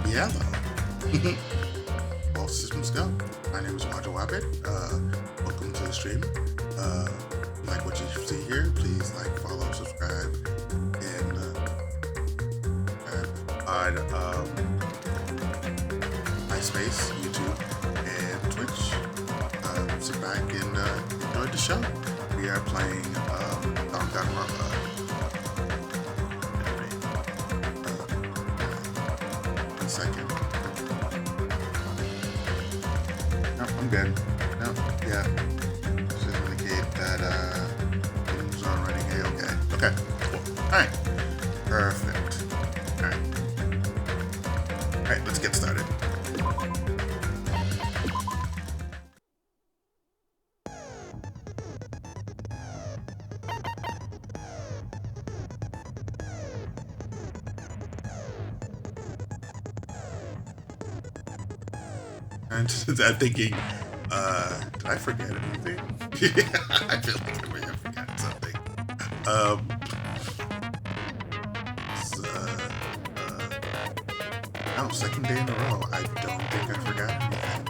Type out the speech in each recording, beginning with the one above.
Yeah, all systems go. My name is vtuberen. Welcome to the stream. Like what you see here, please like, follow, subscribe, and on MySpace, YouTube, and Twitch. Sit back and enjoy the show. We are playing Danganronpa. Second. No, I'm good. No, yeah. Just indicate that game's on running A-okay. Okay, cool. Alright. Perfect. Alright. Alright, let's get started. I'm thinking, did I forget anything? I feel like I may have forgotten something. No, second day in a row. I don't think I forgot anything.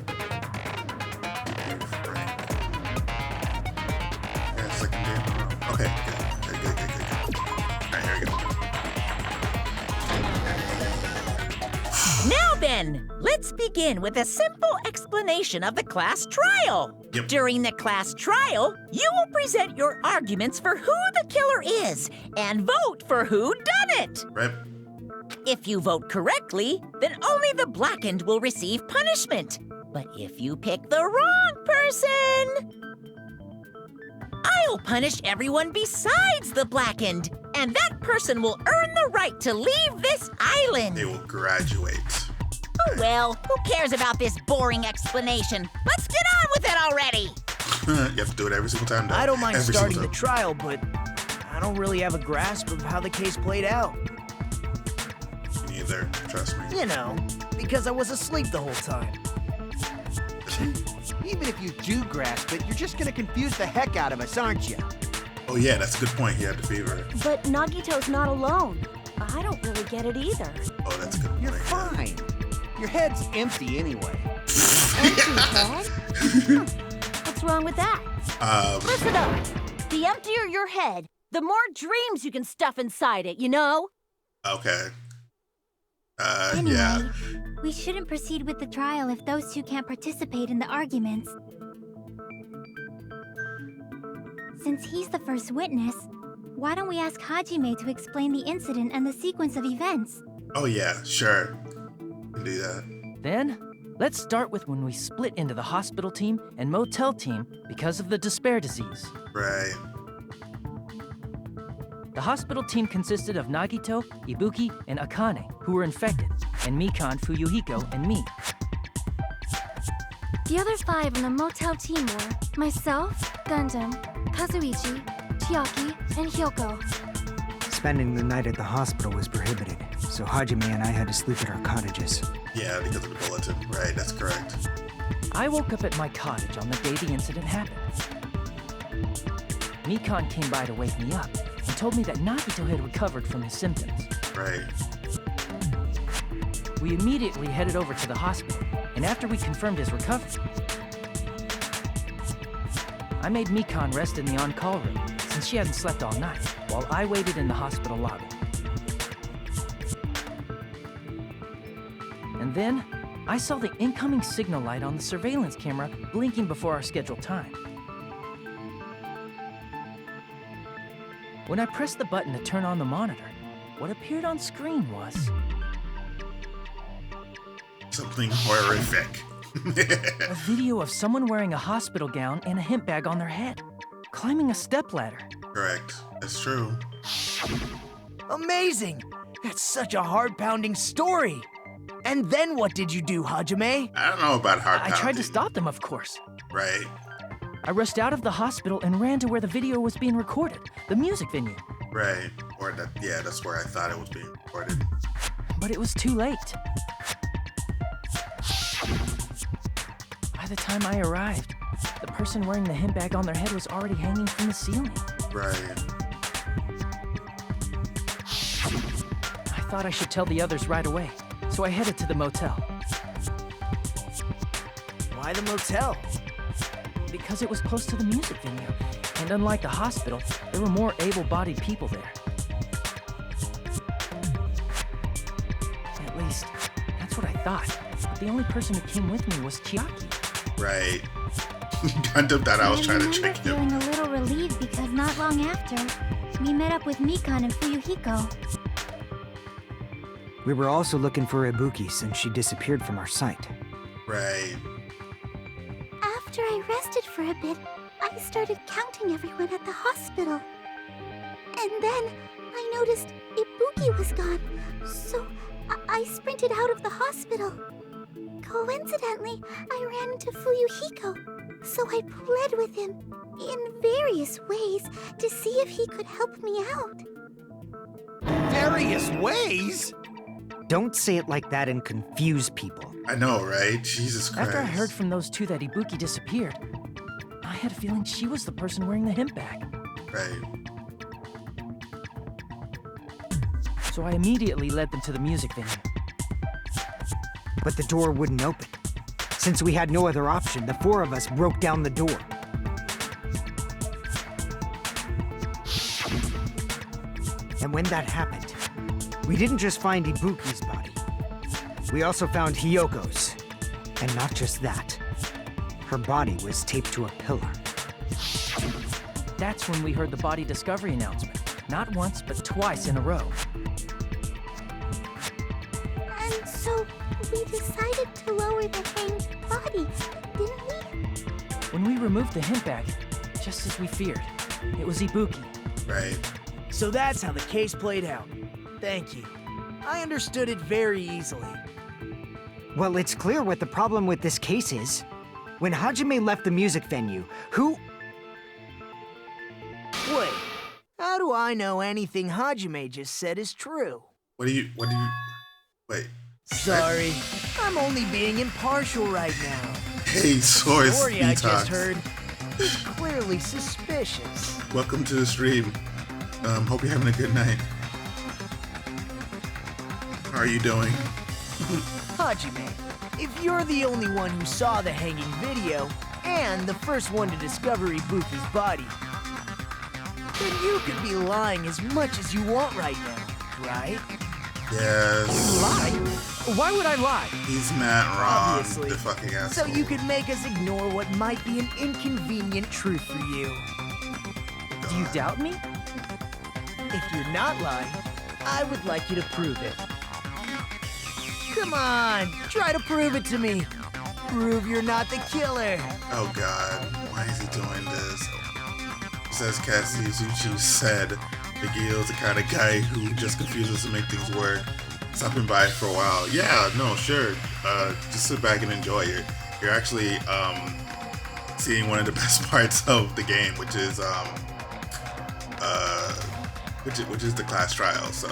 Yeah, second day in a row. Okay, good. Alright, here we go. Now then, let's begin with a simple explanation of the class trial. Yep. During the class trial, you will present your arguments for who the killer is and vote for who done it. Right. If you vote correctly, then only the blackened will receive punishment. But if you pick the wrong person, I'll punish everyone besides the blackened, and that person will earn the right to leave this island. They will graduate. Oh well, who cares about this boring explanation? Let's get on with it already! You have to do it every single time, though. I don't mind Every starting single the time. trial, but I don't really have a grasp of how the case played out. Neither, trust me. You know, because I was asleep the whole time. Even if you do grasp it, you're just gonna confuse the heck out of us, aren't you? Oh yeah, that's a good point. He had the fever. But Nagito's not alone. I don't really get it either. Oh, that's a good point. You're fine. Your head's empty anyway. Empty head? Huh. What's wrong with that? Listen up. The emptier your head, the more dreams you can stuff inside it, you know? Okay. Anyway, Yeah. we shouldn't proceed with the trial if those two can't participate in the arguments. Since he's the first witness, why don't we ask Hajime to explain the incident and the sequence of events? Oh, yeah, sure. Can do that. Then, let's start with when we split into the hospital team and motel team because of the despair disease. Right. The hospital team consisted of Nagito, Ibuki, and Akane, who were infected, and Mikan, Fuyuhiko, and me. The other 5 on the motel team were myself, Gundam, Kazuichi, Chiaki, and Hyoko. Spending the night at the hospital was prohibited, so Hajime and I had to sleep at our cottages. Yeah, because of the bulletin. Right, that's correct. I woke up at my cottage on the day the incident happened. Mikan came by to wake me up and told me that Nagito had recovered from his symptoms. Right. We immediately headed over to the hospital, and after we confirmed his recovery, I made Mikan rest in the on-call room, since she hadn't slept all night, while I waited in the hospital lobby. And then, I saw the incoming signal light on the surveillance camera blinking before our scheduled time. When I pressed the button to turn on the monitor, what appeared on screen was... something horrific. a video of someone wearing a hospital gown and a hemp bag on their head, climbing a stepladder. Correct. That's true. Amazing! That's such a heart-pounding story! And then what did you do, Hajime? I don't know about hard I tried to stop them, of course. Right. I rushed out of the hospital and ran to where the video was being recorded, the music venue. Right. Or that, yeah, that's where I thought it was being recorded. But it was too late. By the time I arrived, the person wearing the hemp bag on their head was already hanging from the ceiling. Right. I thought I should tell the others right away, so I headed to the motel. Why the motel? Because it was close to the music venue, and unlike the hospital, there were more able-bodied people there. At least, that's what I thought. But the only person who came with me was Chiaki. Right. Gundam thought I was trying to trick him. I remember feeling a little relieved because not long after, we met up with Mikan and Fuyuhiko. We were also looking for Ibuki since she disappeared from our site. Right. After I rested for a bit, I started counting everyone at the hospital. And then I noticed Ibuki was gone, so I sprinted out of the hospital. Coincidentally, I ran into Fuyuhiko, so I pled with him in various ways to see if he could help me out. Various ways? Don't say it like that and confuse people. I know, right? Jesus Christ. After I heard from those two that Ibuki disappeared, I had a feeling she was the person wearing the hemp bag. Right. So I immediately led them to the music venue. But the door wouldn't open. Since we had no other option, the 4 of us broke down the door. And when that happened, we didn't just find Ibuki's body. We also found Hyoko's. And not just that. Her body was taped to a pillar. That's when we heard the body discovery announcement. Not once, but twice in a row. And so we decided to lower the hanged body, didn't we? When we removed the hemp bag, just as we feared, it was Ibuki. Right. So that's how the case played out. Thank you. I understood it very easily. Well, it's clear what the problem with this case is. When Hajime left the music venue, who... Wait, how do I know anything Hajime just said is true? What do you, wait. Sorry, I'm only being impartial right now. Hey, The Source story I just Detox. heard is clearly suspicious. Welcome to the stream. Hope you're having a good night. How are you doing? Hajime, if you're the only one who saw the hanging video, and the first one to discover Ibuki's body, then you could be lying as much as you want right now, right? Yes. Lie? Why would I lie? He's not wrong. Obviously. The fucking So asshole. you could make us ignore what might be an inconvenient truth for you. Do you doubt me? If you're not lying, I would like you to prove it. Come on, try to prove it to me. Prove you're not the killer. Oh god, why is he doing this? Says Cassie Zuchi said, Miguel's the kind of guy who just confuses to make things work. Stopping by for a while. Yeah, no, sure. Just sit back and enjoy it. You're actually seeing one of the best parts of the game, which is the class trial. So,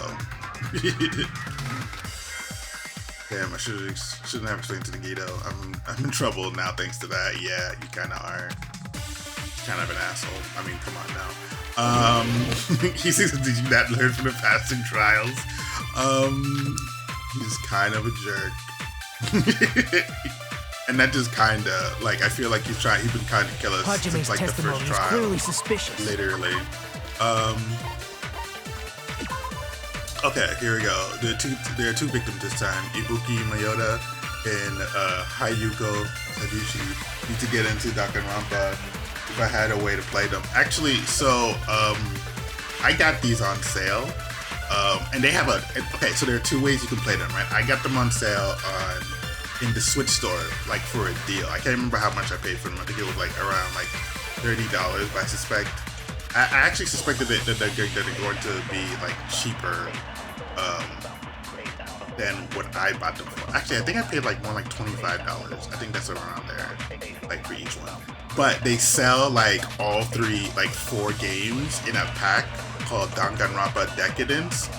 damn, I shouldn't have explained to Nagito. I'm in trouble now thanks to that. Yeah, you kind of are. Kind of an asshole. I mean, come on now. He says, did you not learn from the past and trials? He's kind of a jerk. And that just kinda, like, I feel like he's been trying to kill us Hajime's since like the testimony first is trial. clearly suspicious. Literally. Okay, here we go. There are two victims this time. Ibuki Mayota and Hayuko Taguchi need to get into Danganronpa if I had a way to play them. Actually, so I got these on sale. And they have okay, so there are two ways you can play them, right? I got them on sale in the Switch store, like for a deal. I can't remember how much I paid for them. I think it was like around like $30, but I actually suspected that they're going to be like cheaper than what I bought them for. Actually, I think I paid like more like $25. I think that's around there, like for each one. But they sell like all four games in a pack called Danganronpa Decadence,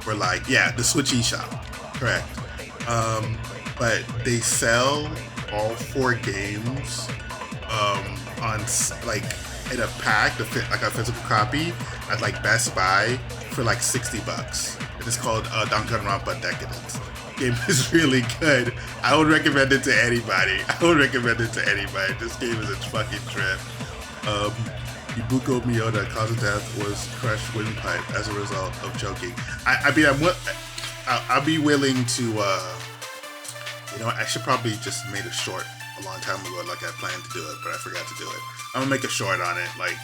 or like, yeah, the Switch eShop, correct. But they sell all four games on like in a pack, like a physical copy at like Best Buy for like $60. And it's called Danganronpa Decadence. Game is really good. I would recommend it to anybody. This game is a fucking trip. Ibuko Miyota cause of death was crushed windpipe as a result of choking. I'll be willing to, you know, I should probably just made a short a long time ago, like I planned to do it, but I forgot to do it. I'm gonna make a short on it, like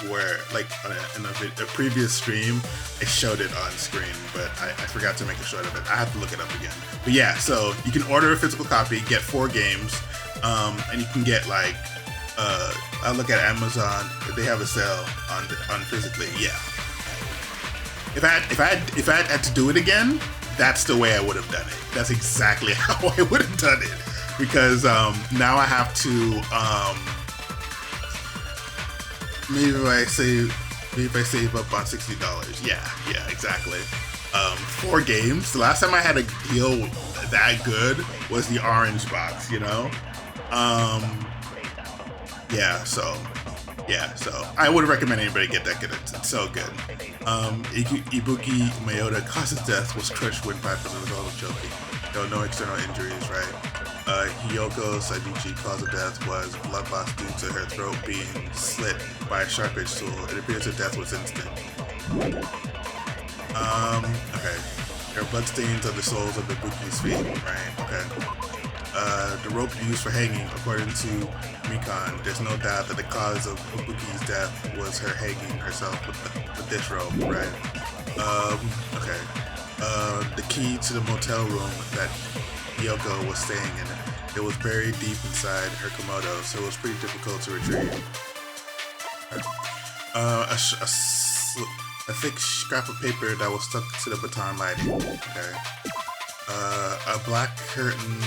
where, like in a previous stream, I showed it on screen, but I forgot to make a short of it. I have to look it up again. But yeah, so you can order a physical copy, get 4 games, and you can get like, I look at Amazon, they have a sale on physically. Yeah. If I had to do it again, that's the way I would have done it. That's exactly how I would have done it, because now I have to maybe if I save up on $60. Yeah, exactly. 4 games. The last time I had a deal that good was the orange box, you know. So I would recommend anybody get that good. It's so good. Ibuki Mayota cause of death was crushed windpipe as a result of choking. There were no external injuries, right? Hiyoko Sajichi cause of death was blood loss due to her throat being slit by a sharp-edged tool. It appears her death was instant. Okay. There are bloodstains on the soles of Ibuki's feet, right? Okay. The rope used for hanging, according to Mikan, there's no doubt that the cause of Ibuki's death was her hanging herself with this rope, right? Okay. The key to the motel room that Yoko was staying in, it was buried deep inside her Komodo, so it was pretty difficult to retrieve. A thick scrap of paper that was stuck to the baton lighting. Okay. A black curtain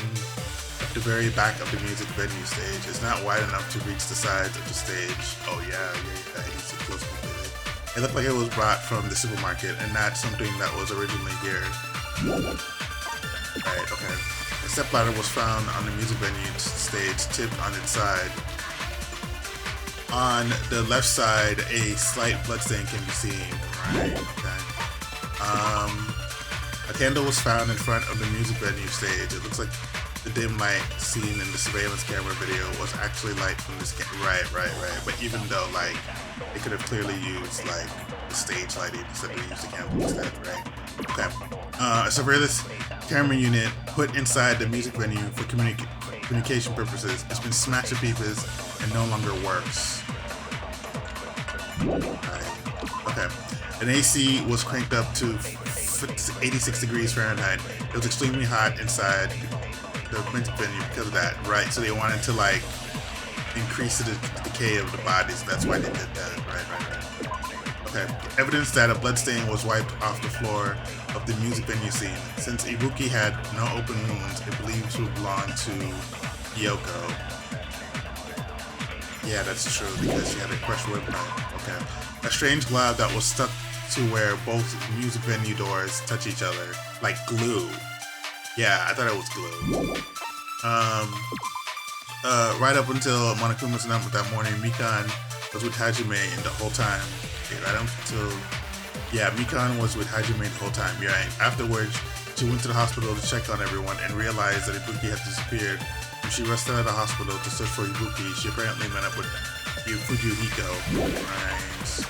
at the very back of the music venue stage. It's not wide enough to reach the sides of the stage. Oh yeah, it needs to close completely. It looked like it was brought from the supermarket and not something that was originally here. Right, okay. A stepladder was found on the music venue stage, tipped on its side. On the left side, a slight bloodstain can be seen. Right, okay. A candle was found in front of the music venue stage. It looks like the dim light seen in the surveillance camera video was actually light from this right. But even though, like, they could have clearly used, like, the stage lighting instead of use the camera instead, right? Okay. A surveillance camera unit put inside the music venue for communication purposes has been smashed to pieces and no longer works. Right. Okay. An AC was cranked up to 86 degrees Fahrenheit. It was extremely hot inside the music venue because of that, right? So they wanted to like increase the decay of the bodies. That's why they did that, right. Okay. Evidence that a bloodstain was wiped off the floor of the music venue scene. Since Ibuki had no open wounds, it believed to belong to Yoko. Yeah, that's true because she had a crushed rib. Okay. A strange glove that was stuck to where both music venue doors touch each other, like glue. Yeah, I thought it was glue. Right up until Monokuma's announcement that morning, Mikan was with Hajime the whole time. Okay, right up until, yeah, Mikan was with Hajime the whole time. You're right. Afterwards, she went to the hospital to check on everyone and realized that Ibuki had disappeared. When she rushed out of the hospital to search for Ibuki, she apparently met up with Fujihiko. Nice.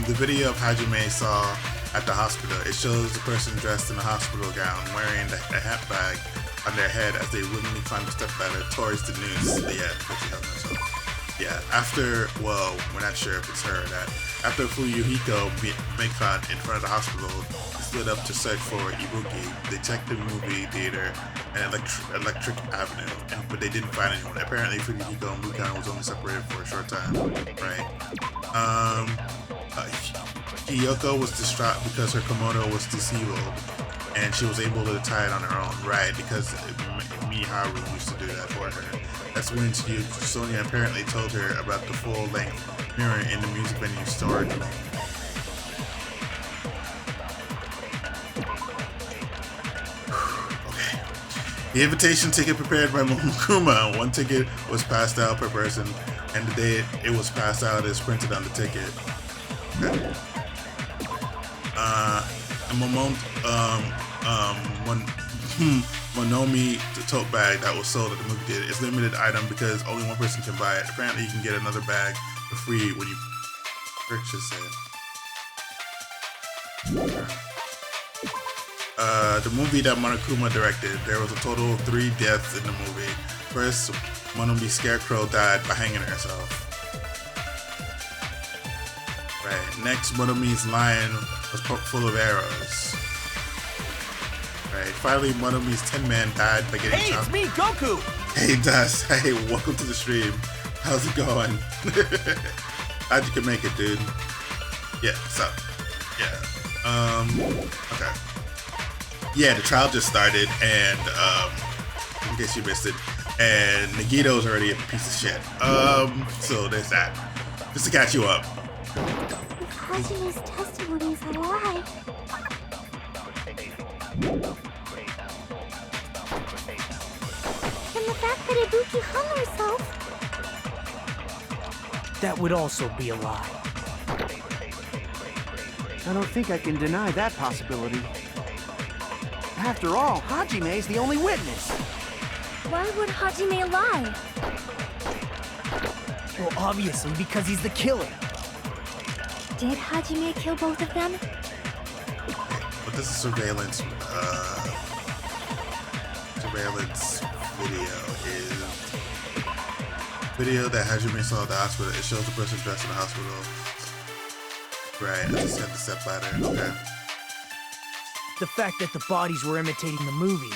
The video of Hajime saw at the hospital, it shows the person dressed in a hospital gown wearing a hat bag on their head as they woodenly climb a step ladder towards the noose. Yeah, after, well, we're not sure if it's her or not. After Fujihiko met Mikan in front of the hospital, stood up to search for Ibuki. They checked the movie theater and Electric Avenue, but they didn't find anyone. Apparently, Fujihiko and Mikan was only separated for a short time, right? Hiyoko was distraught because her kimono was disabled, and she was able to tie it on her own, right? Because Miharu used to do that for her. That's when Sonia apparently told her about the full-length mirror in the music venue storage room. Okay. The invitation ticket prepared by Monokuma. One ticket was passed out per person, and the day it was passed out is printed on the ticket. Okay. Monomi, the tote bag that was sold at the movie theater, is a limited item because only one person can buy it. Apparently, you can get another bag for free when you purchase it. The movie that Monokuma directed, there was a total of 3 deaths in the movie. First, Monomi's scarecrow died by hanging herself. Right. Next, Monomi's lion was full of arrows. Right. Finally, Monomi's 10-man died by getting chopped. Hey, it's me, Goku! Hey, Dust. Hey, welcome to the stream. How's it going? How'd you can make it, dude? Yeah, what's up? Yeah. Okay. Yeah, the trial just started, and, in case you missed it, and Nagito's already a piece of shit. So there's that. Just to catch you up. If Hajime's testimony is a lie, and the fact that Ibuki hung herself, That would also be a lie. I don't think I can deny that possibility. After all, Hajime is the only witness. Why would Hajime lie? Well, obviously, because he's the killer. did Hajime kill both of them? But this is surveillance video that Hajime saw at the hospital. It shows the person dressed in the hospital. Right, I just had the step ladder. Okay. The fact that the bodies were imitating the movie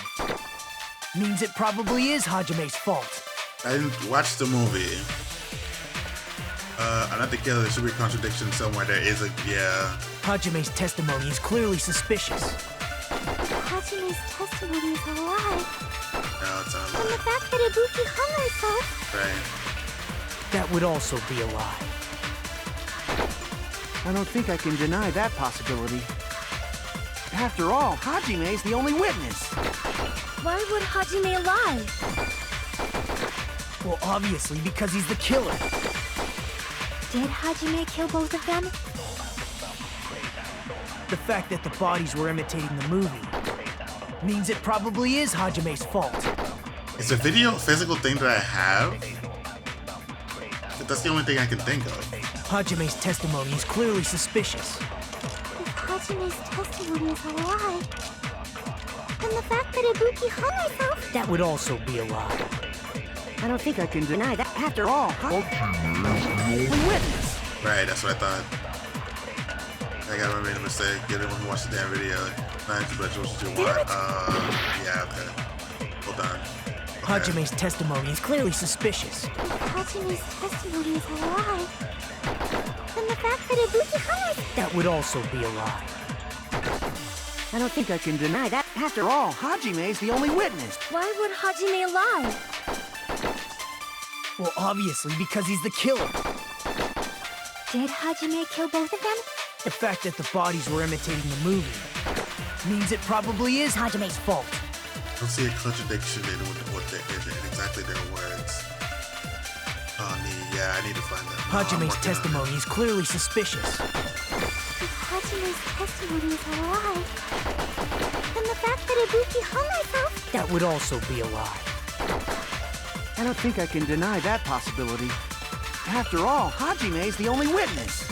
means it probably is Hajime's fault. I didn't watch the movie. I'm not the killer. There should be a contradiction somewhere. There is a, yeah. Hajime's testimony is clearly suspicious. Hajime's testimony is a lie. No, it's not a And the lie. fact that Ibuki hung herself. Right. That would also be a lie. I don't think I can deny that possibility. After all, Hajime is the only witness. Why would Hajime lie? Well, obviously, because he's the killer. Did Hajime kill both of them? The fact that the bodies were imitating the movie means it probably is Hajime's fault. Is a video a physical thing that I have? But that's the only thing I can think of. Hajime's testimony is clearly suspicious. If Hajime's testimony is a lie, then the fact that Ibuki hung herself... That would also be a lie. I don't think I can deny that. After all, we witness. Right, that's what I thought. I got made a mistake. Get everyone watch the damn video. Not too much what you want. Yeah, okay. Hold on. Okay. Hajime's testimony is clearly suspicious. If Hajime's testimony is a lie, then the fact that Ibuki hung herself... That would also be a lie. I don't think I can deny that. After all, Hajime's the only witness. Why would Hajime lie? Well, obviously, because he's the killer. Did Hajime kill both of them? The fact that the bodies were imitating the movie means it probably is Hajime's fault. I don't see a contradiction in exactly their words. Yeah, I need to find that. Hajime's testimony is clearly suspicious. If Hajime's testimony is a lie, then the fact that Ibuki hung herself... That would also be a lie. I don't think I can deny that possibility. After all, Hajime's the only witness.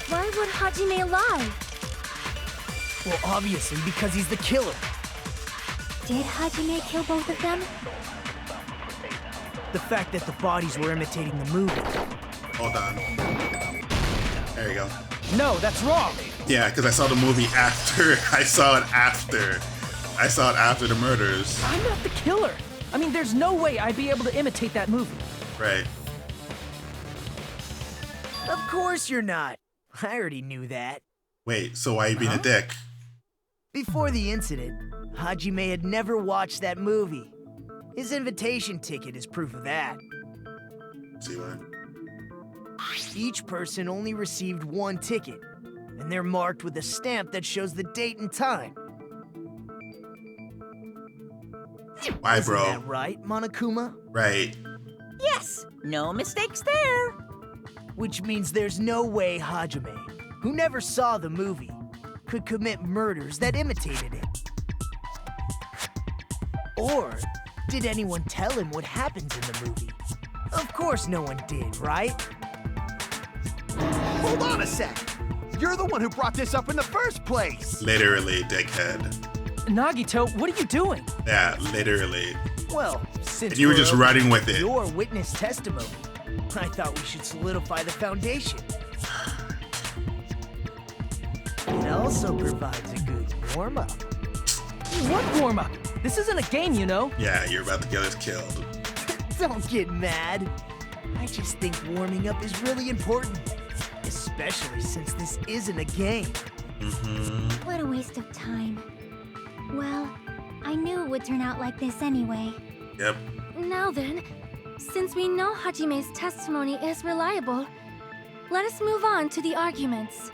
Why would Hajime lie? Well, obviously, because he's the killer. Did Hajime kill both of them? The fact that the bodies were imitating the movie. Hold on. There you go. No, that's wrong. Yeah, because I saw the movie after. I saw it after. I saw it after the murders. I'm not the killer. I mean, there's no way I'd be able to imitate that movie. Right. Of course you're not. I already knew that. Wait, so why are you being a dick? Before the incident, Hajime had never watched that movie. His invitation ticket is proof of that. See what? Each person only received one ticket, and they're marked with a stamp that shows the date and time. Why, Isn't bro? that right, Monokuma? Right. Yes, no mistakes there. Which means there's no way Hajime, who never saw the movie, could commit murders that imitated it. Or did anyone tell him what happens in the movie? Of course no one did, right? Hold on a sec. You're the one who brought this up in the first place. Literally, dickhead. Nagito, what are you doing? Yeah, literally. Well, since And you were we're just open running to with it. your witness testimony, I thought we should solidify the foundation. It also provides a good warm-up. What warm-up? This isn't a game, you know. Yeah, you're about to get us killed. Don't get mad. I just think warming up is really important. Especially since this isn't a game. Mm-hmm. What a waste of time. Well, I knew it would turn out like this anyway. Yep. Now then, since we know Hajime's testimony is reliable, let us move on to the arguments.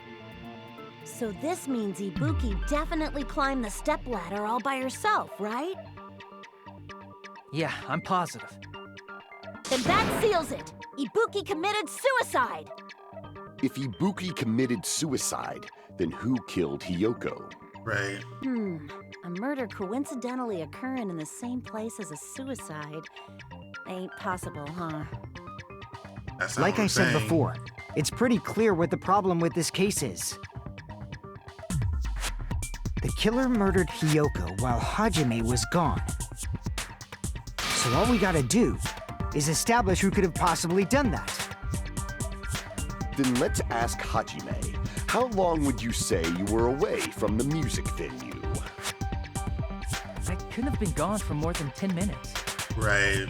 So this means Ibuki definitely climbed the stepladder all by herself, right? Yeah, I'm positive. Then that seals it! Ibuki committed suicide! If Ibuki committed suicide, then who killed Hiyoko? Right. A murder coincidentally occurring in the same place as a suicide ain't possible, huh? That's not Like what I I'm said saying. before, it's pretty clear what the problem with this case is. The killer murdered Hiyoko while Hajime was gone. So all we gotta do is establish who could have possibly done that. Then let's ask Hajime. How long would you say you were away from the music venue? I couldn't have been gone for more than 10 minutes. Right.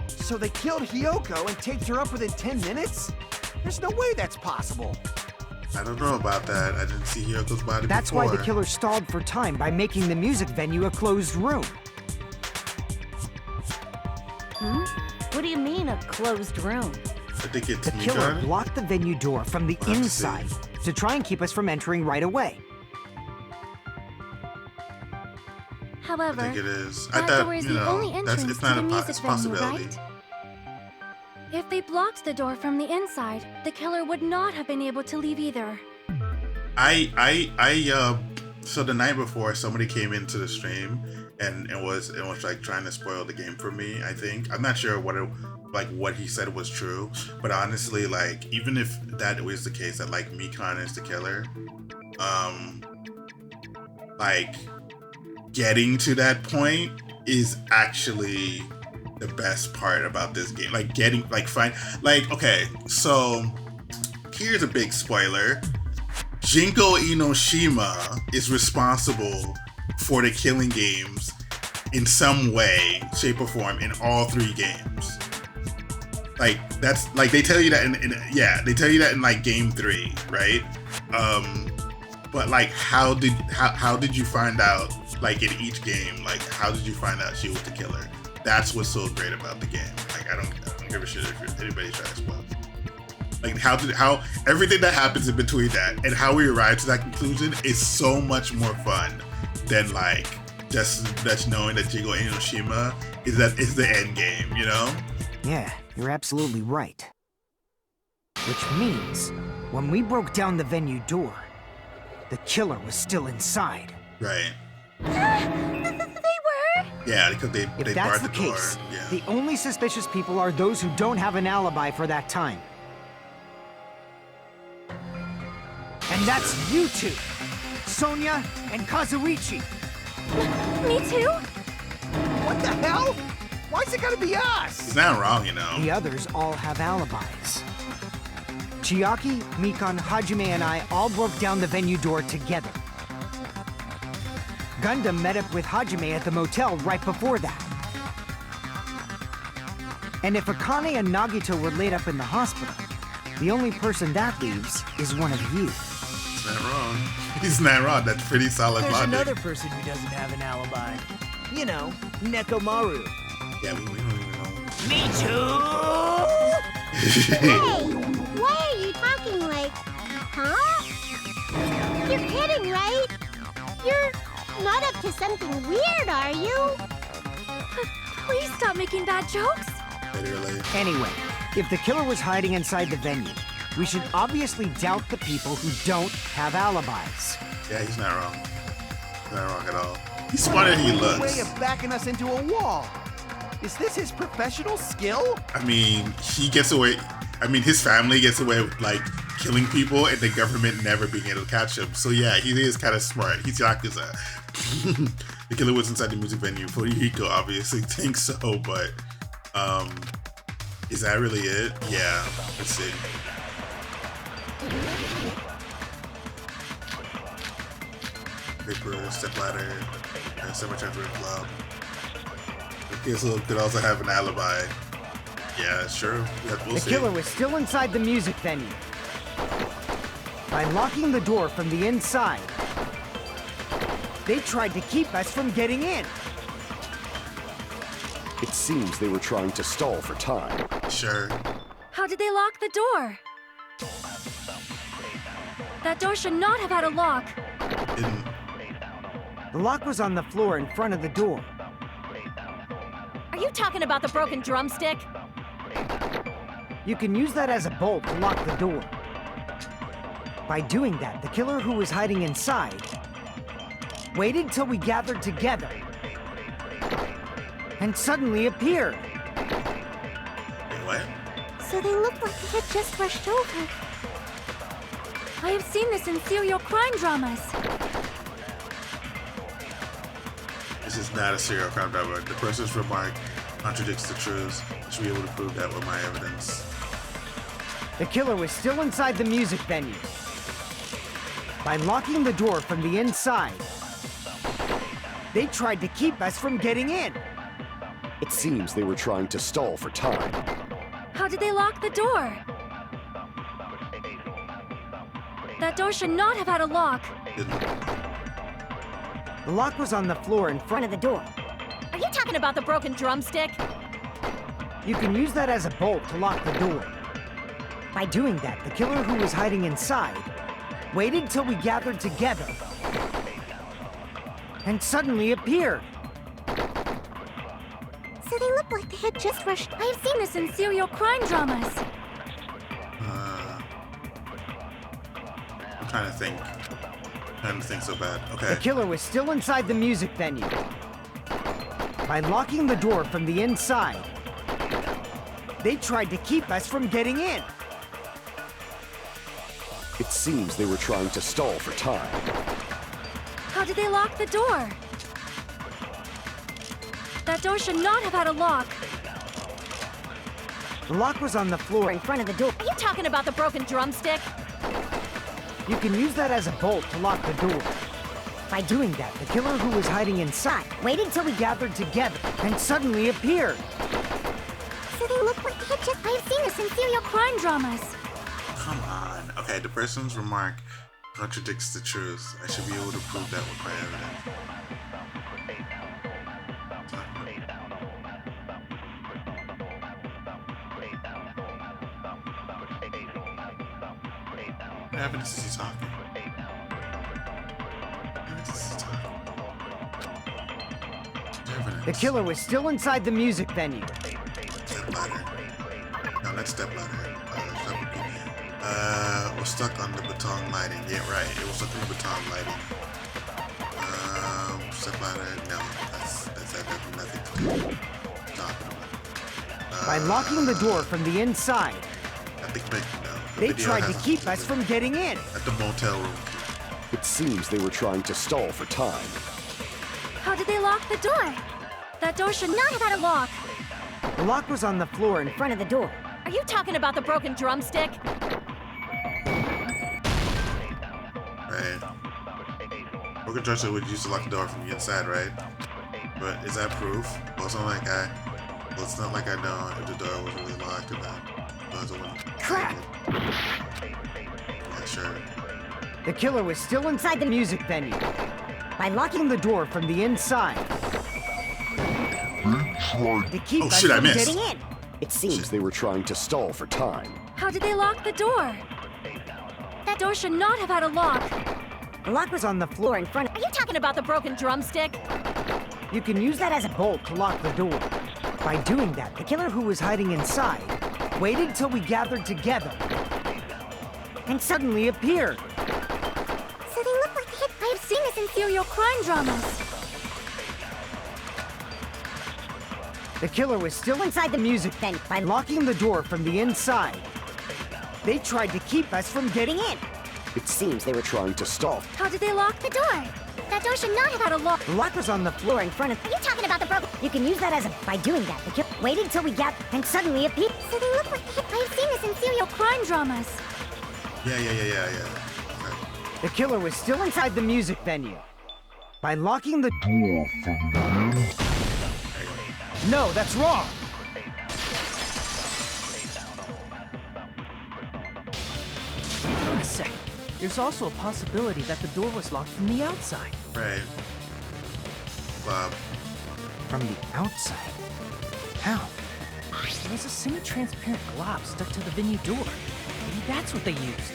So they killed Hiyoko and taped her up within 10 minutes? There's no way that's possible. I don't know about that. I didn't see Hiyoko's body That's before. why the killer stalled for time by making the music venue a closed room. What do you mean, a closed room? I think it's The me, killer Jordan. blocked the venue door from the Let's inside to try and keep us from entering right away. I However, think it is. that I thought, door is you the know, only that's entrance it's to not the a music it's a venue, possibility. right? If they blocked the door from the inside, the killer would not have been able to leave either. I So the night before, somebody came into the stream and it was like trying to spoil the game for me. I think I'm not sure what he said was true, but honestly, like even if that was the case, that like Mikan is the killer, like getting to that point is actually the best part about this game. Like getting okay, so here's a big spoiler. Jinko Inoshima is responsible for the killing games in some way, shape, or form in all 3 games. Like that's like they tell you that they tell you that in like game 3, right? But like how did you find out, like in each game, like how did you find out she was the killer? That's what's so great about the game. Like I don't give a shit if anybody's trying to spoil it. Like how everything that happens in between that and how we arrive to that conclusion is so much more fun than like just knowing that Jingo Inoshima is the end game, you know? Yeah, you're absolutely right. Which means, when we broke down the venue door, the killer was still inside. Right. They were? Yeah, because they If barred that's the the door. case, Yeah. the only suspicious people are those who don't have an alibi for that time. And that's you two, Sonia and Kazuichi. Me too? What the hell? Why's it gotta be us? He's not wrong, you know. The others all have alibis. Chiaki, Mikan, Hajime, and I all broke down the venue door together. Gundam met up with Hajime at the motel right before that. And if Akane and Nagito were laid up in the hospital, the only person that leaves is one of you. He's not wrong. He's not wrong. That's pretty solid There's logic. another person who doesn't have an alibi. You know, Nekomaru. Yeah, we don't even know. Me too! Hey, why are you talking like, huh? You're kidding, right? You're not up to something weird, are you? Please stop making bad jokes. Literally. Anyway, if the killer was hiding inside the venue, we should obviously doubt the people who don't have alibis. Yeah, he's not wrong. He's not wrong at all. He's smarter than he Way looks. of backing us into a wall. Is this his professional skill? I mean, he gets away. I mean, his family gets away with like killing people, and the government never being able to catch him. So yeah, he is kind of smart. He's Yakuza. The killer was inside the music venue. Furihiko obviously thinks so, but is that really it? Yeah. Let's see. Paper, stepladder, cemetery club. The killer could also have an alibi. Yeah, sure. We'll The see. killer was still inside the music venue. By locking the door from the inside, they tried to keep us from getting in. It seems they were trying to stall for time. Sure. How did they lock the door? That door should not have had a lock. Didn't. The lock was on the floor in front of the door. Are you talking about the broken drumstick? You can use that as a bolt to lock the door. By doing that, the killer who was hiding inside waited till we gathered together and suddenly appeared. Wait, what? So they looked like they had just rushed over. I have seen this in serial crime dramas. This is not a serial crime drama. The person's remark contradicts the truth. I should be able to prove that with my evidence. The killer was still inside the music venue. By locking the door from the inside, they tried to keep us from getting in. It seems they were trying to stall for time. How did they lock the door? That door should not have had a lock. Didn't. The lock was on the floor in front of the door. Are you talking about the broken drumstick? You can use that as a bolt to lock the door. By doing that, the killer who was hiding inside waited till we gathered together and suddenly appeared. So they looked like they had just rushed. I have seen this in serial crime dramas. I'm trying to think. I didn't think so bad. Okay. The killer was still inside the music venue. By locking the door from the inside, they tried to keep us from getting in. It seems they were trying to stall for time. How did they lock the door? That door should not have had a lock. The lock was on the floor in front of the door. Are you talking about the broken drumstick? You can use that as a bolt to lock the door. By doing that, the killer who was hiding inside waited till we gathered together and suddenly appeared. So they look like hitches. I've seen this in serial crime dramas. Come on. Okay, the person's remark contradicts the truth. I should be able to prove that with my evidence. What evidence is he talking? What evidence is he talking? Evidence. The killer was still inside the music venue. Step ladder. No, not step ladder. Was stuck on the baton lighting. Yeah, right. It was stuck on the baton lighting. Step ladder. No, that's nothing to do. Talking about. By locking the door from the inside, I think no. they tried to keep us from getting in. At the motel room. It seems they were trying to stall for time. How did they lock the door? That door should not have had a lock. The lock was on the floor in front of the door. Are you talking about the broken drumstick? Right. Broken drumstick would use to lock the door from the inside, right? But is that proof? Well, it's not like I know if the door was really locked or not. Crap! Yeah, sure. The killer was still inside the music venue. By locking the door from the inside, to keep us from getting in. It seems they were trying to stall for time. How did they lock the door? That door should not have had a lock. The lock was on the floor in front. Are you talking about the broken drumstick? You can use that as a bolt to lock the door. By doing that, the killer who was hiding inside waited till we gathered together and suddenly appeared. So they look like hitches. I've seen this in serial crime dramas. The killer was still inside the music venue. By locking the door from the inside, they tried to keep us from getting in. It seems they were trying to stall. How did they lock the door? That door should not have had a lock. The lock was on the floor in front of. Are you talking about the broken? You can use that as a. By doing that, the killer waited till we got and suddenly appeared. So they look like hitches. I've seen this in serial crime dramas. Yeah. Okay. The killer was still inside the music venue. By locking the door from the inside. No, that's wrong. Wait a sec. There's also a possibility that the door was locked from the outside. Right. Bob. From the outside? How? There was a semi-transparent glob stuck to the venue door. Maybe that's what they used.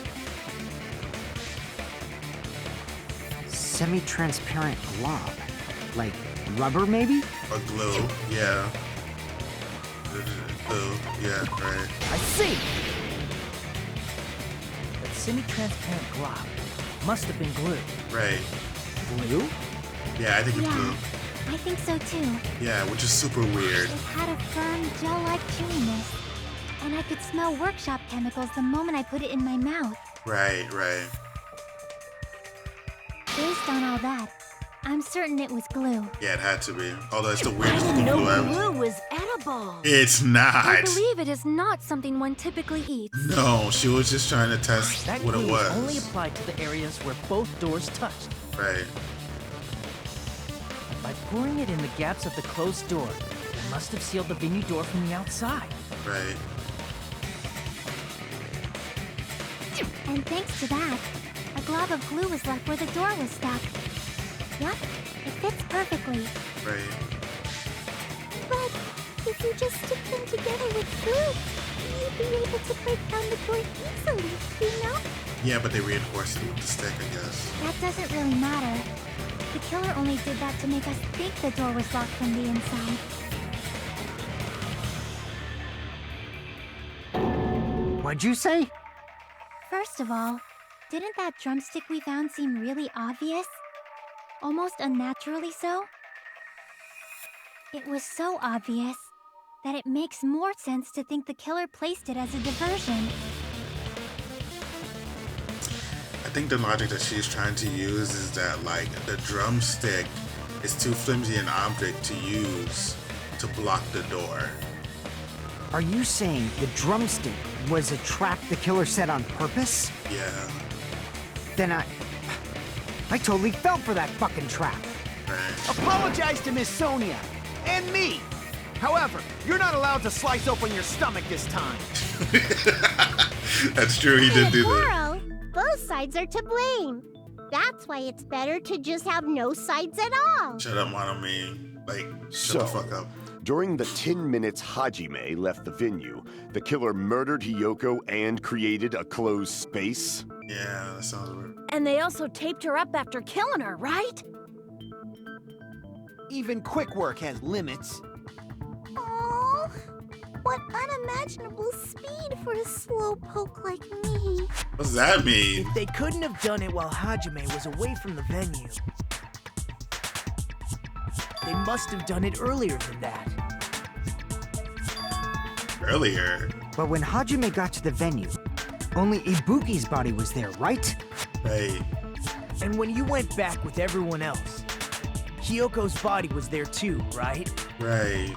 Semi-transparent glob? Like rubber, maybe? Or glue. Yeah. Glue. Yeah, right. I see! That semi-transparent glob must have been glue. Right. Glue? Yeah, I think it's glue. I think so too. Yeah, which is super weird. It had a firm, gel-like chewiness. And I could smell workshop chemicals the moment I put it in my mouth. Right. Based on all that, I'm certain it was glue. Yeah, it had to be. Although it's the weirdest looking glue ever. Glue was edible. It's not. I believe it is not something one typically eats. No, she was just trying to test That what glue it was. only applied to the areas where both doors touched. Right. By pouring it in the gaps of the closed door, it must have sealed the venue door from the outside. Right. And thanks to that, a glob of glue was left where the door was stuck. Yep, it fits perfectly. Right. But if you just stick them together with glue, you'd be able to break down the door easily, you know? Yeah, but they reinforced it with the stick, I guess. That doesn't really matter. The killer only did that to make us think the door was locked from the inside. What'd you say? First of all, Didn't that drumstick we found seem really obvious? Almost unnaturally so? It was so obvious that it makes more sense to think the killer placed it as a diversion. I think the logic that she's trying to use is that, like, the drumstick is too flimsy an object to use to block the door. Are you saying the drumstick was a trap the killer set on purpose? Yeah. Then I totally fell for that fucking trap. Right. Apologize to Miss Sonia and me. However, you're not allowed to slice open your stomach this time. That's true, he did do that. Moral, both sides are to blame. That's why it's better to just have no sides at all. Shut up, Monomi. Like, shut So, the fuck up. during the 10 minutes Hajime left the venue, the killer murdered Hiyoko and created a closed space? Yeah, that sounds weird. And they also taped her up after killing her, right? Even quick work has limits. Oh, what unimaginable speed for a slowpoke like me. What does that mean? If they couldn't have done it while Hajime was away from the venue, they must have done it earlier than that. Earlier? But when Hajime got to the venue, only Ibuki's body was there, right? Right. And when you went back with everyone else, Hiyoko's body was there too, right? Right.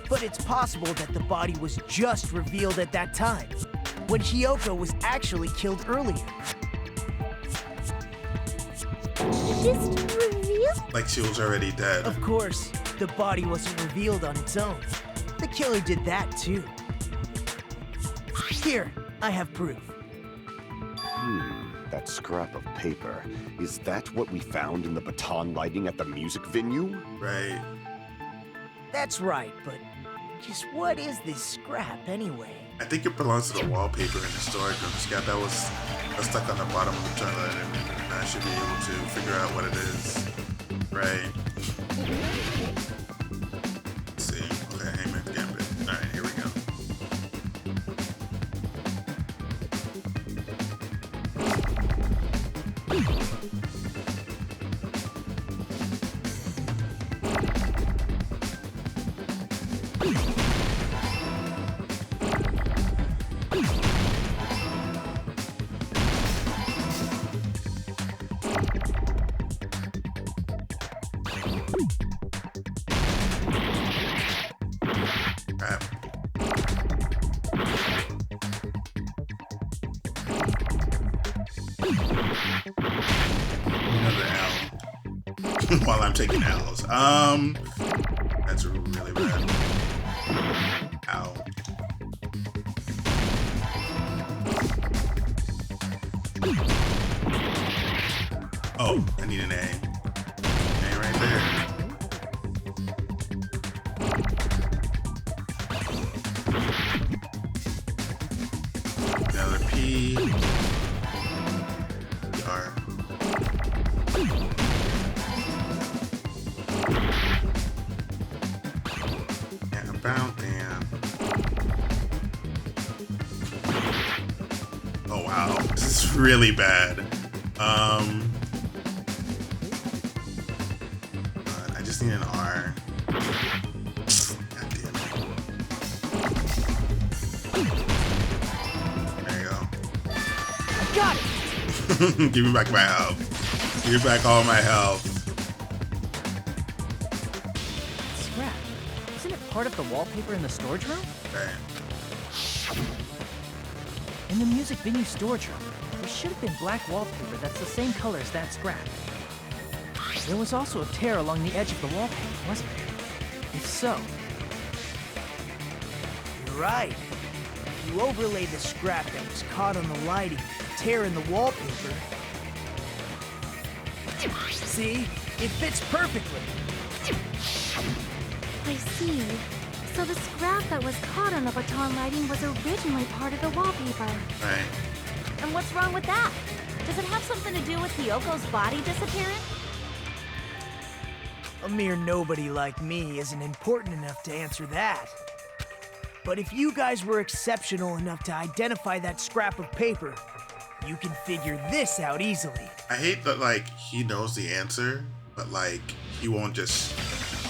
But it's possible that the body was just revealed at that time, when Hiyoko was actually killed earlier. Just revealed? Like she was already dead. Of course, the body wasn't revealed on its own. The killer did that too. Here, I have proof. That scrap of paper. Is that what we found in the baton lighting at the music venue? Right. That's right, but just what is this scrap anyway? I think it belongs to the wallpaper in the storage room. Scott, that was stuck on the bottom of the toilet, and I should be able to figure out what it is. Right. Let's see. Okay, Hangman's Gambit. Alright, here we go. Crap. Another L. While I'm taking L's. That's really bad. Ow. Oh, I need an A. A right there. Another P. R. And about there. Oh wow, this is really bad. I just need an R. God damn it. There you go. Got it! Give me back my health. Give me back all my health. Scrap. Isn't it part of the wallpaper in the storage room? Okay. In the music venue storage room, there should have been black wallpaper that's the same color as that scrap. There was also a tear along the edge of the wallpaper, wasn't there? If so... You're right. If you overlay the scrap that was caught on the lighting with the tear in the wallpaper... See? It fits perfectly. I see. So the scrap that was caught on the baton lighting was originally part of the wallpaper. Right. And what's wrong with that? Does it have something to do with Hiyoko's body disappearing? A mere nobody like me isn't important enough to answer that. But if you guys were exceptional enough to identify that scrap of paper, You can figure this out easily. I hate that, like, he knows the answer, but, like, he won't just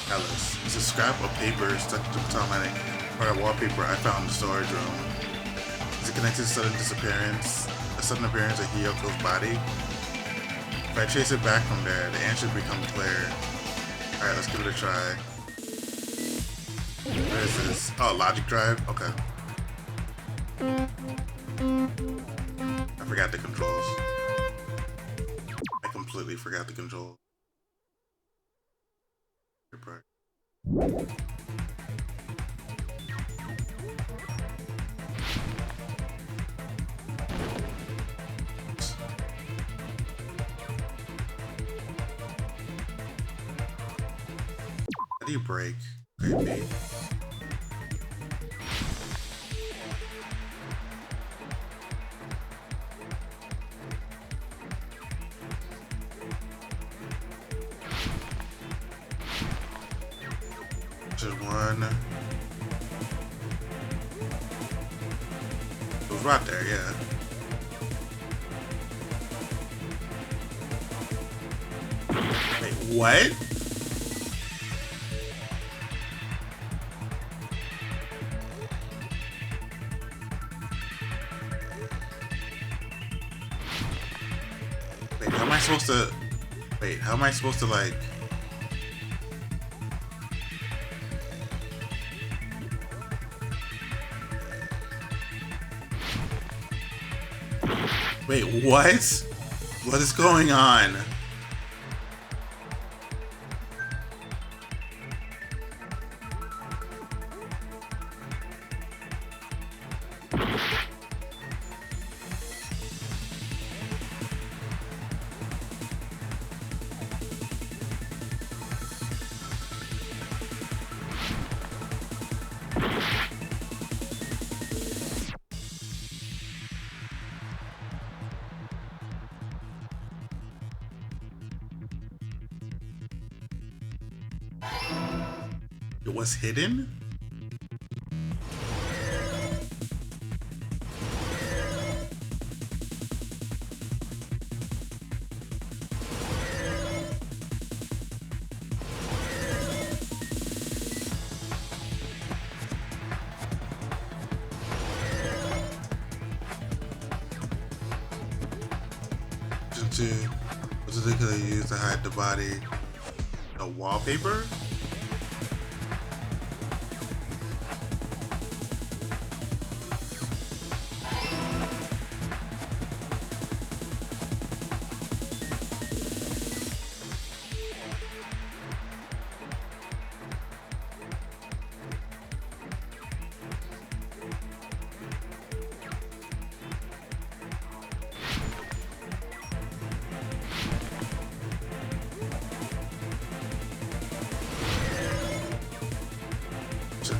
tell us. It's a scrap of paper stuck to the top lining or a wallpaper I found in the storage room. Is it connected to sudden disappearance? The sudden appearance of Hiyoko's body? If I trace it back from there, the answer becomes clear. Alright, let's give it a try. Where is this? Oh, logic drive? Okay. I forgot the controls. I completely forgot the controls. How do you break? Creepy. Just one. It was right there, yeah. Wait, what? Wait, how am I supposed to... Wait, how am I supposed to, like... Wait, what? What is going on? It was hidden? What's the thing they use to hide the body? The wallpaper?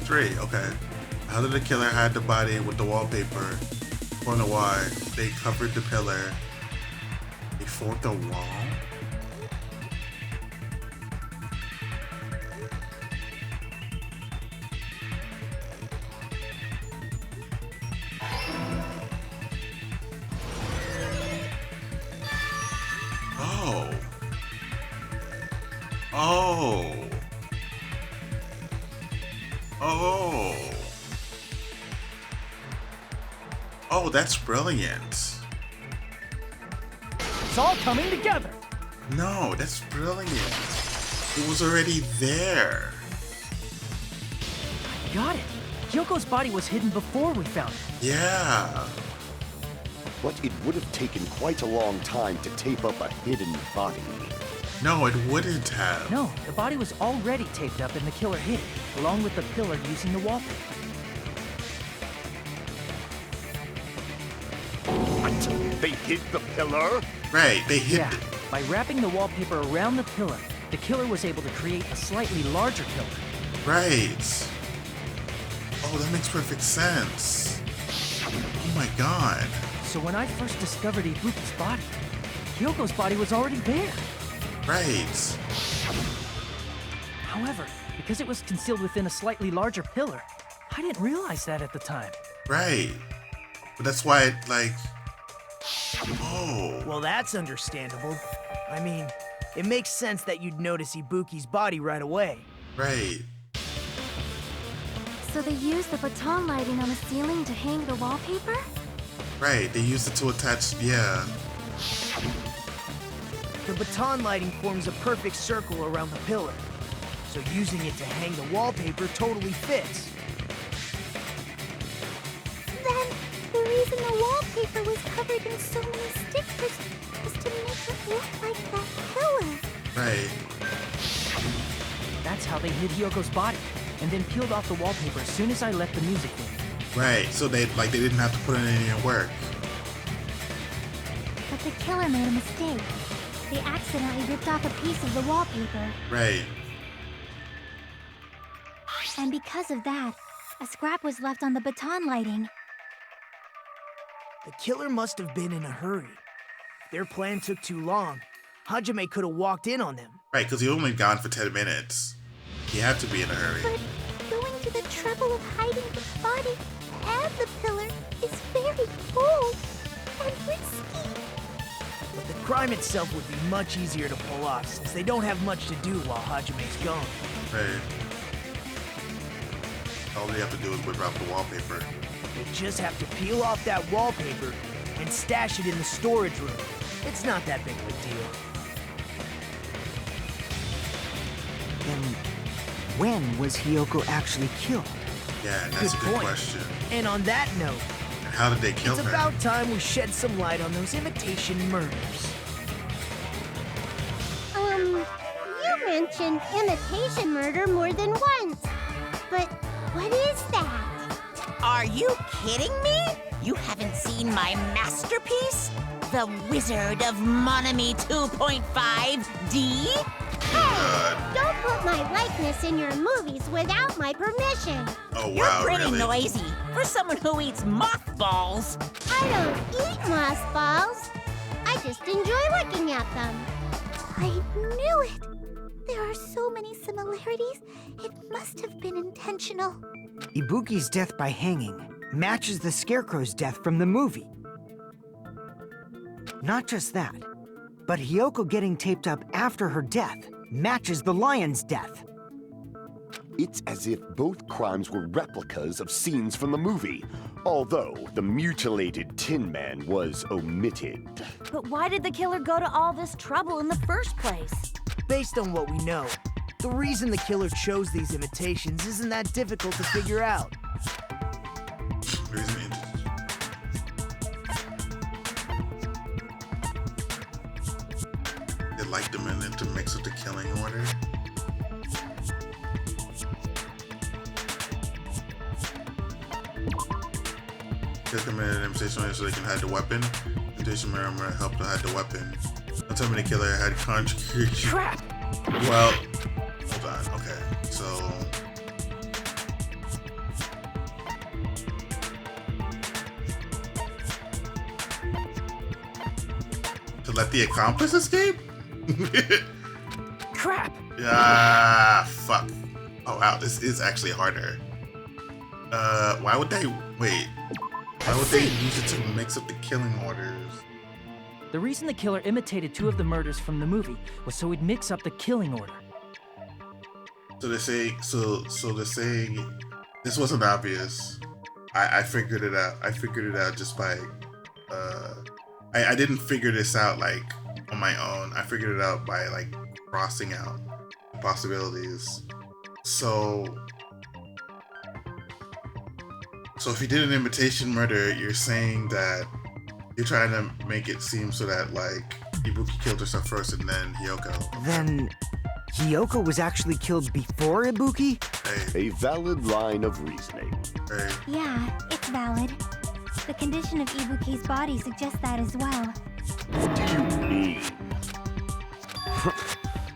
Three, okay. How did the killer hide the body with the wallpaper? Wonder why they covered the pillar. They forked the wall? Oh. Oh. Oh. Oh, that's brilliant. It's all coming together. No, that's brilliant. It was already there. Got it. Yoko's body was hidden before we found it. Yeah. But it would have taken quite a long time to tape up a hidden body. No, it wouldn't have. No, the body was already taped up and the killer hid, along with the pillar using the wallpaper. What? They hid the pillar? Right, they hid Yeah, by wrapping the wallpaper around the pillar, the killer was able to create a slightly larger pillar. Right. Oh, that makes perfect sense. Oh my god. So when I first discovered Ibuki's body, Yoko's body was already there. Right. However, because it was concealed within a slightly larger pillar, I didn't realize that at the time. Right. But that's why, like, Oh. Well, that's understandable. I mean, it makes sense that you'd notice Ibuki's body right away. Right. So they used the baton lighting on the ceiling to hang the wallpaper? Right, they used it to attach, yeah. The baton lighting forms a perfect circle around the pillar, so using it to hang the wallpaper totally fits. Then, the reason the wallpaper was covered in so many stickers was to make it look like that pillar. Right. That's how they hid Hyoko's body, and then peeled off the wallpaper as soon as I left the music room. Right, so they didn't have to put in any work. But the killer made a mistake. They accidentally ripped off a piece of the wallpaper. Right. And because of that, a scrap was left on the baton lighting. The killer must have been in a hurry. If their plan took too long, Hajime could have walked in on them. Right, because he only gone for 10 minutes. He had to be in a hurry. But going to the trouble of hiding the body and the pillar is very bold and risky. But the crime itself would be much easier to pull off since they don't have much to do while Hajime's gone. Right. All they have to do is whip out the wallpaper. They just have to peel off that wallpaper and stash it in the storage room. It's not that big of a deal. Then, when was Hiyoko actually killed? Yeah, that's a good question. And on that note, And how did they kill it's her? about time we shed some light on those imitation murders. You mentioned imitation murder more than once. But what is that? Are you kidding me? You haven't seen my masterpiece? The Wizard of Monami 2.5D? Hey, don't put my likeness in your movies without my permission. Oh, You're wow, pretty really? noisy for someone who eats mothballs. I don't eat mothballs. I just enjoy looking at them. I knew it. There are so many similarities. It must have been intentional. Ibuki's death by hanging matches the Scarecrow's death from the movie. Not just that, but Hiyoko getting taped up after her death matches the lion's death. It's as if both crimes were replicas of scenes from the movie, although the mutilated Tin Man was omitted. But why did the killer go to all this trouble in the first place? Based on what we know, the reason the killer chose these imitations isn't that difficult to figure out. They liked them in it to mix with the killing order. Took them in an imitation order so they can hide the weapon. Imitation mirror helped to hide the weapon. Don't tell me the killer had concentration. Crap! Well, hold on. Okay, so to let the accomplice escape? Crap! Ah, fuck. Oh wow, this is actually harder. Why would they wait? Why would they use it to mix up the killing orders? The reason the killer imitated two of the murders from the movie was so he'd mix up the killing order. So they're saying, so they're saying this wasn't obvious. I figured it out. I figured it out just by, I didn't figure this out like on my own. I figured it out by like crossing out possibilities. So if you did an imitation murder, you're saying that you're trying to make it seem so that like Ibuki killed herself first and then Hiyoko. Then, Hiyoko was actually killed before Ibuki? Hey, A valid line of reasoning. hey. Yeah, it's valid. The condition of Ibuki's body suggests that as well. What do you mean?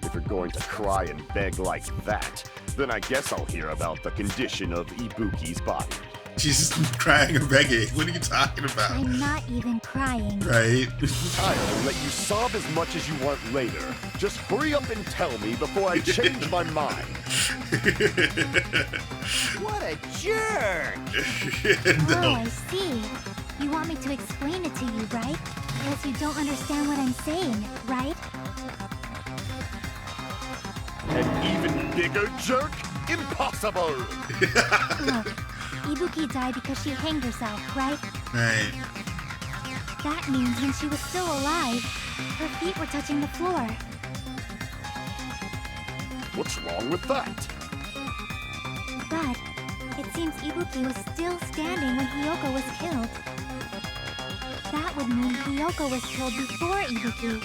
If you're going to cry and beg like that, then I guess I'll hear about the condition of Ibuki's body. She's just crying or begging. What are you talking about? I'm not even crying. Right? I'll let you sob as much as you want later. Just hurry up and tell me before I change my mind. What a jerk! Oh, I see. You want me to explain it to you, right? Because you don't understand what I'm saying, right? An even bigger jerk? Impossible! Look, Ibuki died because she hanged herself, right? Right. That means when she was still alive, her feet were touching the floor. What's wrong with that? But it seems Ibuki was still standing when Hiyoko was killed. That would mean Hiyoko was killed before Ibuki.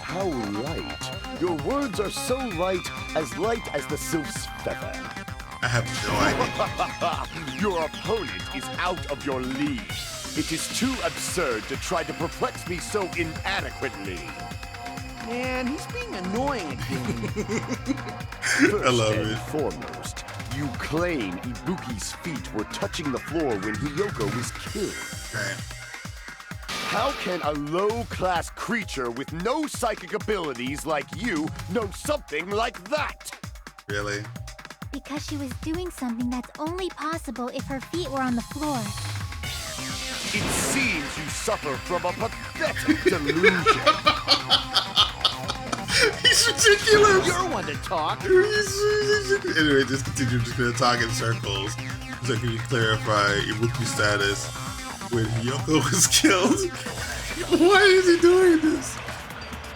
How right. Your words are so light as the sylph's feather. I have no idea. Your opponent is out of your league. It is too absurd to try to perplex me so inadequately. Man, he's being annoying again. I love it. Foremost, you claim Ibuki's feet were touching the floor when Hiyoko was killed. Right. How can a low-class creature with no psychic abilities like you know something like that? Really? Because she was doing something that's only possible if her feet were on the floor. It seems you suffer from a pathetic delusion. He's ridiculous! You're one to talk. Anyway, just continue. I'm just gonna talk in circles. So can you clarify Ibuki's status when Hiyoko was killed? Why is he doing this?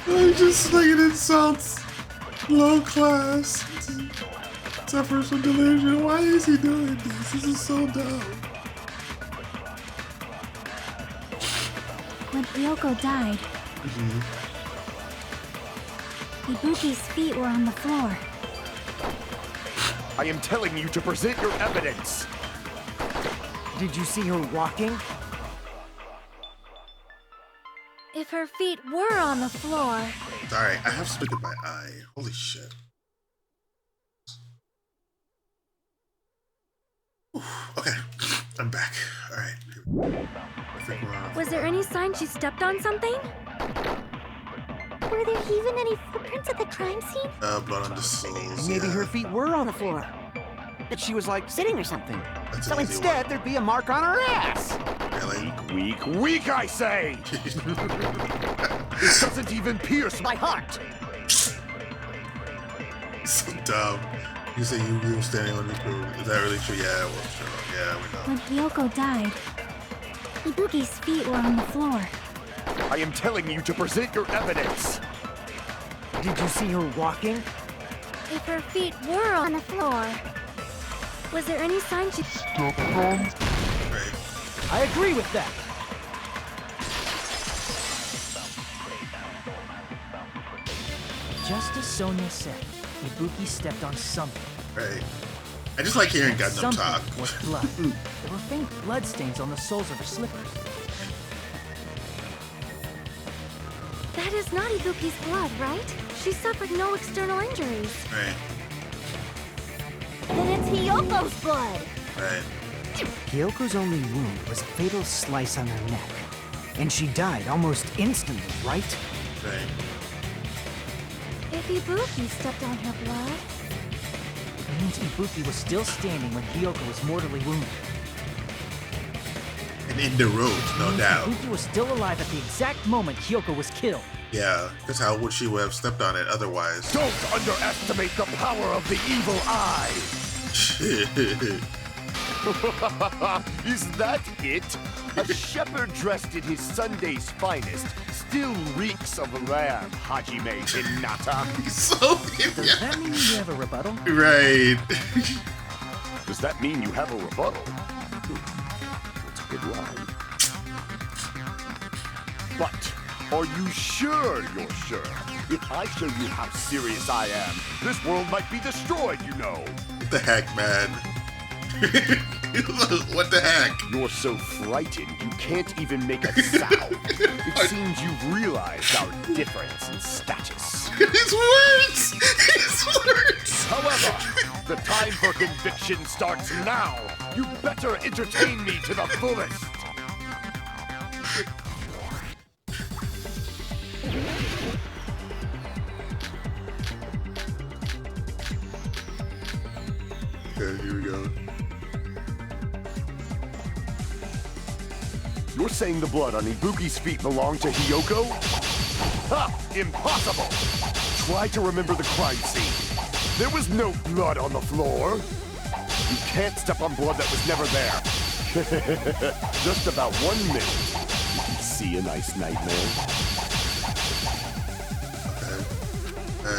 Why just slinging insults? Low class. Suffers from delusion. Why is he doing this? This is so dumb. When Hiyoko died, Ibuki's feet were on the floor. I am telling you to present your evidence. Did you see her walking? If her feet were on the floor... Sorry, I have something in my eye. Holy shit. Oof, okay, I'm back. Alright. I think we're on. Was there any sign she stepped on something? Were there even any footprints at the crime scene? Blood on the soles. Maybe yeah. her feet were on the floor. But she was like sitting or something. That's So an easy instead, one. there'd be a mark on her ass. Really? Weak, I say! It doesn't even pierce my heart! So dumb. You say you were standing on this room. Is that really true? Yeah, it was true. Yeah, we know. When Hiyoko died, Ibuki's feet were on the floor. I am telling you to present your evidence. Did you see her walking? If her feet were on the floor, was there any sign she... Right. I agree with that. Just as Sonia said, Ibuki stepped on something. Right. I just like hearing Gundam Something talk. was blood. There were faint blood stains on the soles of her slippers. That is not Ibuki's blood, right? She suffered no external injuries. Right. Then it's Hiyoko's blood. Right. Hyoko's only wound was a fatal slice on her neck. And she died almost instantly, right? Right. If Ibuki stepped on her blood... It means Ibuki was still standing when Hiyoko was mortally wounded. And in the road, no It means doubt. Ibuki was still alive at the exact moment Hiyoko was killed. Yeah, because how would she have stepped on it otherwise? Don't underestimate the power of the evil eye! Is that it? A shepherd dressed in his Sunday's finest still reeks of lamb, Hajime Hinata. So, Does that mean you have a rebuttal? right. Does that mean you have a rebuttal? That's a good line. But are you sure you're sure? If I show you how serious I am, this world might be destroyed, you know. What the heck, man? What the heck? You're so frightened you can't even make a sound. It seems you've realized our difference in status. His words! His words! However, the time for conviction starts now. You better entertain me to the fullest. Okay, here we go. You're saying the blood on Ibuki's feet belonged to Hiyoko? Ha! Impossible! Try to remember the crime scene. There was no blood on the floor. You can't step on blood that was never there. Just about 1 minute. You can see a nice nightmare.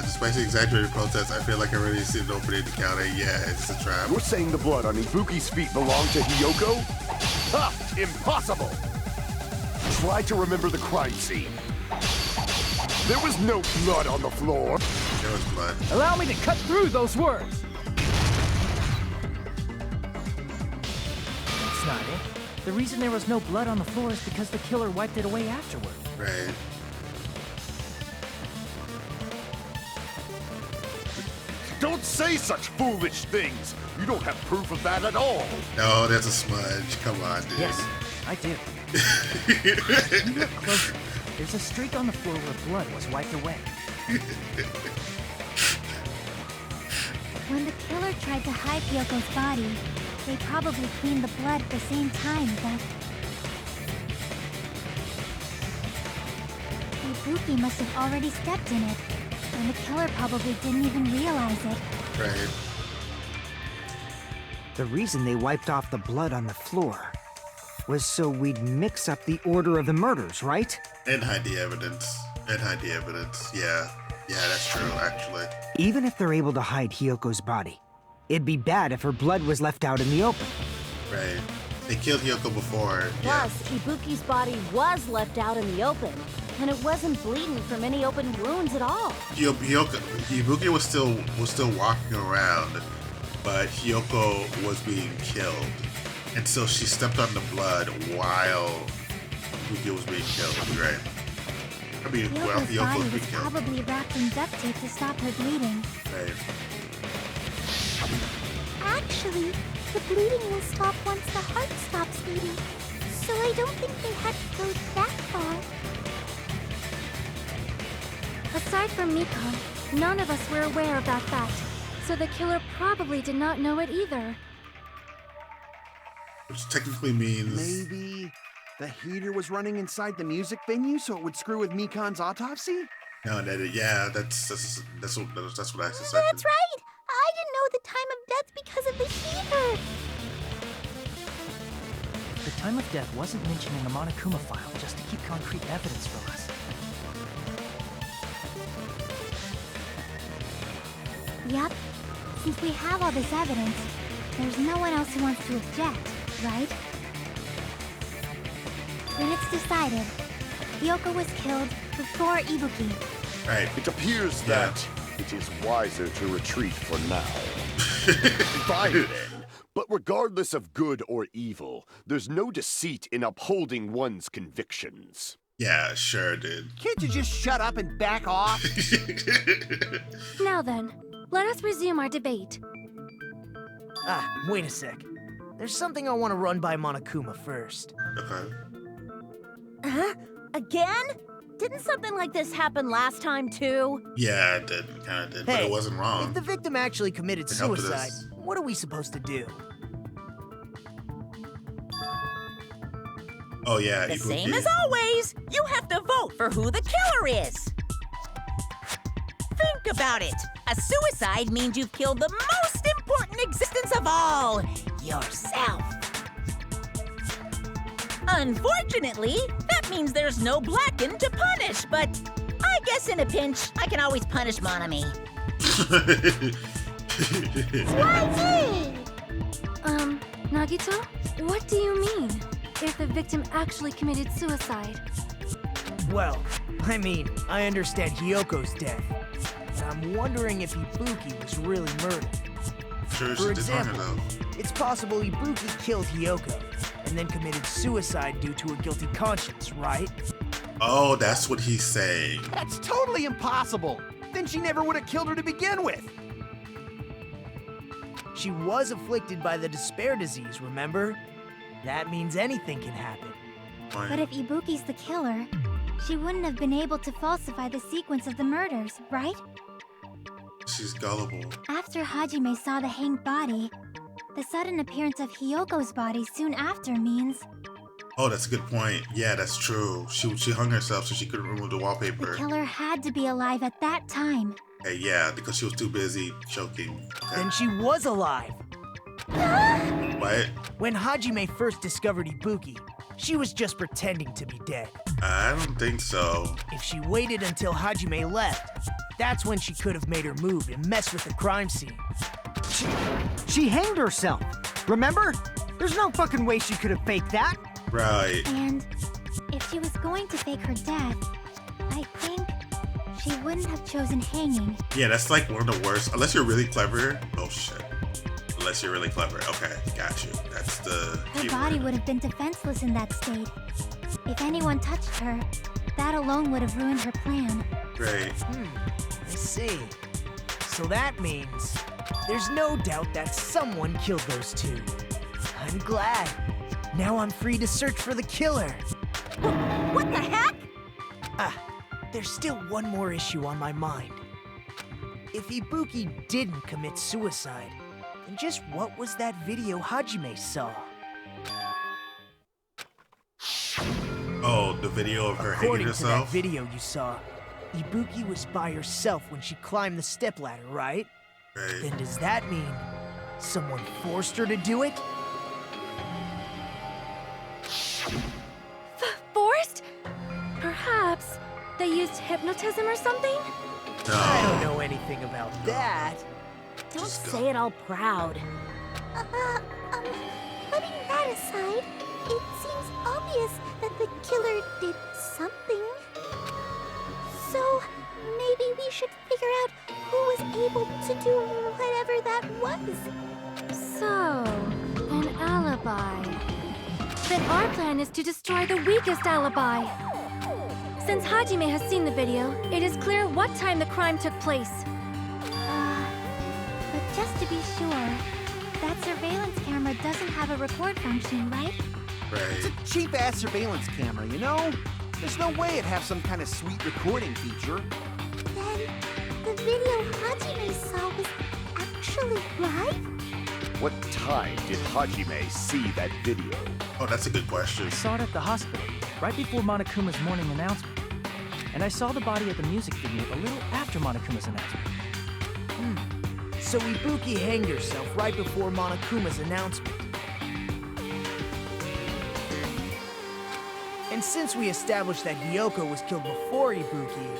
Despite the exaggerated protests, I feel like I already see the opening encounter. Yeah, it's a trap. You're saying the blood on Ibuki's feet belonged to Hiyoko? Ha! Impossible! Try to remember the crime scene. There was no blood on the floor. There was blood. Allow me to cut through those words. That's not it. The reason there was no blood on the floor is because the killer wiped it away afterward. Right. Don't say such foolish things! You don't have proof of that at all! No, that's a smudge. Come on, dude. Yes, I do. You look closer. There's a streak on the floor where blood was wiped away. When the killer tried to hide Hyoko's body, they probably cleaned the blood at the same time, but... Ibuki must have already stepped in it, and the killer probably didn't even realize it. Right. The reason they wiped off the blood on the floor was so we'd mix up the order of the murders, right? And hide the evidence. Yeah. Yeah, that's true, actually. Even if they're able to hide Hyoko's body, it'd be bad if her blood was left out in the open. Right. They killed Hiyoko before. Plus, Ibuki's body was left out in the open, and it wasn't bleeding from any open wounds at all. Ibuki was still walking around, but Hiyoko was being killed. And so she stepped on the blood while Ibuki was being killed. Right. I mean, Hyoko's Hiyoko body was was being killed. probably wrapped in duct tape to stop her bleeding. Right. Actually, the bleeding will stop once the heart stops beating. So I don't think they had to go that far. Aside from Miko, none of us were aware of that fact. So the killer probably did not know it either. Which technically means... Maybe the heater was running inside the music venue so it would screw with Mikan's autopsy? No, yeah, that's what I suspected. That's right! I didn't know the time of death because of the heater! The time of death wasn't mentioned in the Monokuma file just to keep concrete evidence from us. Yep. Since we have all this evidence, there's no one else who wants to object, right? Then it's decided. Hiyoko was killed before Ibuki. Right. It appears that it is wiser to retreat for now. Fine then. But regardless of good or evil, there's no deceit in upholding one's convictions. Yeah, sure, dude. Can't you just shut up and back off? Now then, let us resume our debate. Ah, wait a sec. There's something I want to run by Monokuma first. Okay. Huh? Again? Didn't something like this happen last time, too? Yeah, it did. Kind of did, but Hey, it wasn't wrong. If the victim actually committed It helped suicide, us. what are we supposed to do? Oh, yeah. The Ibuki. same as always. You have to vote for who the killer is. Think about it. A suicide means you've killed the most important existence of all, yourself. Unfortunately, that means there's no Blacken to punish, but I guess in a pinch, I can always punish Monami. Nagito? What do you mean? If the victim actually committed suicide? Well, I mean, I understand Hyoko's death, but I'm wondering if Ibuki was really murdered. Sure, For she did harm example, herself. it's possible Ibuki killed Hyoko and then committed suicide due to a guilty conscience, right? Oh, that's what he's saying. That's totally impossible! Then she never would have killed her to begin with! She was afflicted by the despair disease, remember? That means anything can happen. But if Ibuki's the killer, she wouldn't have been able to falsify the sequence of the murders, right? She's gullible. After Hajime saw the hanged body, the sudden appearance of Hyoko's body soon after means... Oh, that's a good point. Yeah, that's true. She hung herself so she couldn't remove the The wallpaper. killer had to be alive at that time. Hey, yeah, because she was too busy choking. Okay. Then she was alive. What? When Hajime first discovered Ibuki, she was just pretending to be dead. I don't think so. If she waited until Hajime left, that's when she could have made her move and messed with the crime scene. She hanged herself. Remember? There's no fucking way she could have faked that. Right. And if she was going to fake her death, I think she wouldn't have chosen hanging. Yeah, that's like one of the worst. Unless you're really clever. Oh, shit. Unless you're really clever. Okay, got you. That's the Her keyword. body would have been defenseless in that state. If anyone touched her, that alone would have ruined her plan. Great. I see. So that means there's no doubt that someone killed those two. I'm glad. Now I'm free to search for the killer. What the heck? There's still one more issue on my mind. If Ibuki didn't commit suicide, then just what was that video Hajime saw? Oh, the video of her hanging According to that herself? video you saw, Ibuki was by herself when she climbed the stepladder, right? Right. Then does that mean someone forced her to do it? Forced? Perhaps they used hypnotism or something? I don't No. know anything about that. Don't Just say it all proud. Putting that aside, it seems obvious that the killer did something. So, maybe we should figure out who was able to do whatever that was. So, an alibi. Then our plan is to destroy the weakest alibi. Since Hajime has seen the video, it is clear what time the crime took place. But just to be sure, that surveillance camera doesn't have a record function, right? It's Right. a cheap-ass surveillance camera, you know? There's no way it'd have some kind of sweet recording feature. Then, the video Hajime saw was actually live? What time did Hajime see that video? Oh, that's a good question. I saw it at the hospital, right before Monokuma's morning announcement. And I saw the body at the music video a little after Monokuma's announcement. So Ibuki hanged herself right before Monokuma's announcement. And since we established that Hiyoko was killed before Ibuki,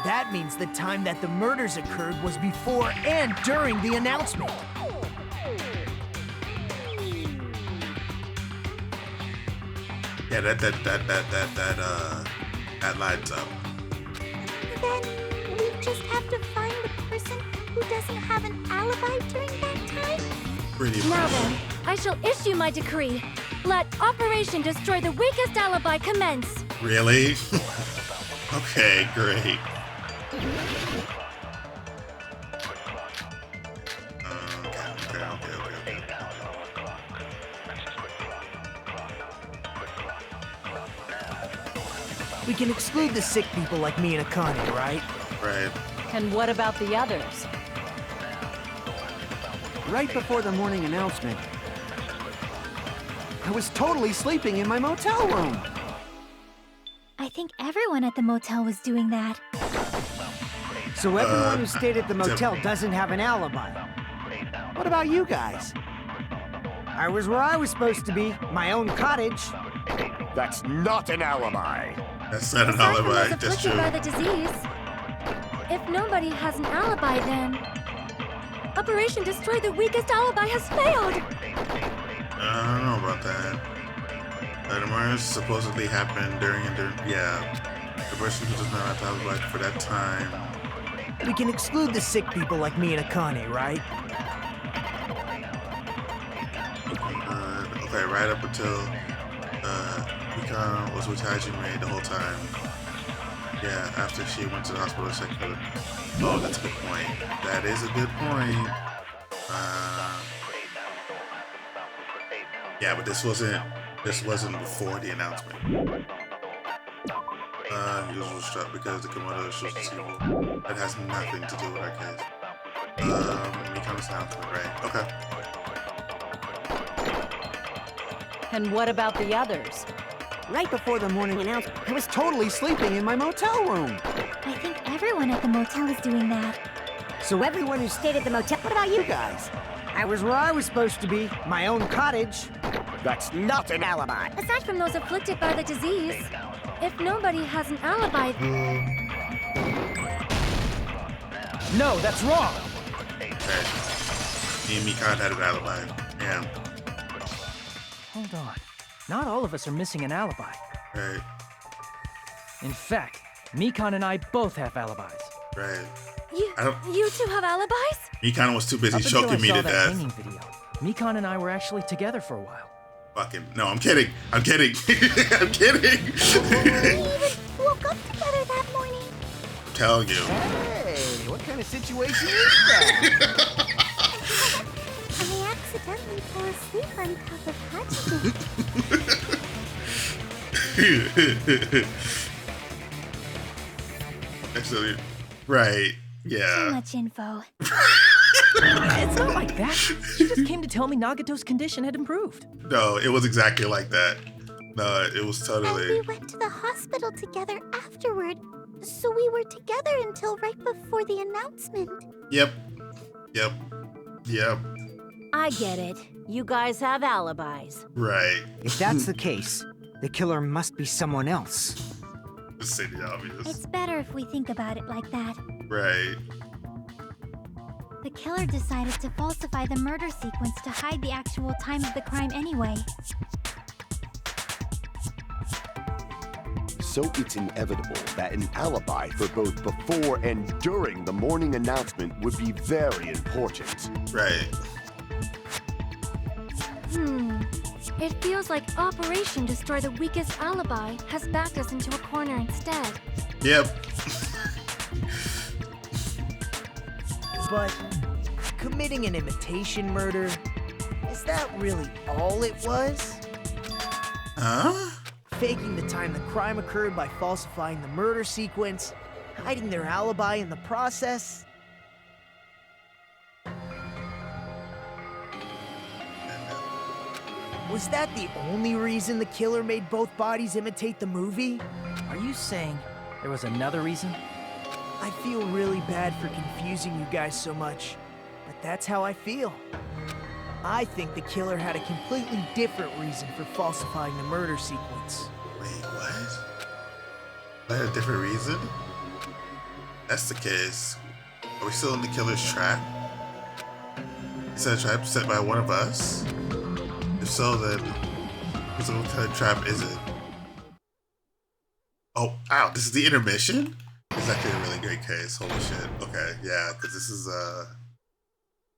that means the time that the murders occurred was before and during the announcement. Yeah, that lines up. Then, we just have to find the person who doesn't have an alibi during that time? Pretty Now much. then, I shall issue my decree. Let Operation Destroy the Weakest Alibi commence. Really? Okay, great. Okay. We can exclude the sick people like me and Akane, right? Right. And what about the others? Right before the morning announcement, I was totally sleeping in my motel room. I think everyone at the motel was doing that. So everyone who stayed at the motel Tim. doesn't have an alibi. What about you guys? I was where I was supposed to be, my own cottage. That's not an alibi. That's not an Aside from alibi. those That's afflicted true. by the disease, if nobody has an alibi, then Operation Destroy the Weakest Alibi has failed. I don't know about that. The murders supposedly happened during. Yeah. The person who does not have to alibi for that time. We can exclude the sick people like me and Akane, right? Okay, right up until Mikan was with Hajime the whole time. Yeah, after she went to the hospital to check her. Oh, that's a good point. That is a good point. Yeah, but this wasn't before the announcement. He was struck because the Komodo shows the evil. That has nothing to do with our case. Mikan's announcement, right? Okay. And what about the others? Right before the morning announcement, I was totally sleeping in my motel room. I think everyone at the motel is doing that. So everyone who stayed at the motel, what about you guys? I was where I was supposed to be, my own cottage. That's not an alibi. Aside from those afflicted by the disease, if nobody has an alibi, No, that's wrong! Okay. Me and Mikan had an alibi. Yeah. Hold on. Not all of us are missing an alibi. Right. In fact, Mikan and I both have alibis. Right. you two have alibis? Mikan was too busy Up until choking I me saw to that death. hanging video, Mikan and I were actually together for a while. Fucking no, I'm kidding. I'm kidding. I'm kidding. We even woke up together that morning. I'm telling you. Hey, what kind of situation is that? I accidentally fell asleep on top of Hajime. Actually, right. Too Yeah. much info. It's not like that. She just came to tell me Nagato's condition had improved. No, it was exactly like that. No, it was And we totally. went to the hospital together afterward. So we were together until right before the announcement. Yep. Yep. Yep. I get it. You guys have alibis. Right. If that's the case, the killer must be someone else. Just say the obvious. It's better if we think about it like that. Right. The killer decided to falsify the murder sequence to hide the actual time of the crime anyway. So it's inevitable that an alibi for both before and during the morning announcement would be very important. Right. It feels like Operation Destroy the Weakest Alibi has backed us into a corner instead. Yep. But committing an imitation murder, is that really all it was? Huh? Faking the time the crime occurred by falsifying the murder sequence, hiding their alibi in the process? Was that the only reason the killer made both bodies imitate the movie? Are you saying there was another reason? I feel really bad for confusing you guys so much, but that's how I feel. I think the killer had a completely different reason for falsifying the murder sequence. Wait, what? Is that a different reason? That's the case. Are we still in the killer's trap? Is that a trap set by one of us? If so, then what kind of trap is it? Oh, ow, this is the intermission? This is actually a really great case. Holy shit. Okay, yeah, because this is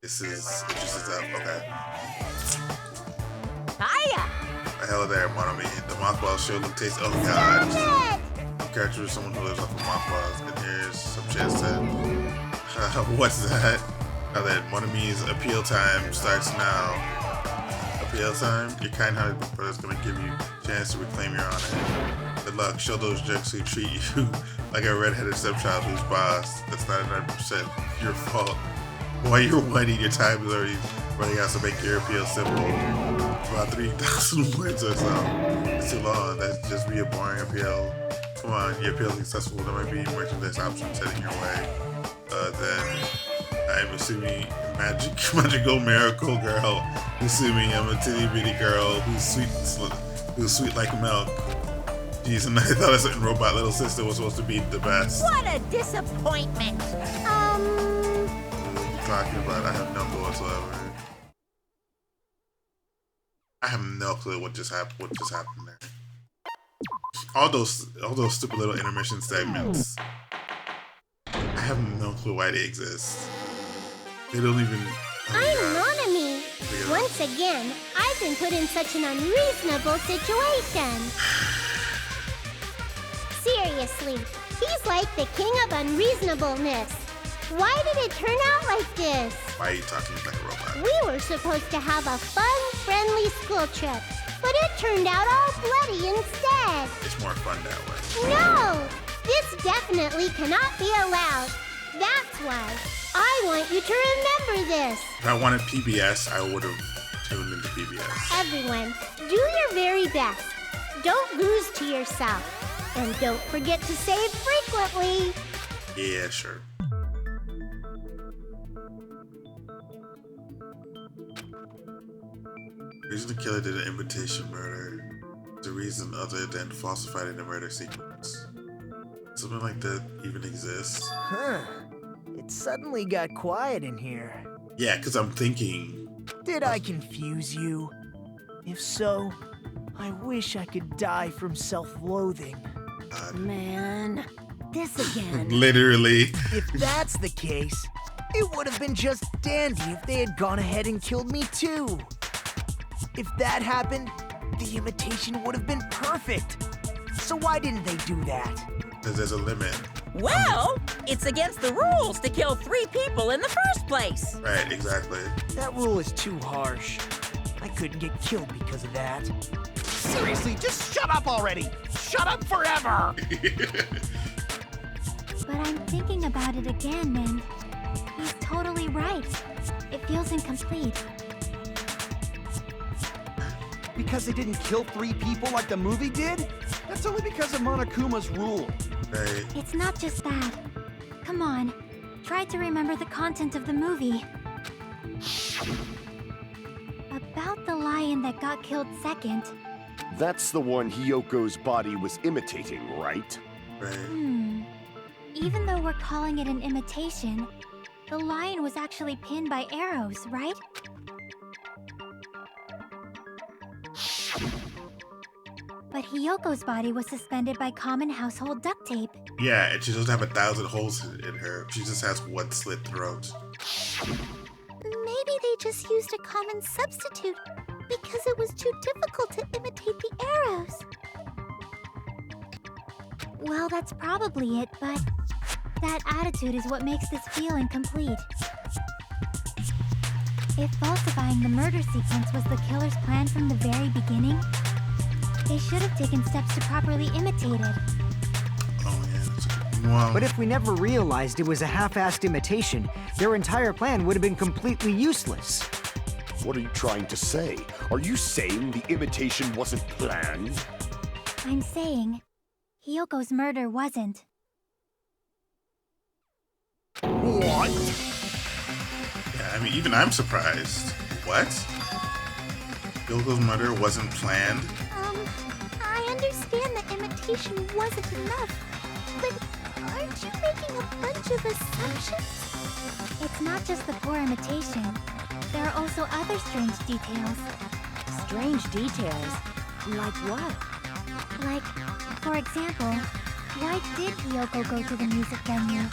it just is up. Okay. Hiya! Hello there, Monomi. The mothballs sure look tasty. Oh god. Stop it! Character is someone who lives off of mothballs, and here's some chance to. What's that? Now that Monomi's appeal time starts now. Appeal time? Your kind-hearted brother's gonna give you a chance to reclaim your honor. Good luck. Show those jerks who treat you like a red-headed stepchild who's boss. That's 99% your fault. While you're whining, your time is already running out, so make your appeal simple. About 3,000 points or so. It's too long. That's just be a boring appeal. Come on, your appeal is successful. There might be merchandise options heading your way. Then I'm assuming magical miracle girl. Assuming I'm a titty bitty girl who's sweet like milk. Jeez, and I thought a certain robot little sister was supposed to be the best. What a disappointment! What are you talking about? I have no clue whatsoever. I have no clue what just happened. What just happened there? All those stupid little intermission segments. I have no clue why they exist. They don't even. I'm Monami. Once again, I've been put in such an unreasonable situation. Seriously, he's like the king of unreasonableness. Why did it turn out like this? Why are you talking like a robot? We were supposed to have a fun, friendly school trip, but it turned out all bloody instead. It's more fun that way. No! This definitely cannot be allowed. That's why I want you to remember this. If I wanted PBS, I would have tuned into PBS. Everyone, do your very best. Don't lose to yourself. And don't forget to save frequently. Yeah, sure. The reason the killer did an imitation murder is a reason other than falsifying the murder sequence. Something like that even exists. Huh. It suddenly got quiet in here. Yeah, because I'm thinking... Did I confuse you? If so, I wish I could die from self-loathing. Man, this again. Literally. If that's the case, it would have been just dandy if they had gone ahead and killed me too. If that happened, the imitation would have been perfect. So why didn't they do that? Because there's a limit. Well, it's against the rules to kill 3 people in the first place. Right, exactly. That rule is too harsh. I couldn't get killed because of that. Seriously, just shut up already! Shut up forever! But I'm thinking about it again, and he's totally right. It feels incomplete. Because they didn't kill 3 people like the movie did? That's only because of Monokuma's rule. Right. It's not just that. Come on, try to remember the content of the movie. About the lion that got killed second. That's the one Hyoko's body was imitating, right? Right. Even though we're calling it an imitation, the lion was actually pinned by arrows, right? But Hyoko's body was suspended by common household duct tape. Yeah, and she doesn't have 1,000 holes in her. She just has one slit throat. Maybe they just used a common substitute because it was too difficult to imitate the arrows. Well, that's probably it, but that attitude is what makes this feel incomplete. If falsifying the murder sequence was the killer's plan from the very beginning, they should have taken steps to properly imitate it. Oh, yeah. That's a... Well, But if we never realized it was a half-assed imitation, their entire plan would have been completely useless. What are you trying to say? Are you saying the imitation wasn't planned? I'm saying, Hyoko's murder wasn't. What? yeah, I mean, even I'm surprised. What? Hyoko's murder wasn't planned? I understand that imitation wasn't enough, but aren't you making a bunch of assumptions? It's not just the poor imitation. There are also other strange details. Strange details? Like what? Like, for example, why did Hyoko go to the music venue?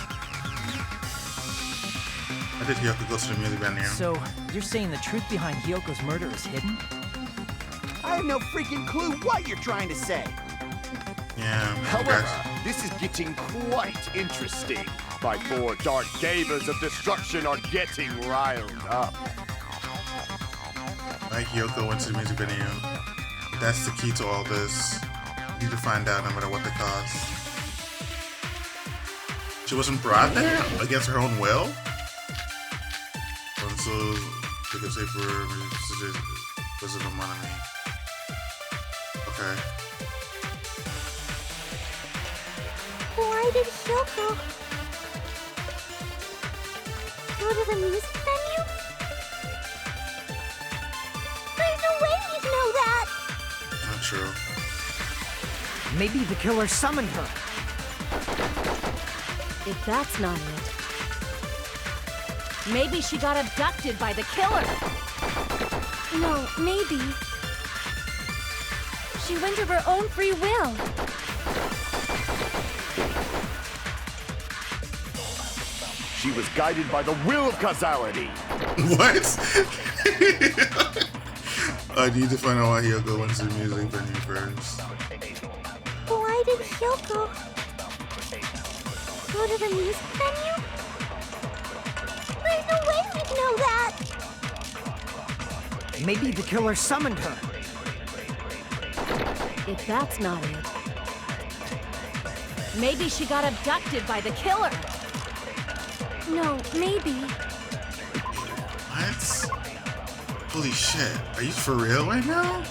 I did Hyoko go to the music venue. So, you're saying the truth behind Hyoko's murder is hidden? I have no freaking clue what you're trying to say. Yeah. However, guys. this is getting quite interesting. My 4 dark gamers of destruction are getting riled up. Like Hyoko went to the music venue. That's the key to all this. You need to find out no matter what the cost. She wasn't brought there against her own will? And so they could say for visit of money. Okay. Why did Hyoko go to the music venue? There's no way we'd know that! Not true. Maybe the killer summoned her. If that's not it, maybe she got abducted by the killer. No, maybe. She went of her own free will. She was guided by the will of causality. What? I need to find out why Hyoko went to the music venue first. Why did Hyoko go to the music venue? There's no way we'd know that! Maybe the killer summoned her. If that's not it, maybe she got abducted by the killer. No, maybe. What? Holy shit. Are you for real right now?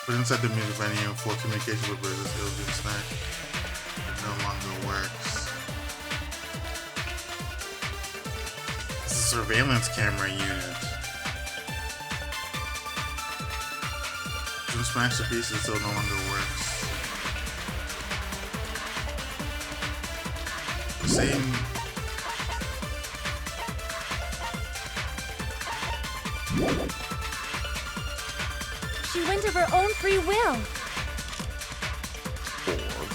Put inside the music venue for communication with visitors. It'll be snack. It no longer works. This is a surveillance camera unit. Don't smash the pieces so it no longer works. The same. She went of her own free will. Or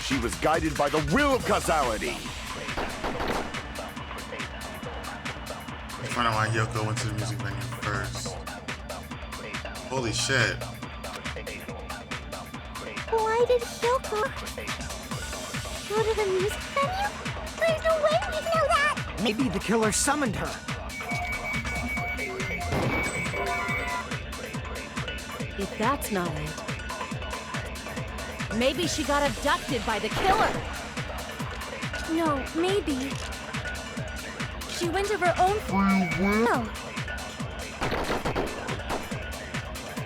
she was guided by the will of causality. Let's find out why Yoko went to the music venue first. Holy shit. Why did Yoko go to the music venue? There's no way we know that! Maybe the killer summoned her. If that's not it, maybe she got abducted by the killer. No, maybe. She went of her own free will.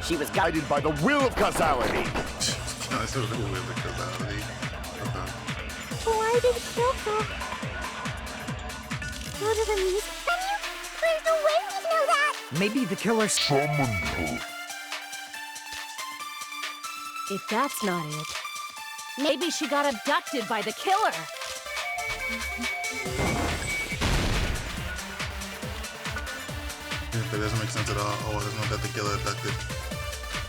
She was guided by the will of causality. Why did Yoko go to the music venue? There's no way we know that! Maybe the killer summoned her. If that's not it, maybe she got abducted by the killer. That doesn't make sense at all. Oh, there's no that the killer abducted.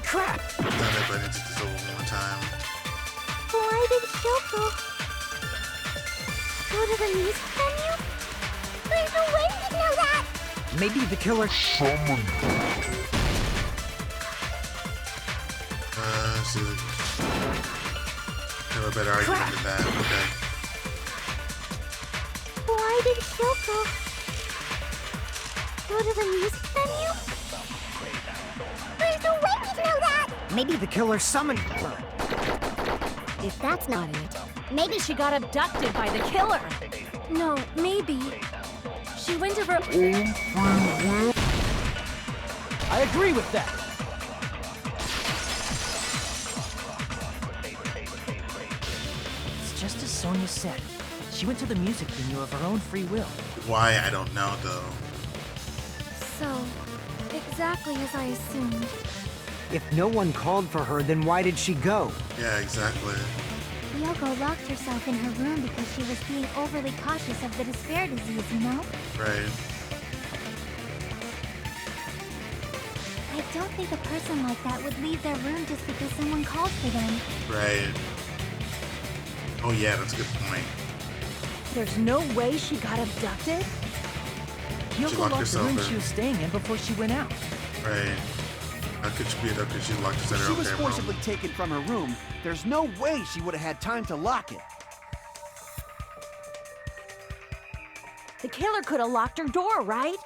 Crap! Damn it, but I need to do this over one more time. Why did Yoko go to the music venue? There's no way we know that! Maybe the killer summoned her. Have a better argument than that. Okay. Why did Yoko go to the music venue? There's no way we know that! Maybe the killer summoned her. If that's not it, maybe she got abducted by the killer. No, maybe. She went of her own free will. I agree with that. It's just as Sonia said. She went to the music venue of her own free will. Why? I don't know, though. So, exactly as I assumed. If no one called for her, then why did she go? Yeah, exactly. Yoko locked herself in her room because she was being overly cautious of the despair disease, you know? Right. I don't think a person like that would leave their room just because someone called for them. Right. Oh, yeah, that's a good point. There's no way she got abducted? Yoko locked locked the herself room in. she was staying in before she went out. Right. How could she be abducted? She locked herself in If her she was own forcibly room. taken from her room, there's no way she would have had time to lock it. The killer could have locked her door, right?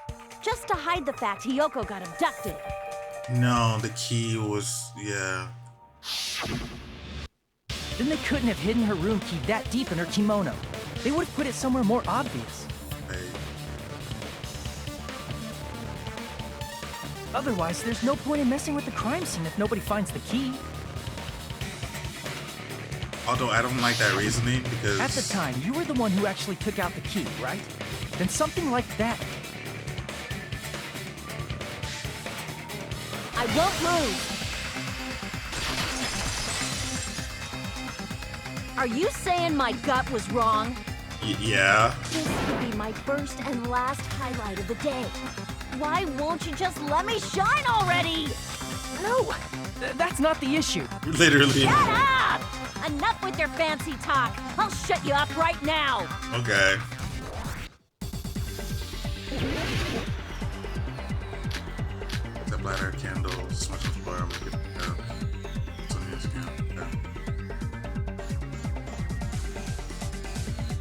Just to hide the fact Hiyoko got abducted. No, the key was, yeah. Then they couldn't have hidden her room key that deep in her kimono. They would have put it somewhere more obvious. Right. Otherwise, there's no point in messing with the crime scene if nobody finds the key. Although I don't like that reasoning because... At the time, you were the one who actually took out the key, right? Then something like that. I won't lose. Are you saying my gut was wrong? Yeah. This could be my first and last highlight of the day. Why won't you just let me shine already? No, that's not the issue. Literally. Shut up! Enough with your fancy talk. I'll shut you up right now. Okay. The bladder candles, much of bar, make it it's on his account. Okay.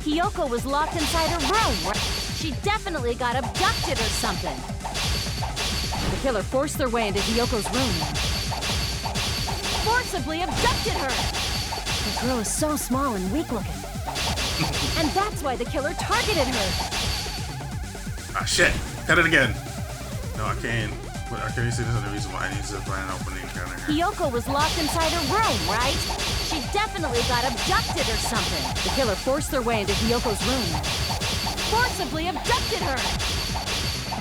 Hiyoko was locked inside her room. She definitely got abducted or something. The killer forced their way into Hiyoko's room. Forcibly abducted her. The girl is so small and weak looking. And that's why the killer targeted her. Ah, shit. Cut it again. No, I can't. But I can't see this is the reason why I need to find an opening counter here. Hiyoko was locked inside her room, right? She definitely got abducted or something. The killer forced their way into Hiyoko's room. Forcibly abducted her.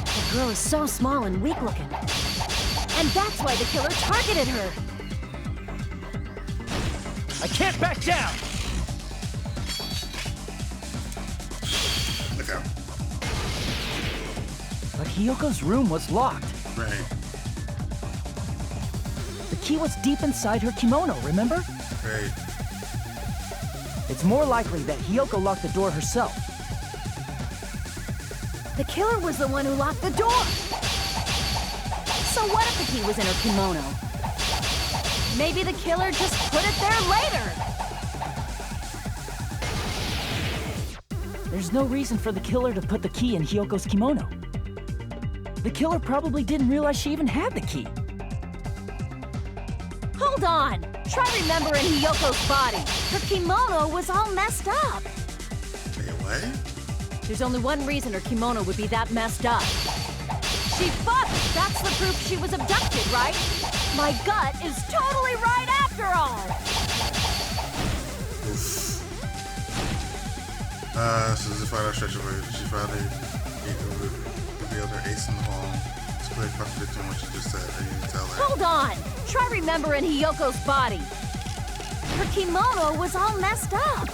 The girl is so small and weak looking. And that's why the killer targeted her. I can't back down! Look out. But Hiyoko's room was locked. Right. The key was deep inside her kimono, remember? Right. It's more likely that Hiyoko locked the door herself. The killer was the one who locked the door. So what if the key was in her kimono? Maybe the killer just put it there later. There's no reason for the killer to put the key in Hiyoko's kimono. The killer probably didn't realize she even had the key. Hold on. Try remembering Hiyoko's body. Her kimono was all messed up. Wait, what? There's only one reason her kimono would be that messed up. She fought! That's the proof she was abducted, right? My gut is totally right after all! Oof. So this is the final stretch of her. She finally revealed her ace in the hole. It's clear contradicting what she just said. I didn't tell her. Hold on! Try remembering Hiyoko's body. Her kimono was all messed up.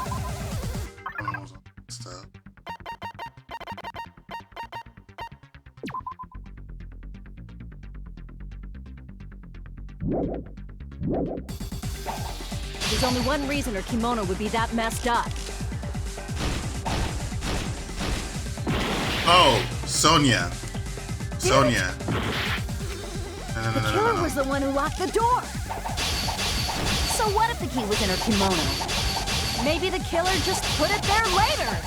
Stuff. There's only one reason her kimono would be that messed up. Oh, Sonia. Sonia. No, The killer was the one who locked the door. So what if the key was in her kimono? Maybe the killer just put it there later.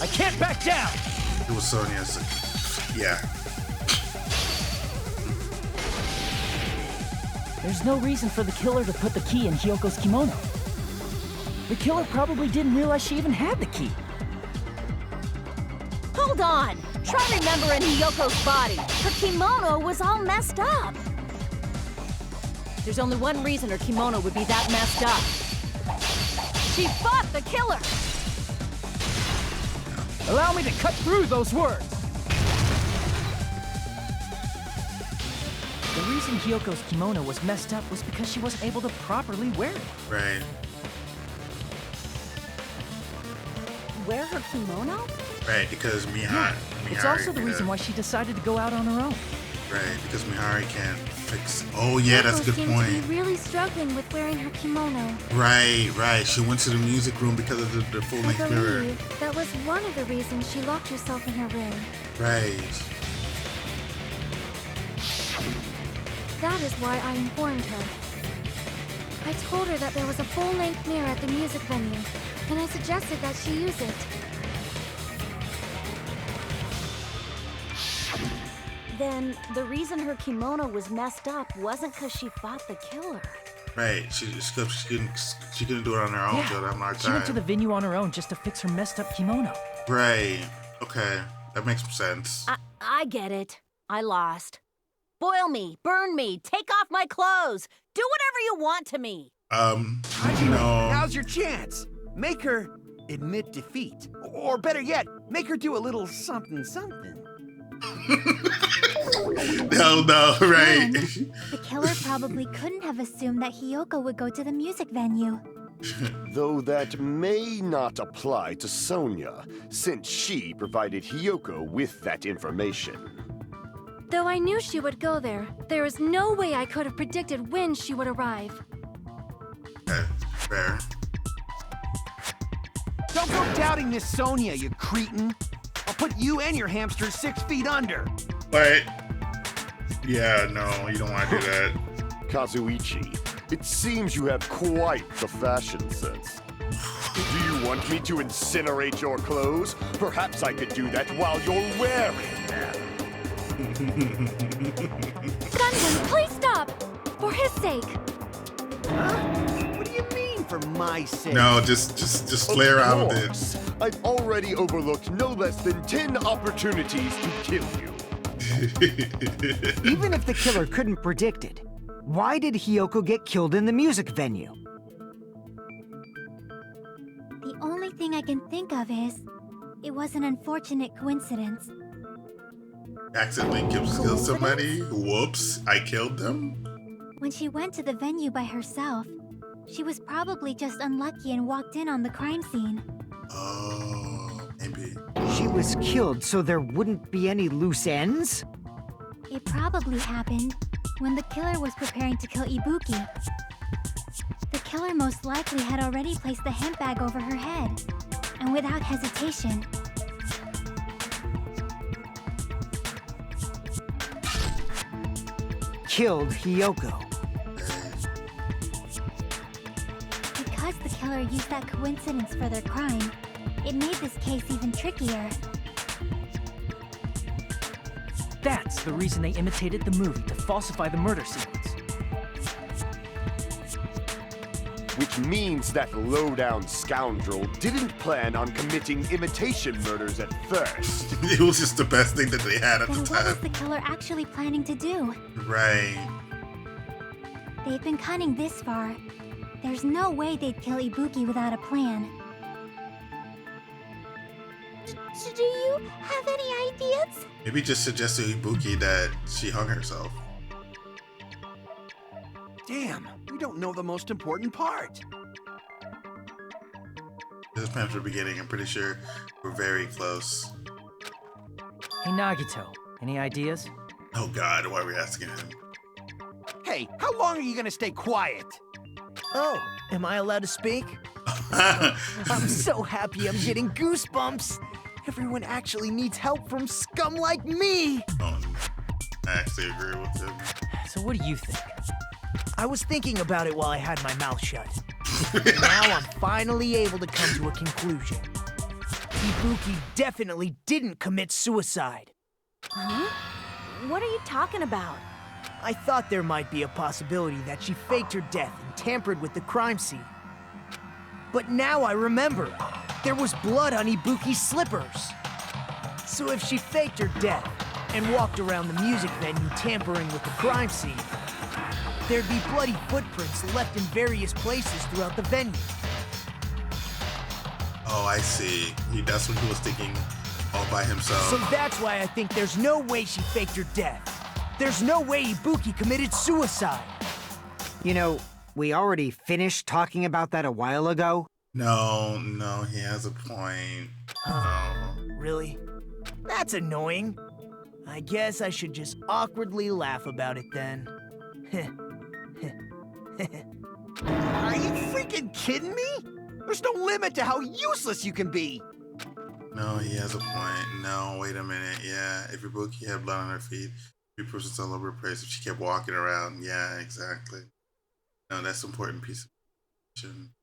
I can't back down! It was Sonia. Yeah. There's no reason for the killer to put the key in Hiyoko's kimono. The killer probably didn't realize she even had the key. Hold on! Try remembering Hiyoko's body. Her kimono was all messed up. There's only one reason her kimono would be that messed up. She fought the killer! Allow me to cut through those words! The reason Hiyoko's kimono was messed up was because she wasn't able to properly wear it. Right. Wear her kimono? Right, because Mihari. It's also the reason why she decided to go out on her own. Right, because Mihari can't fix. Oh yeah, that's a good seemed point. to be really struggling with wearing her kimono. Right, right. She went to the music room because of the I full-length mirror. believe that was one of the reasons she locked herself in her room. Right. That is why I informed her. I told her that there was a full-length mirror at the music venue, and I suggested that she use it. Then the reason her kimono was messed up wasn't because she fought the killer. Right. She couldn't do it on her own. So I'm not She went to the venue on her own just to fix her messed up kimono. Right. Okay. That makes sense. I get it. I lost. Boil me, burn me, take off my clothes. Do whatever you want to me. Now's your chance. Make her admit defeat. Or better yet, make her do a little something something. No, right. And the killer probably couldn't have assumed that Hiyoko would go to the music venue. Though that may not apply to Sonia, since she provided Hiyoko with that information. Though I knew she would go there, there is no way I could have predicted when she would arrive. Okay, fair. Don't go doubting Miss Sonia, you cretin. I'll put you and your hamster 6 feet under. But yeah, no, you don't want to do that. Kazuichi, it seems you have quite the fashion sense. Do you want me to incinerate your clothes? Perhaps I could do that while you're wearing them. Gungan, please stop! For his sake. Huh? What do you mean, for my sake? No, just flare out with it. course. I've already overlooked no less than 10 opportunities to kill you. Even if the killer couldn't predict it, why did Hiyoko get killed in the music venue? The only thing I can think of is, it was an unfortunate coincidence. Accidentally killed somebody. Whoops, I killed them. When she went to the venue by herself, she was probably just unlucky and walked in on the crime scene. Oh, maybe. She was killed so there wouldn't be any loose ends? It probably happened when the killer was preparing to kill Ibuki. The killer most likely had already placed the hemp bag over her head, and without hesitation, Killed Hiyoko. because the killer used that coincidence for their crime, it made this case even trickier. That's the reason they imitated the movie to falsify the murder sequence. Which means that low-down scoundrel didn't plan on committing imitation murders at first. It was just the best thing that they had at Then the what is time. the killer actually planning to do? Right. They've been cunning this far. There's no way they'd kill Ibuki without a plan. Do you have any ideas? Maybe just suggest to Ibuki that she hung herself. Damn, we don't know the most important part. This is planned from the beginning. I'm pretty sure we're very close. Hey Nagito, any ideas? Oh God, why are we asking him? Hey, how long are you gonna stay quiet? Oh, am I allowed to speak? I'm so happy I'm getting goosebumps. Everyone actually needs help from scum like me. Oh, I actually agree with him. So what do you think? I was thinking about it while I had my mouth shut. Now I'm finally able to come to a conclusion. Ibuki definitely didn't commit suicide. Huh? What are you talking about? I thought there might be a possibility that she faked her death and tampered with the crime scene. But now I remember, there was blood on Ibuki's slippers. So if she faked her death and walked around the music venue tampering with the crime scene, there'd be bloody footprints left in various places throughout the venue. Oh, I see. That's what he was thinking all by himself. So that's why I think there's no way she faked her death. There's no way Ibuki committed suicide. You know, we already finished talking about that a while ago. No, he has a point. No. Really? That's annoying. I guess I should just awkwardly laugh about it then. Are you freaking kidding me? There's no limit to how useless you can be. No, he has a point. No, wait a minute. Yeah, if Ibuki had blood on her feet, she'd pushes all over the place if she kept walking around. Yeah, exactly. No, that's an important piece of information.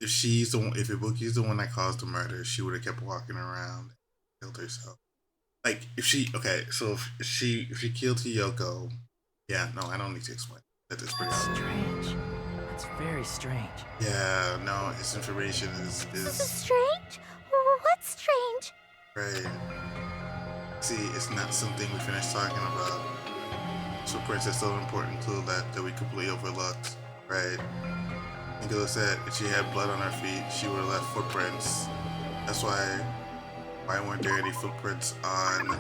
If she's the one, if Ibuki's the one that caused the murder, she would have kept walking around and killed herself. Like if she if she killed Hiyoko, yeah, no, I don't need to explain. That is pretty obvious. Strange. That's very strange. Yeah, no, his information is Strange? What's strange? right. See, it's not something we finished talking about. So, of course, that's still an important clue that we completely overlooked, right? Nicola said if she had blood on her feet, she would have left footprints. That's why weren't there any footprints on?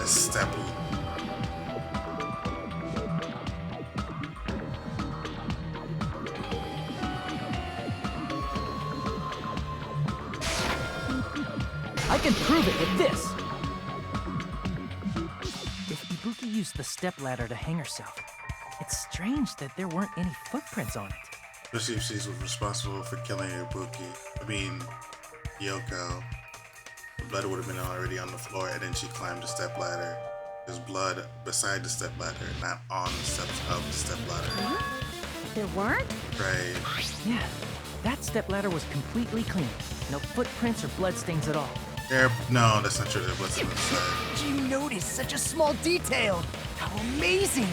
Staple. I can prove it with this! If Ibuki used the stepladder to hang herself, it's strange that there weren't any footprints on it. Especially if she's responsible for killing Ibuki. I mean, Yoko. The blood would have been already on the floor, and then she climbed the stepladder. There's blood beside the stepladder, not on the steps of the stepladder. Huh? There weren't? Right. Yeah, that stepladder was completely clean. No footprints or bloodstains at all. No, that's not true. There was some inside. You noticed such a small detail. How amazing!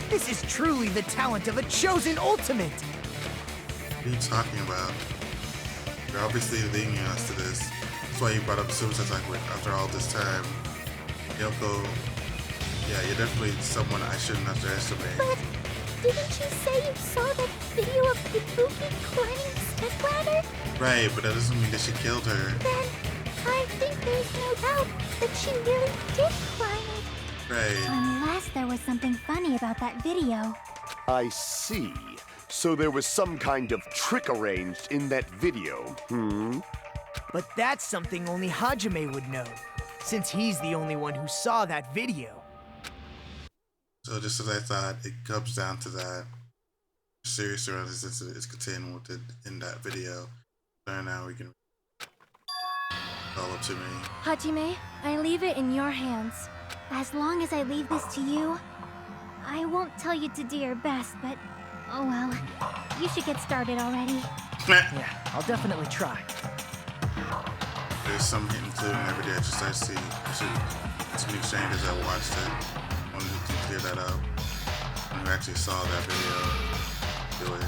This is truly the talent of a chosen ultimate. What are you talking about? You're obviously leading us to this. That's why you brought up the Suicide Squad after all this time. Yoko, yeah, you're definitely someone I shouldn't underestimate. But didn't you say you saw that video of Ibuki climbing the stepladder? Right, but that doesn't mean that she killed her. Then I think there's no doubt that she really did climb it. Right. Unless there was something funny about that video. I see. So there was some kind of trick arranged in that video, But that's something only Hajime would know, since he's the only one who saw that video. So just as I thought, it comes down to that. Serious around this incident is contained within in that video. So now we can all up to me. Hajime, I leave it in your hands. As long as I leave this to you, I won't tell you to do your best, but oh well. You should get started already. Yeah, I'll definitely try. There's some hidden clue in every day I just started seeing. It's new changes I watched it. I wanted to clear that up. And I actually saw that video. Do it.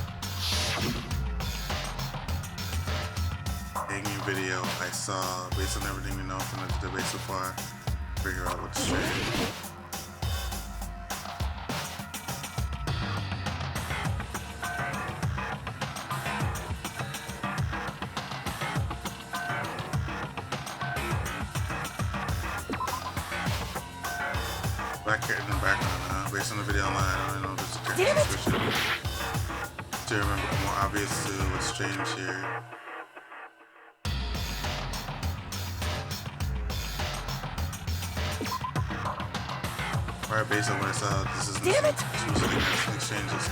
Hanging video I saw, based on everything we know from the debate so far, figure out what's strange. Black cat in the background, based on the video online, I don't know if it's a character description. To remember more obvious to what's strange here. Alright, based on what I saw, this is usually exchanges.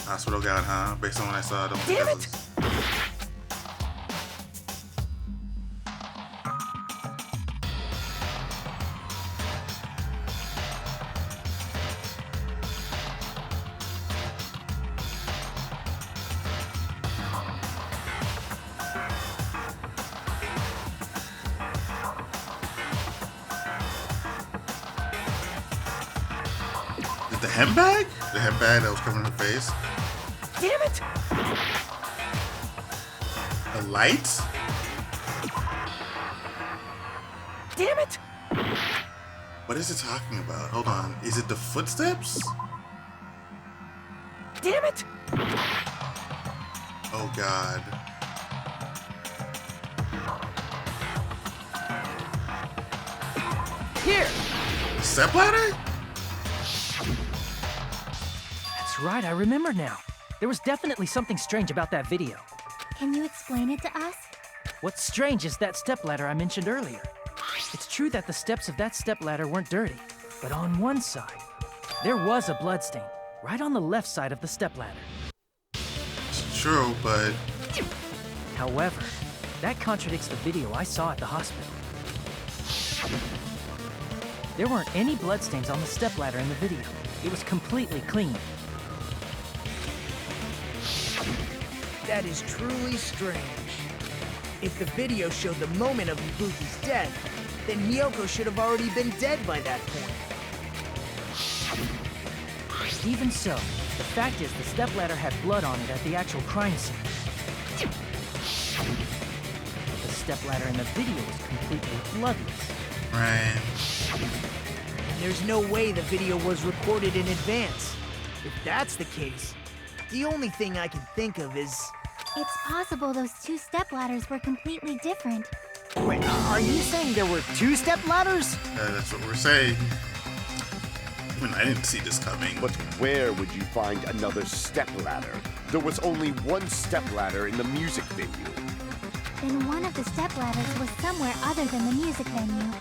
Hospital guy, huh? Based on what I saw, I don't think that was... The handbag? The handbag that was covering her face? Damn it! The lights? Damn it! What is it talking about? Hold on. Is it the footsteps? Damn it! Oh god. Here! The stepladder? That's right, I remember now. There was definitely something strange about that video. Can you explain it to us? What's strange is that stepladder I mentioned earlier. It's true that the steps of that stepladder weren't dirty, but on one side, there was a bloodstain, right on the left side of the stepladder. It's true, but... However, that contradicts the video I saw at the hospital. There weren't any bloodstains on the stepladder in the video. It was completely clean. That is truly strange. If the video showed the moment of Ibuki's death, then Hiyoko should have already been dead by that point. Even so, the fact is the stepladder had blood on it at the actual crime scene. The stepladder in the video was completely bloodless. Right. And there's no way the video was recorded in advance. If that's the case, the only thing I can think of is... It's possible those two stepladders were completely different. Wait, are you saying there were two stepladders? That's what we're saying. mean, I didn't see this coming. But where would you find another stepladder? There was only one stepladder in the music venue. Then one of the stepladders was somewhere other than the music venue.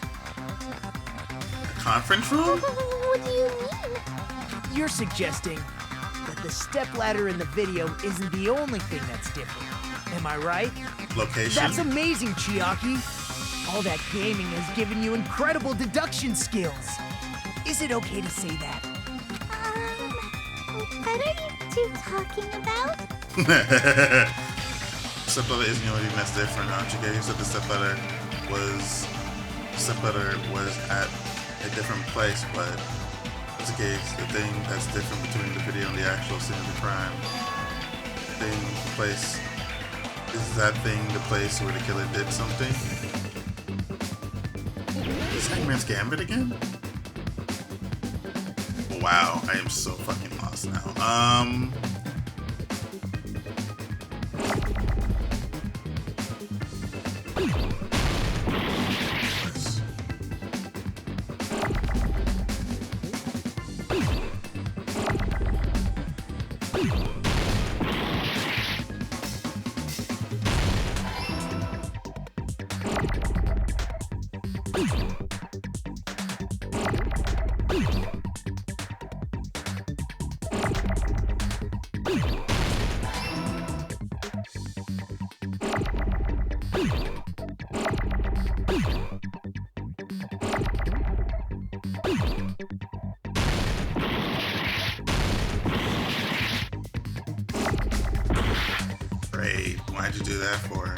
A conference room? What do you mean? You're suggesting that the stepladder in the video isn't the only thing that's different. Am I right? Location? That's amazing, Chiaki. All that gaming has given you incredible deduction skills. Is it okay to say that? What are you two talking about? Stepladder isn't the only thing that's different, aren't you guys? You said the stepladder was at a different place, but it's okay. The thing that's different between the video and the actual scene of the crime. Is that thing the place where the killer did something? Is Hangman's Gambit again? Wow, I am so fucking lost now. Great, why'd you do that for?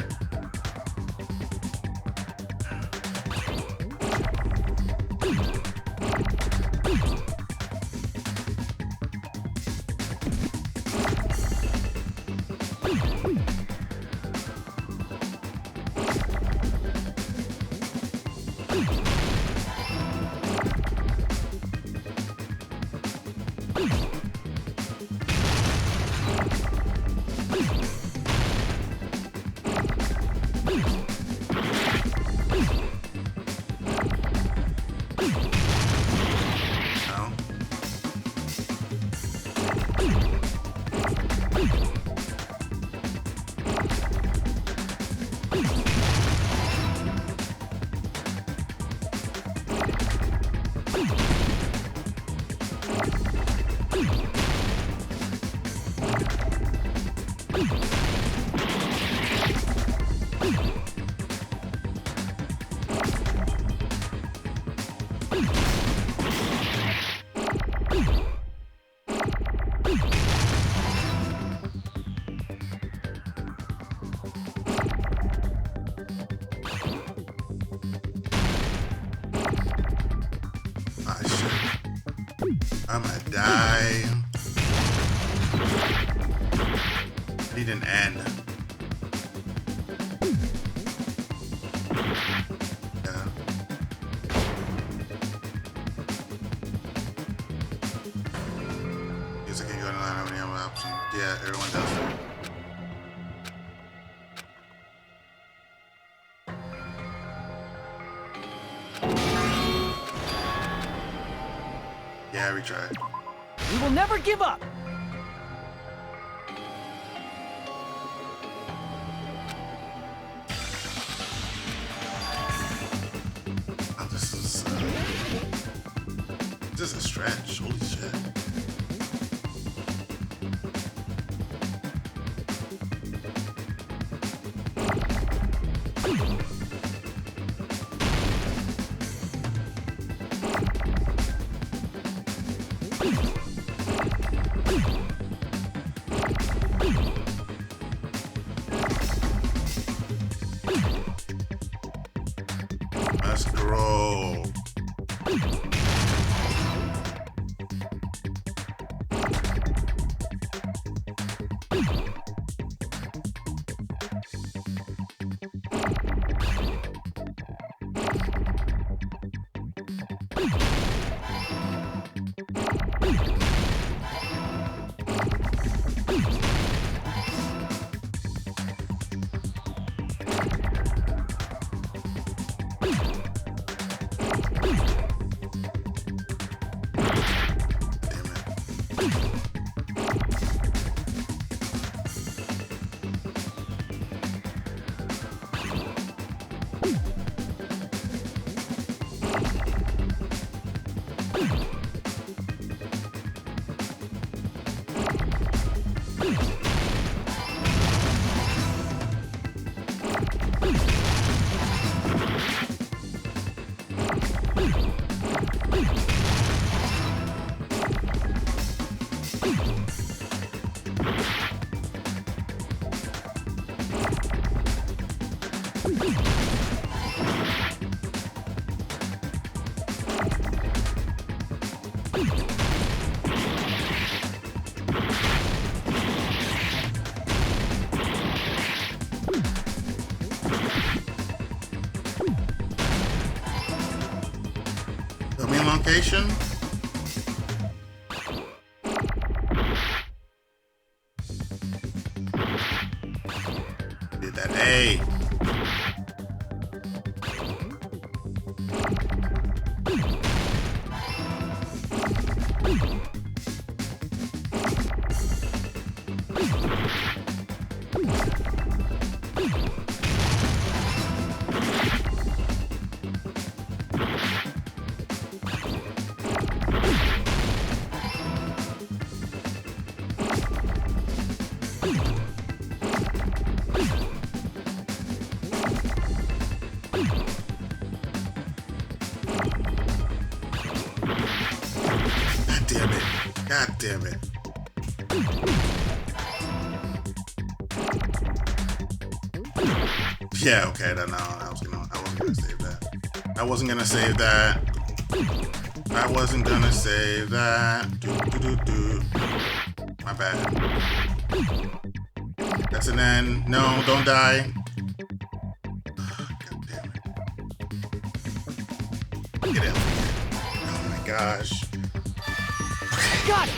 I'm gonna die. I need an end. Yeah. Music can go in line, how many other options? Yeah, everyone does. Yeah, retry. We will never give up! Oh, this is a stretch. Holy shit. Let's grow. Filming location? Did that. Hey! God damn it. Yeah, okay, no, I wasn't gonna save that. I wasn't gonna save that. I wasn't gonna save that. My bad. That's an end. No, don't die. God damn it. Get out. Oh my gosh. Got it!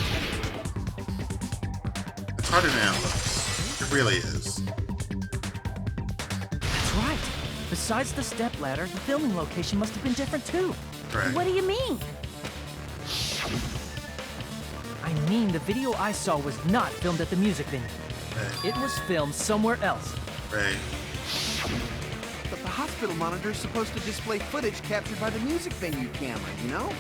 It's harder than it looks. It really is. That's right. Besides the stepladder, the filming location must have been different too. Right. What do you mean? I mean, the video I saw was not filmed at the music venue. Right. It was filmed somewhere else. Right. But the hospital monitor is supposed to display footage captured by the music venue camera, you know?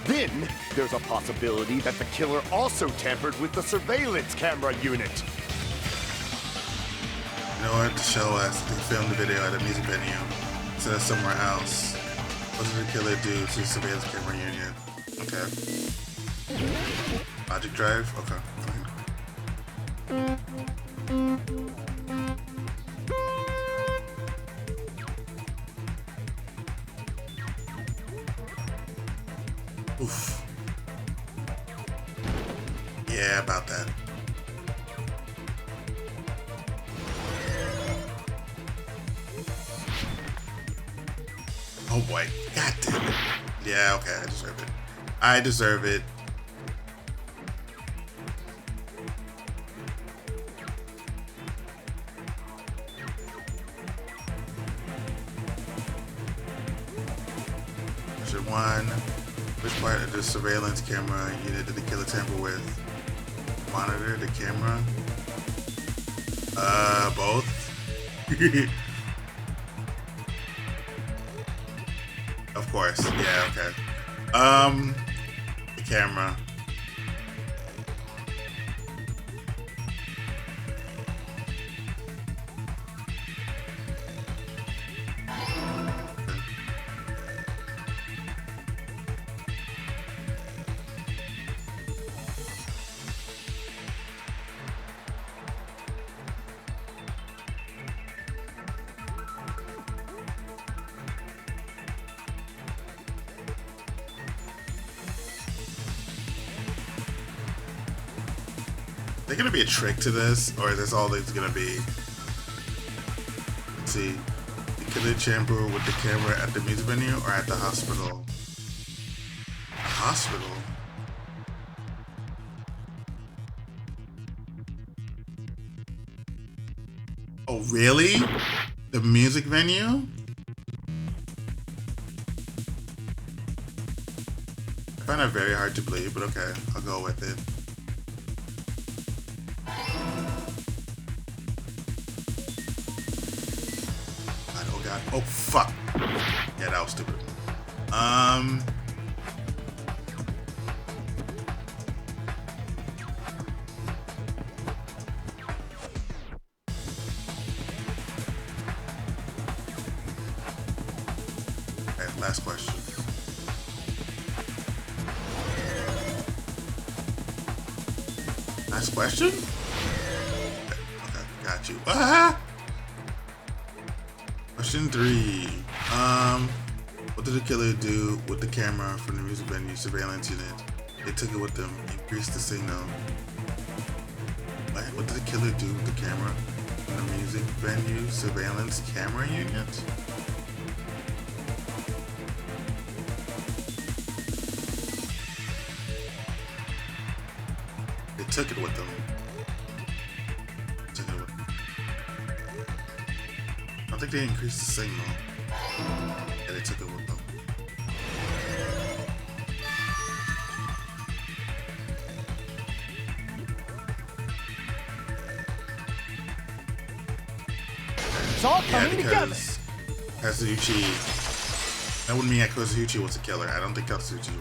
Then, there's a possibility that the killer also tampered with the surveillance camera unit. In order to show us they filmed the video at a music venue instead of somewhere else. What did the killer do to the surveillance camera unit? Okay. Logic drive? Okay. Fine. Oof. Yeah, about that. Oh boy. God damn it. Yeah, okay, I deserve it. I deserve it. Question 1. Which part of the surveillance camera unit did the killer tamper with? Monitor, the camera? Both? Of course, yeah, okay. The camera. Is there gonna be a trick to this, or is this all it's gonna be? Let's see. The killer chamber with the camera at the music venue or at the hospital? Hospital? Oh, really? The music venue? I find that very hard to believe, but okay, I'll go with it. Oh fuck. Yeah, that was stupid. Last question. Last question? Okay, got you. Ah! Question 3. What did the killer do with the camera from the music venue surveillance unit? They took it with them, increased the signal. What did the killer do with the camera from the music venue surveillance camera unit? They took it with them. Took it with them. I don't think they increased the signal. Yeah, they took it with them. It's all coming together. Kazuchi. That wouldn't mean that Kazuchi was a killer. I don't think Kazuchi was a killer.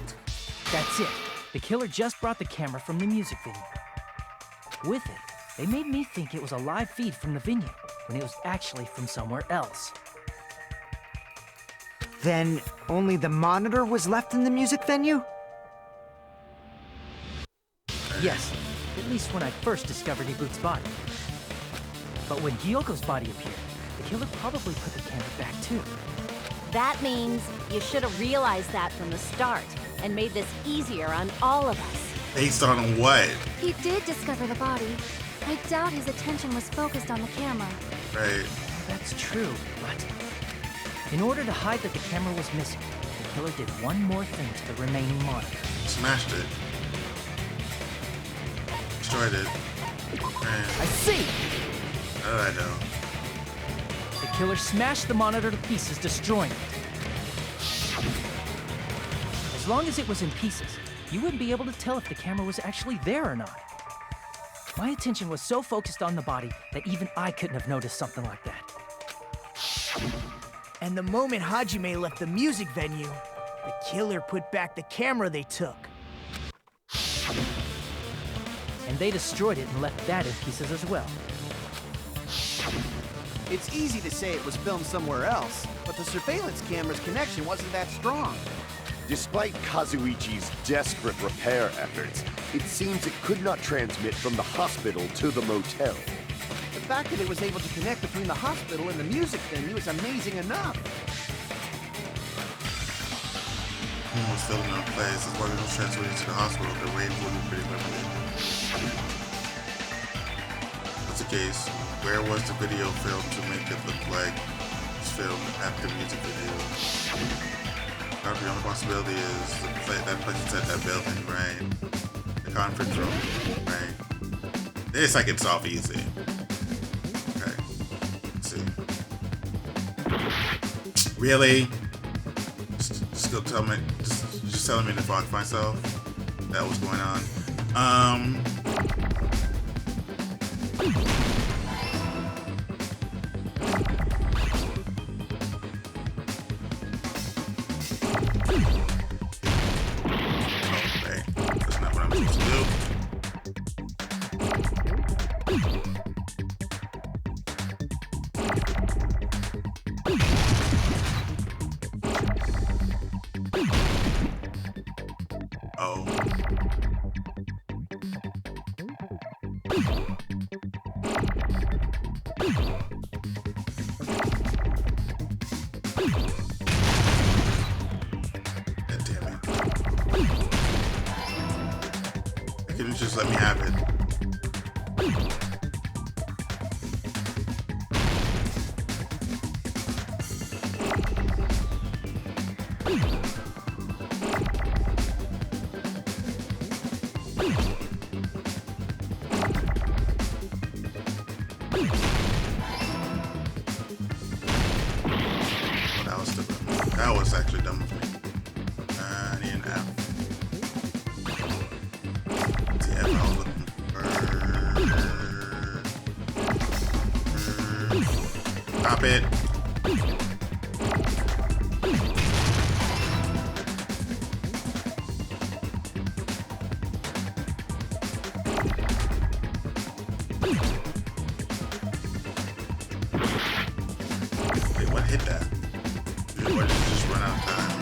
That's it. The killer just brought the camera from the music venue. With it, they made me think it was a live feed from the venue, when it was actually from somewhere else. Then only the monitor was left in the music venue? Yes, at least when I first discovered Ibu's body. But when Hyoko's body appeared, the killer probably put the camera back too. That means you should have realized that from the start and made this easier on all of us. Based on what? He did discover the body. I doubt his attention was focused on the camera. Right. That's true, but in order to hide that the camera was missing, the killer did one more thing to the remaining monitor. Smashed it. Destroyed it. Man, I see. how did I know? The killer smashed the monitor to pieces, destroying it. As long as it was in pieces, you wouldn't be able to tell if the camera was actually there or not. My attention was so focused on the body that even I couldn't have noticed something like that. And the moment Hajime left the music venue, the killer put back the camera they took. And they destroyed it and left that in pieces as well. It's easy to say it was filmed somewhere else, but the surveillance camera's connection wasn't that strong. Despite Kazuichi's desperate repair efforts, it seems it could not transmit from the hospital to the motel. The fact that it was able to connect between the hospital and the music venue is amazing enough. Someone was filming in place. His body was transferred to the hospital. Their range will be pretty limited. That's the case. Where was the video filmed to make it look like it was filmed at the music video? The only possibility is that place inside that building, right? The conference room, right? This I can solve easy. Okay. Let's see. Really? Just go tell me. Just telling me to fuck myself. That was going on. Just let me have it. That was actually dumb of me. I need an F. Stop it. Wait, what hit that? Why did it just run out of time?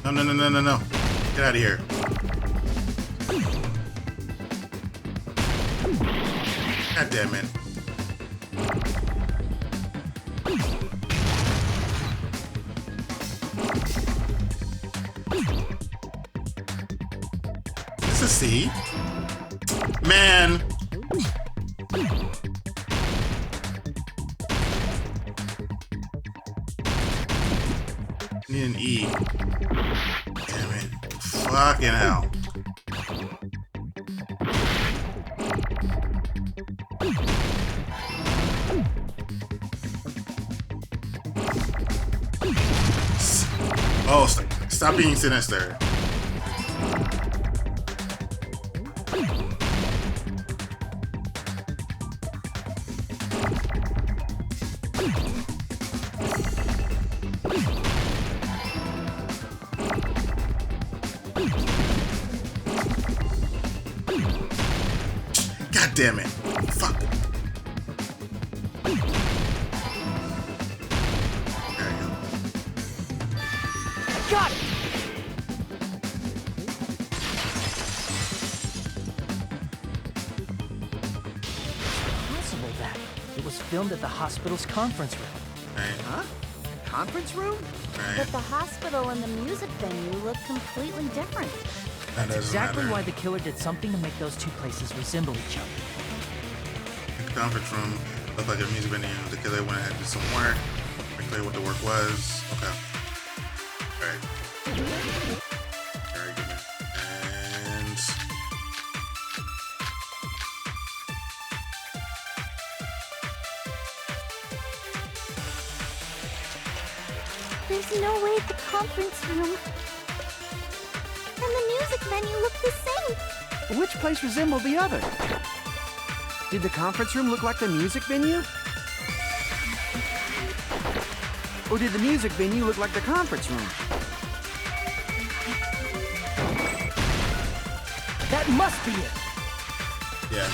No, no, no, no, no, no. Get out of here. God damn it. Is this a C? Man. Need an E. Damn it. Fucking hell. Oh, stop being sinister. God damn it. Fuck. There you go. Got it! Possible that it was filmed at the hospital's conference room. Right. Huh? Conference room? Right. But the hospital and the music venue look completely different. That That's doesn't exactly matter. why the killer did something to make those two places resemble each other. The conference room looked like a music venue. The killer went ahead and did some work. Make clear what the work was. Okay. Alright. Very good. And There's no way the conference room and the music venue look the same. Which place resembled the other? Did the conference room look like the music venue? Or did the music venue look like the conference room? That must be it! yeah.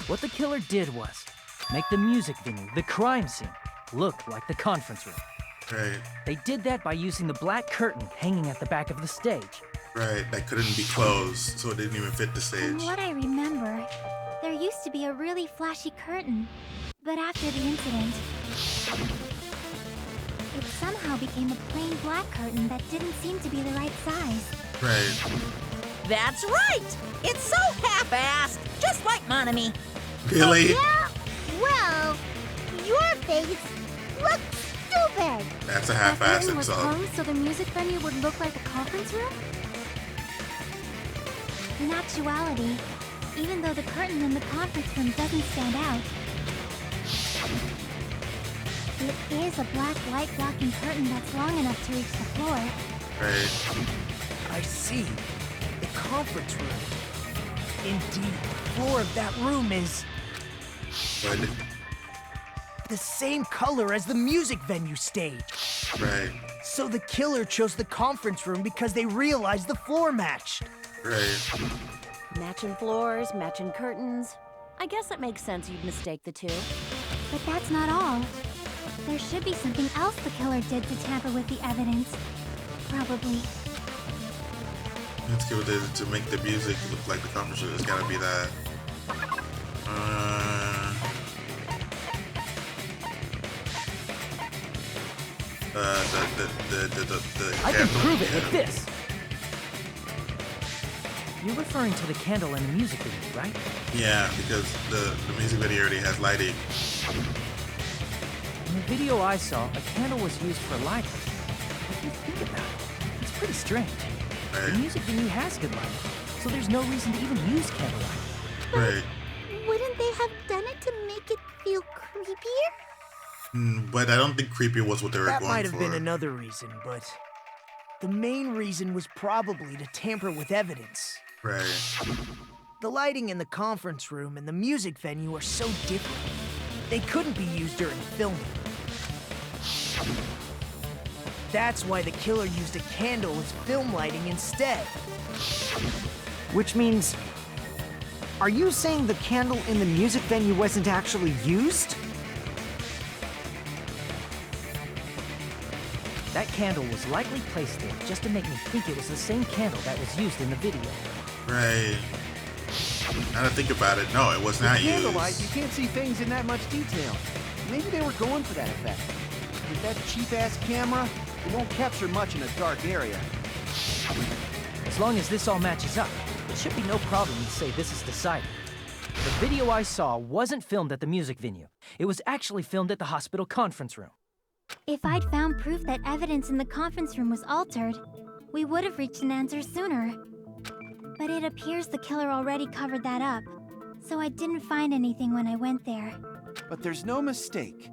What the killer did was make the music venue, the crime scene, look like the conference room. Right. They did that by using the black curtain hanging at the back of the stage. Right. That couldn't be closed, so it didn't even fit the From stage. what I remember, there used to be a really flashy curtain. But after the incident, it somehow became a plain black curtain that didn't seem to be the right size. Right. That's right! It's so half-assed, just like Monami. Really? Yeah? Well, your face looks stupid. That's a The half-assed curtain was insult. hung so the music venue would look like a conference room? In actuality, even though the curtain in the conference room doesn't stand out, it is a black light blocking curtain that's long enough to reach the floor. Right. I see. The conference room. Indeed, the floor of that room is But, the same color as the music venue stage. right. So the killer chose the conference room because they realized the floor matched. Right. Matching floors, matching curtains. I guess it makes sense you'd mistake the two. But that's not all. There should be something else the killer did to tamper with the evidence. Probably. Let's give it to make the music look like the conference room. It's gotta be that. The I can candle. prove it Yeah. with this! You're referring to the candle in the music video, right? Yeah, because the music video already has lighting. In the video I saw, a candle was used for lighting. If you think about it, it's pretty strange. The Right. music venue has good lighting, so there's no reason to even use candlelight. Right. Wouldn't they have done it to make it feel creepier? But I don't think creepy was what they were That going might have for. been another reason, but the main reason was probably to tamper with evidence. Right. The lighting in the conference room and the music venue are so different. They couldn't be used during filming. That's why the killer used a candle as film lighting instead. Which means, are you saying the candle in the music venue wasn't actually used? That candle was likely placed there just to make me think it was the same candle that was used in the video. Right. Now to think about it, no, it was not With candlelight, used. you can't see things in that much detail. Maybe they were going for that effect. With that cheap-ass camera, it won't capture much in a dark area. As long as this all matches up, it should be no problem to say this is decided. The video I saw wasn't filmed at the music venue. It was actually filmed at the hospital conference room. If I'd found proof that evidence in the conference room was altered, we would have reached an answer sooner. But it appears the killer already covered that up, so I didn't find anything when I went there. But there's no mistake.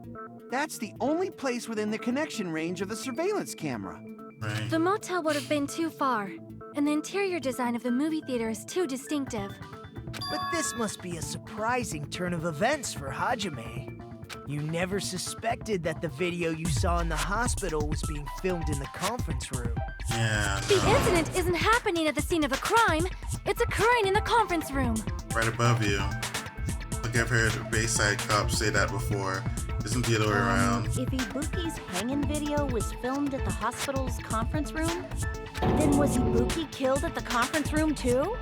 That's the only place within the connection range of the surveillance camera. Right. The motel would have been too far, and the interior design of the movie theater is too distinctive. But this must be a surprising turn of events for Hajime. You never suspected that the video you saw in the hospital was being filmed in the conference room. Yeah, The no. incident isn't happening at the scene of a crime, it's occurring in the conference room. Right above you. Like I've heard Bayside cops say that before. Isn't the other way around? If Ibuki's hanging video was filmed at the hospital's conference room, then was Ibuki killed at the conference room too?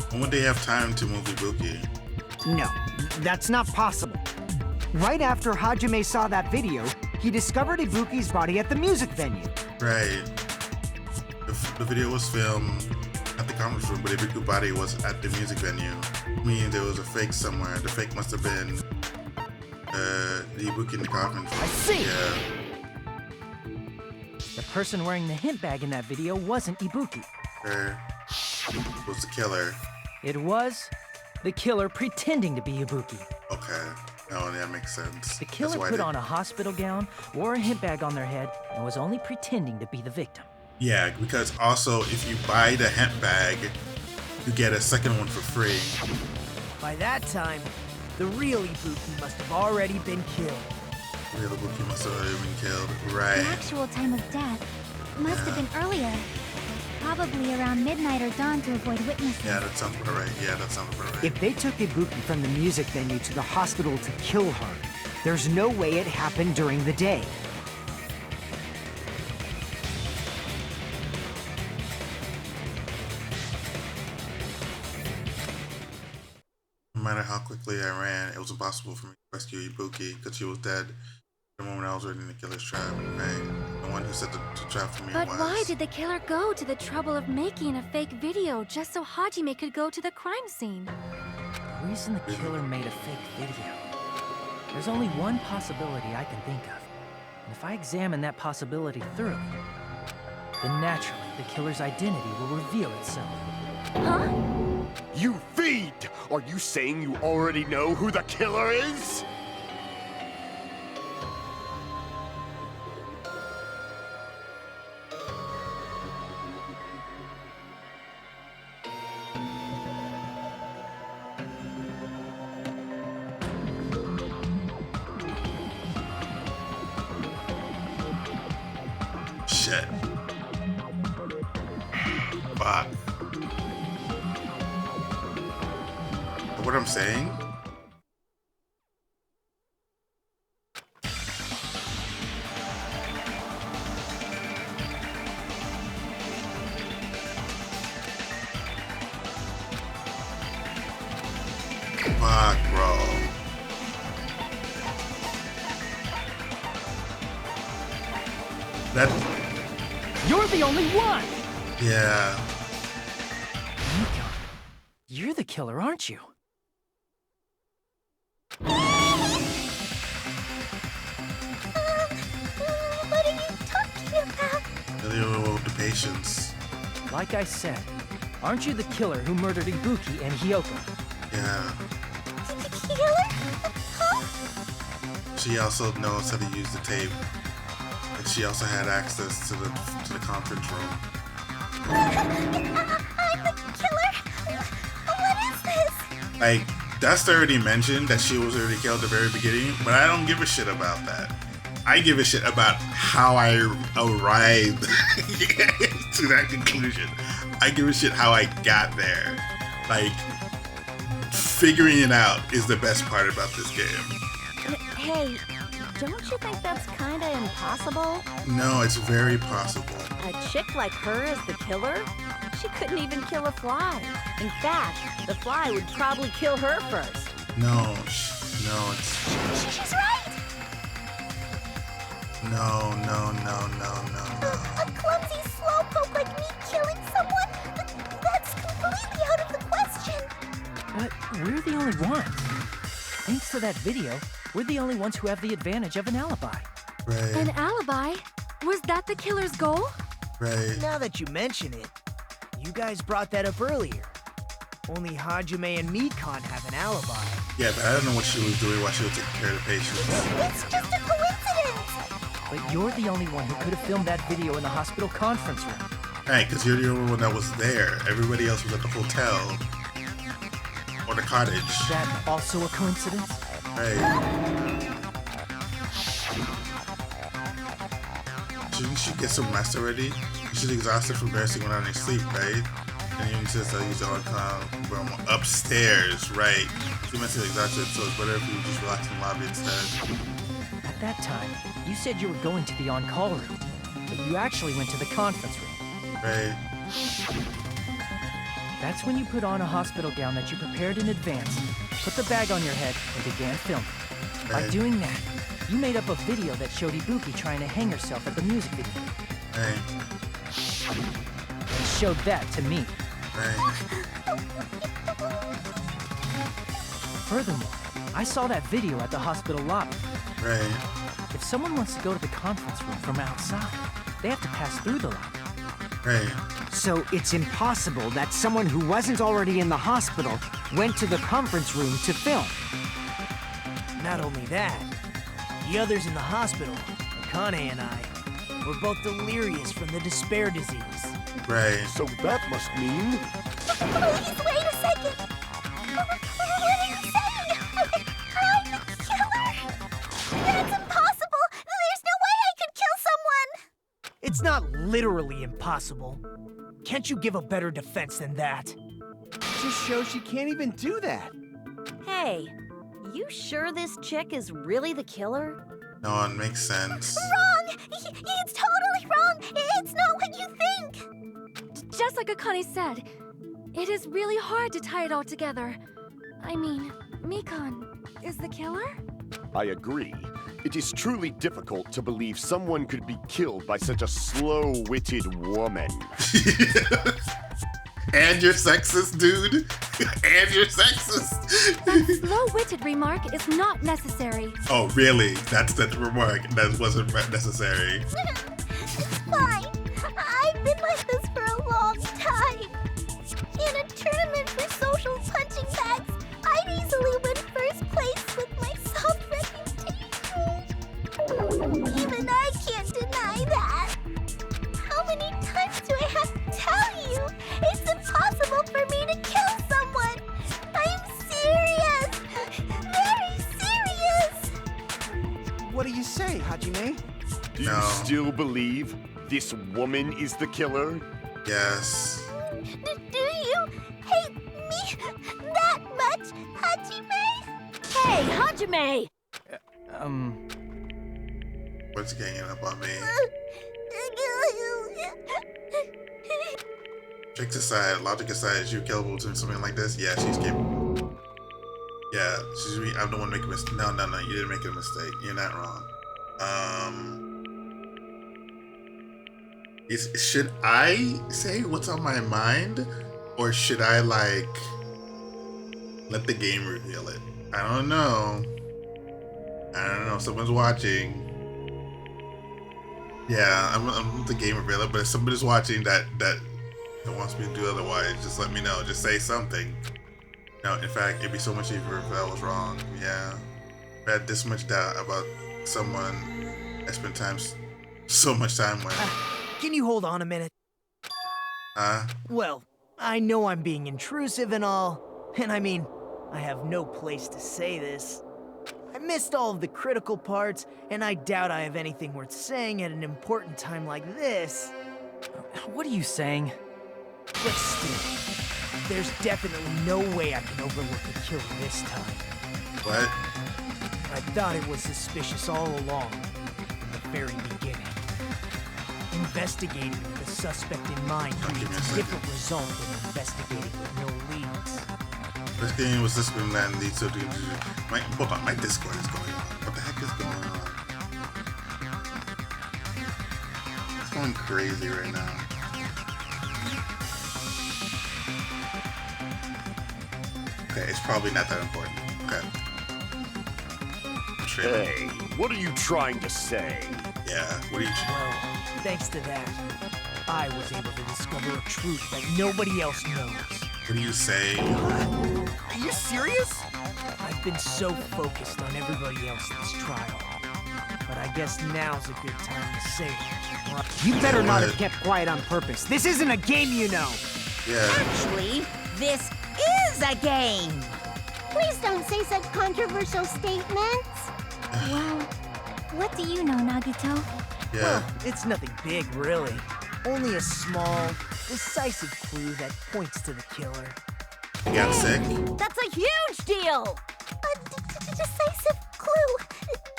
When would they have time to move Ibuki? No, that's not possible. Right after Hajime saw that video, he discovered Ibuki's body at the music venue. Right. The video was filmed at the conference room, but Ibuki's body was at the music venue. Meaning there was a fake somewhere. The fake must have been the Ibuki in the conference room. I see. Yeah. The person wearing the hint bag in that video wasn't Ibuki. Her was the killer. It was the killer pretending to be Ibuki. Okay. No, that makes sense. The killer put on a hospital gown, wore a hint bag on their head, and was only pretending to be the victim. Yeah, because also if you buy the hemp bag, you get a second one for free. By that time, the real Ibuki must have already been killed. Real Ibuki must have already been killed. The Right. actual time of death must have been earlier. Probably around midnight or dawn to avoid witnesses. Yeah, that sounds about right. Yeah, that sounds about right. If they took Ibuki from the music venue to the hospital to kill her, there's no way it happened during the day. No matter how quickly I ran, it was impossible for me to rescue Ibuki because she was dead the moment I was ready in the killer's trap. Right? The one who set the trap for me But was. why did the killer go to the trouble of making a fake video just so Hajime could go to the crime scene? The reason the killer made a fake video. There's only one possibility I can think of. And if I examine that possibility thoroughly, then naturally the killer's identity will reveal itself. Huh? You feed! Are you saying you already know who the killer is? Shit. Fuck. What I'm saying? Fuck, bro. That, You're the only one! yeah. Mika, you're the killer, aren't you? What are you talking about? Really with the patience. Like I said, aren't you the killer who murdered Ibuki and Hyoko? Yeah. The killer? Huh? She also knows how to use the tape. And she also had access to the conference room. I'm the killer? What is this? Like, Dust already mentioned that she was already killed at the very beginning, but I don't give a shit about that. I give a shit about how I arrived to that conclusion. I give a shit how I got there. Like, figuring it out is the best part about this game. Hey, Don't you think that's kinda impossible? No, it's very possible. A chick like her as the killer? She couldn't even kill a fly. In fact, the fly would probably kill her first. No, it's... She's right! No. A clumsy slowpoke like me killing someone? That's completely out of the question. But we're the only ones. Thanks to that video, we're the only ones who have the advantage of an alibi. Right. An alibi? Was that the killer's goal? Right. Now that you mention it, you guys brought that up earlier. Only Hajime and Mikan have an alibi. Yeah, but I don't know what she was doing while she was taking care of the patients. It's just a coincidence. But you're the only one who could have filmed that video in the hospital conference room. Right, because you're the only one that was there. Everybody else was at the hotel. Or the cottage. Is that also a coincidence? Right. Shouldn't she get some rest already? She's exhausted from nursing when on her sleep, right? And even says that he's on from upstairs, right? She must be exhausted, so it's better if you just relax in the lobby instead. At that time, you said you were going to the on-call room, but you actually went to the conference room. Right. That's when you put on a hospital gown that you prepared in advance, put the bag on your head, and began filming. By Right. doing that, you made up a video that showed Ibuki trying to hang herself at the music video. Right. And showed that to me. Right. Furthermore, I saw that video at the hospital lobby. Right. If someone wants to go to the conference room from outside, they have to pass through the lobby. Right. So it's impossible that someone who wasn't already in the hospital went to the conference room to film. Not only that, the others in the hospital, Akane and I, were both delirious from the despair disease. Right. So that must mean... Please, wait a second. What are you saying? I'm the killer? That's impossible. There's no way I could kill someone. It's not literally impossible. Can't you give a better defense than that? Just shows she can't even do that. Hey, you sure this chick is really the killer? No, it makes sense. Wrong. It's totally wrong. It's not what you think. Just like Akane said, it is really hard to tie it all together. I mean, Mikan is the killer? I agree. It is truly difficult to believe someone could be killed by such a slow-witted woman. And you're sexist, dude. And you're sexist. That slow-witted remark is not necessary. Oh, really? That's the remark. That wasn't necessary. It's fine. I've been like this for a long time. In a tournament for social punching bags, I'd easily win first place with my soft reputation. Even I can't deny that. How many times do I have to tell you? It's impossible for me to kill someone. I'm serious. Very serious. What do you say, Hajime? Do No. you still believe this woman is the killer? Yes. Do you hate me that much, Hajime? Hey, Hajime! What's ganging up on me? Tricks aside, logic aside, is you killable doing something like this? Yeah, she's capable. Yeah, I'm the one making a mistake. No, you didn't make a mistake. You're not wrong. Should I say what's on my mind? Or should I, like, let the game reveal it? I don't know. Someone's watching. Yeah, I'm let the game reveal it, but if somebody's watching that wants me to do otherwise, just let me know. Just say something. No, in fact, it'd be so much easier if I was wrong. Yeah. I had this much doubt about someone I spent so much time with. Can you hold on a minute? Huh? Well, I know I'm being intrusive and all, and I mean, I have no place to say this. I missed all of the critical parts, and I doubt I have anything worth saying at an important time like this. What are you saying? But still, there's definitely no way I can overlook the killer this time. What? I thought it was suspicious all along, from the very beginning. Investigating with a suspect in mind creates a different result than investigating with no leads. Investigating with suspect in mind leads to hold on, my Discord is going on. What the heck is going on? It's going crazy right now. Okay, it's probably not that important. Okay. Hey, what are you trying to say? Yeah, what are you Well, thanks to that, I was able to discover a truth that nobody else knows. What do you say? Are you serious? I've been so focused on everybody else this trial. But I guess now's a good time to say it. You better not have kept quiet on purpose. This isn't a game, you know. Yeah. Actually, this is a game. Please don't say such controversial statements. Well, what do you know, Nagito? Yeah. Well, it's nothing big, really. Only a small, decisive clue that points to the killer. You got sick? That's a huge deal! A decisive clue.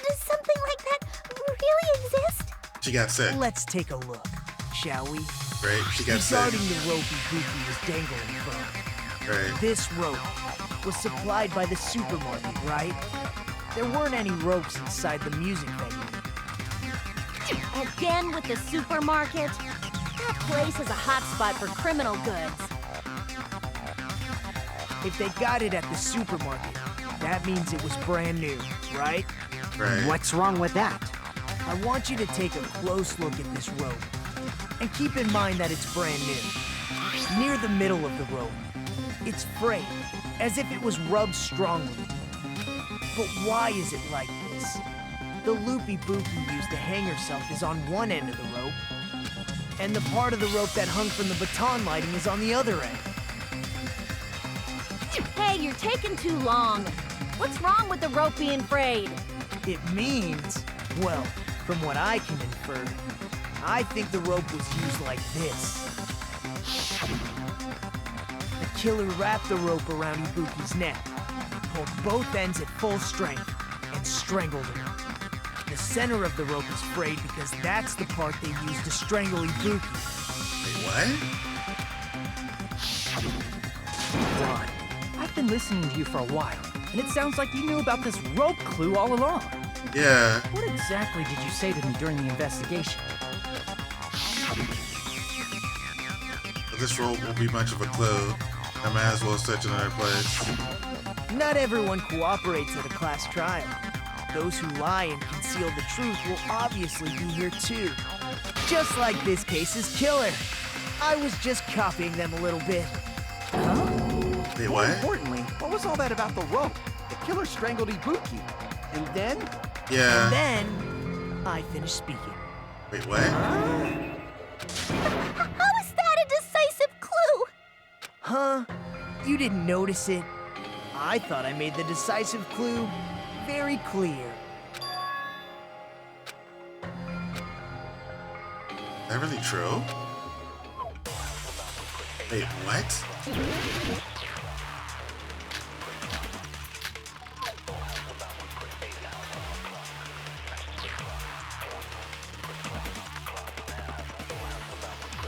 Does something like that really exist? She got sick. Let's take a look, shall we? Right? She got sick. Regarding the rope Ibuki was dangling from. Right. This rope was supplied by the supermarket, right? There weren't any ropes inside the music venue. Again with the supermarket? That place is a hotspot for criminal goods. If they got it at the supermarket, that means it was brand new, right? Right. What's wrong with that? I want you to take a close look at this rope. And keep in mind that it's brand new. Near the middle of the rope, it's frayed, as if it was rubbed strongly. But why is it like this? The loop Ibuki used to hang herself is on one end of the rope, and the part of the rope that hung from the baton lighting is on the other end. Hey, you're taking too long. What's wrong with the rope being frayed? It means, well, from what I can infer, I think the rope was used like this. The killer wrapped the rope around Ibuki's neck, pulled both ends at full strength, and strangled her. The center of the rope is frayed because that's the part they used to strangle Ibuki. Wait, what? Ron, I've been listening to you for a while, and it sounds like you knew about this rope clue all along. Yeah. What exactly did you say to me during the investigation? This rope won't be much of a clue. I might as well search another place. Not everyone cooperates at a class trial. Those who lie and conceal the truth will obviously be here too. Just like this case's killer. I was just copying them a little bit. Wait, More what? importantly, what was all that about the rope? The killer strangled Ibuki. And then? Yeah. And then, I finished speaking. Wait, what? How is that a decisive clue? Huh? You didn't notice it? I thought I made the decisive clue very clear. Is that really true? Wait, what?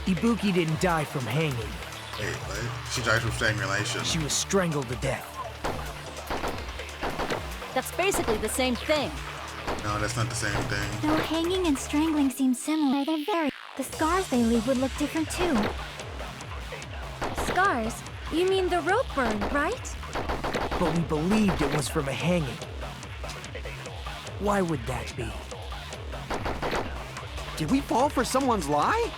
Ibuki didn't die from hanging. Wait, what? She died from strangulation. She was strangled to death. That's basically the same thing. No, that's not the same thing. Though hanging and strangling seem similar, they're very... The scars they leave would look different too. Scars? You mean the rope burn, right? But we believed it was from a hanging. Why would that be? Did we fall for someone's lie?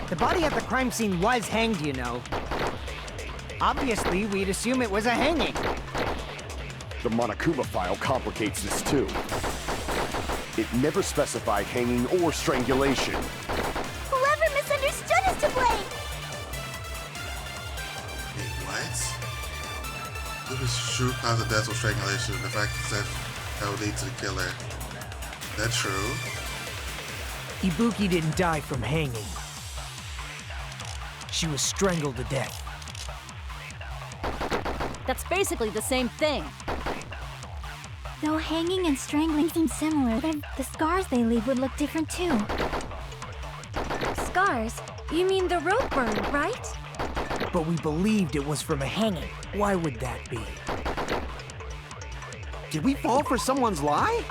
The body at the crime scene was hanged, you know. Obviously, we'd assume it was a hanging. The Monokuma file complicates this too. It never specified hanging or strangulation. Whoever misunderstood is to blame. Wait, what? It was true cause of death or strangulation. The fact that would lead to the killer. That's true. Ibuki didn't die from hanging. She was strangled to death. That's basically the same thing. Though hanging and strangling seem similar, the scars they leave would look different too. Scars? You mean the rope burn, right? But we believed it was from a hanging. Why would that be? Did we fall for someone's lie?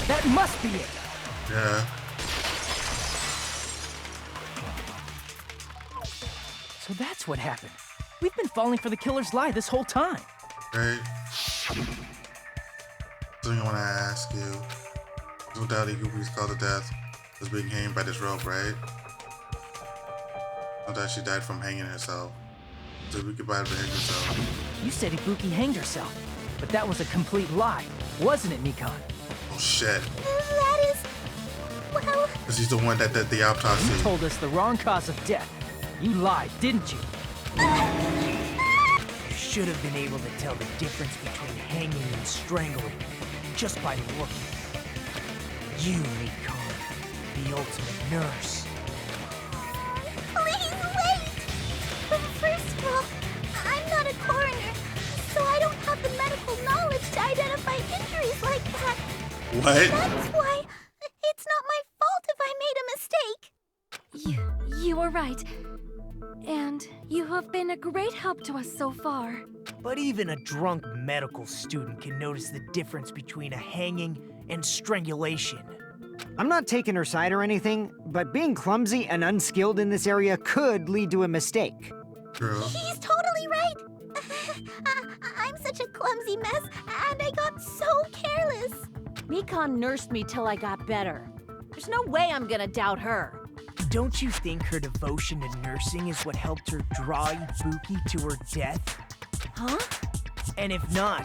That must be it. Yeah. So that's what happened. We've been falling for the killer's lie this whole time. Right. Something I want to ask you. No doubt Ibuki's called to death was being hanged by this rope, right? No doubt she died from hanging herself. So Ibuki might have hanged herself. You said Ibuki hanged herself, but that was a complete lie, wasn't it, Mikon? Oh shit. That is... well... Because he's the one that did the autopsy. You told us the wrong cause of death. You lied, didn't you? You should have been able to tell the difference between hanging and strangling just by looking. You, Mikon, the ultimate nurse. Please wait! First of all, I'm not a coroner, so I don't have the medical knowledge to identify injuries like that. What? That's why it's not my fault if I made a mistake. You were right. And you have been a great help to us so far. But even a drunk medical student can notice the difference between a hanging and strangulation. I'm not taking her side or anything, but being clumsy and unskilled in this area could lead to a mistake. True. He's totally right. I'm such a clumsy mess, and I got so careless. Mikon nursed me till I got better. There's no way I'm gonna doubt her. Don't you think her devotion to nursing is what helped her draw Ibuki to her death? Huh? And if not,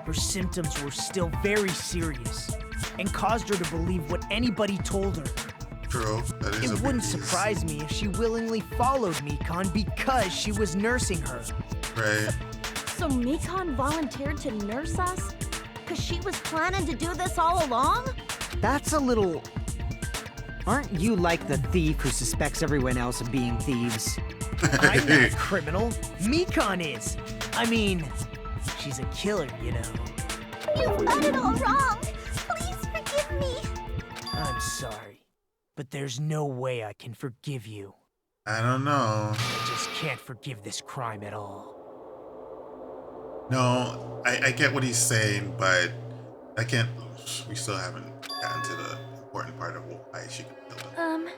her symptoms were still very serious and caused her to believe what anybody told her. True. That is It a wouldn't big piece. surprise me if she willingly followed Mikon because she was nursing her. Right. So Mikon volunteered to nurse us? Cause she was planning to do this all along? That's a little... Aren't you like the thief who suspects everyone else of being thieves? I'm not a criminal. Mikon is. I mean, she's a killer, you know. You've got it all wrong. Please forgive me. I'm sorry, but there's no way I can forgive you. I don't know. I just can't forgive this crime at all. No, I get what he's saying, but I can't. We still haven't gotten to the important part of why she could kill him.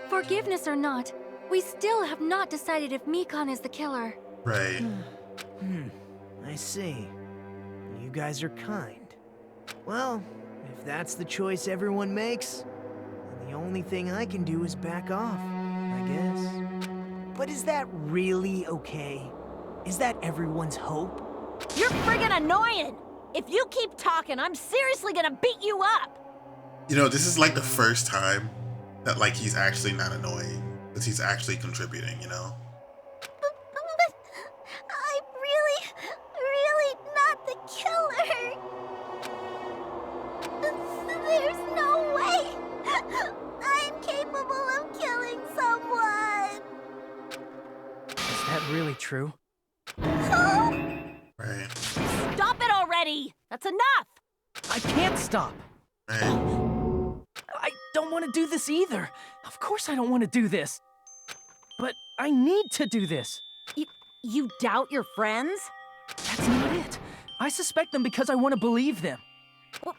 Forgiveness or not, we still have not decided if Mikon is the killer. Right. I see. You guys are kind. Well, if that's the choice everyone makes, then the only thing I can do is back off, I guess. But is that really okay? Is that everyone's hope? You're friggin' annoying! If you keep talking, I'm seriously gonna beat you up! You know, this is like the first time that like he's actually not annoying, because he's actually contributing, you know? But I'm really not the killer. There's no way. I'm capable of killing someone. Is that really true? Right. Stop it already! That's enough! I can't stop. Right. I don't want to do this either. Of course I don't want to do this. But I need to do this. You doubt your friends? That's not it. I suspect them because I want to believe them. What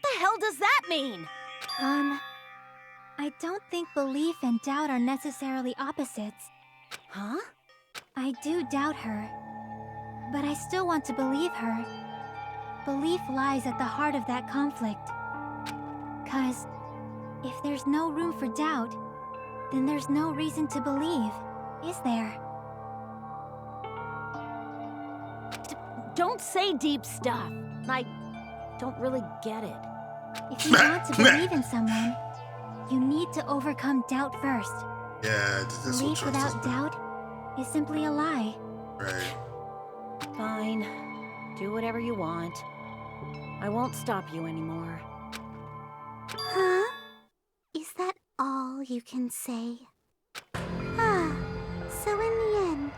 the hell does that mean? I don't think belief and doubt are necessarily opposites. Huh? I do doubt her, but I still want to believe her. Belief lies at the heart of that conflict. 'Cause if there's no room for doubt, then there's no reason to believe, is there? Don't say deep stuff. I don't really get it. If you want to believe in someone, you need to overcome doubt first. Yeah, this will Belief trust without us. doubt is simply a lie. Right. Fine. Do whatever you want. I won't stop you anymore. Huh? Is that all you can say? Ah, so in the end,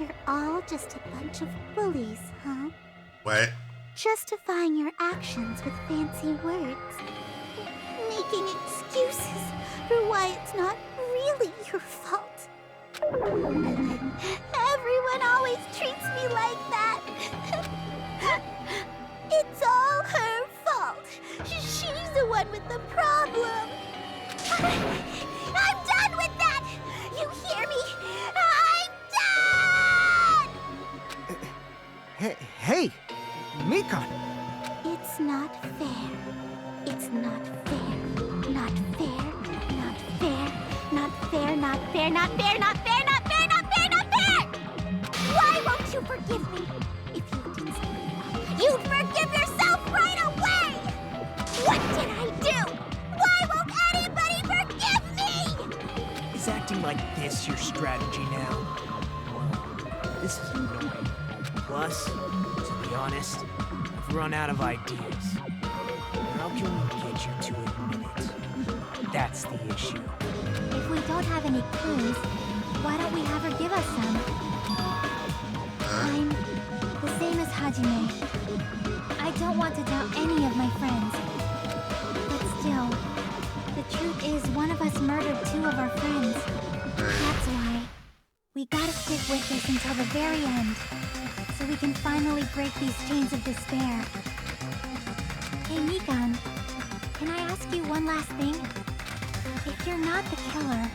you're all just a bunch of bullies, huh? What? Justifying your actions with fancy words. Making excuses for why it's not really your fault. Everyone always treats me like that. It's all her fault. She's the one with the problem. I'm done with that! You hear me? I'm done! Hey, Mikan. It's not fair. It's not fair. Not fair. Not fair. Not fair. Not fair. Not fair. Not fair. Not fair. Not fair. Not fair. Why won't you forgive me? If you did something wrong, you'd forgive yourself right away. What did I do? Why won't anybody forgive me? Is acting like this your strategy now? Well, this is annoying. Plus, to be honest, I've run out of ideas. How can we get you to admit it? That's the issue. If we don't have any clues, why don't we have her give us some? I'm the same as Hajime. I don't want to doubt any of my friends. But still, the truth is one of us murdered two of our friends. That's why we gotta stick with this until the very end, so we can finally break these chains of despair. Hey, Mikan, can I ask you one last thing? If you're not the killer,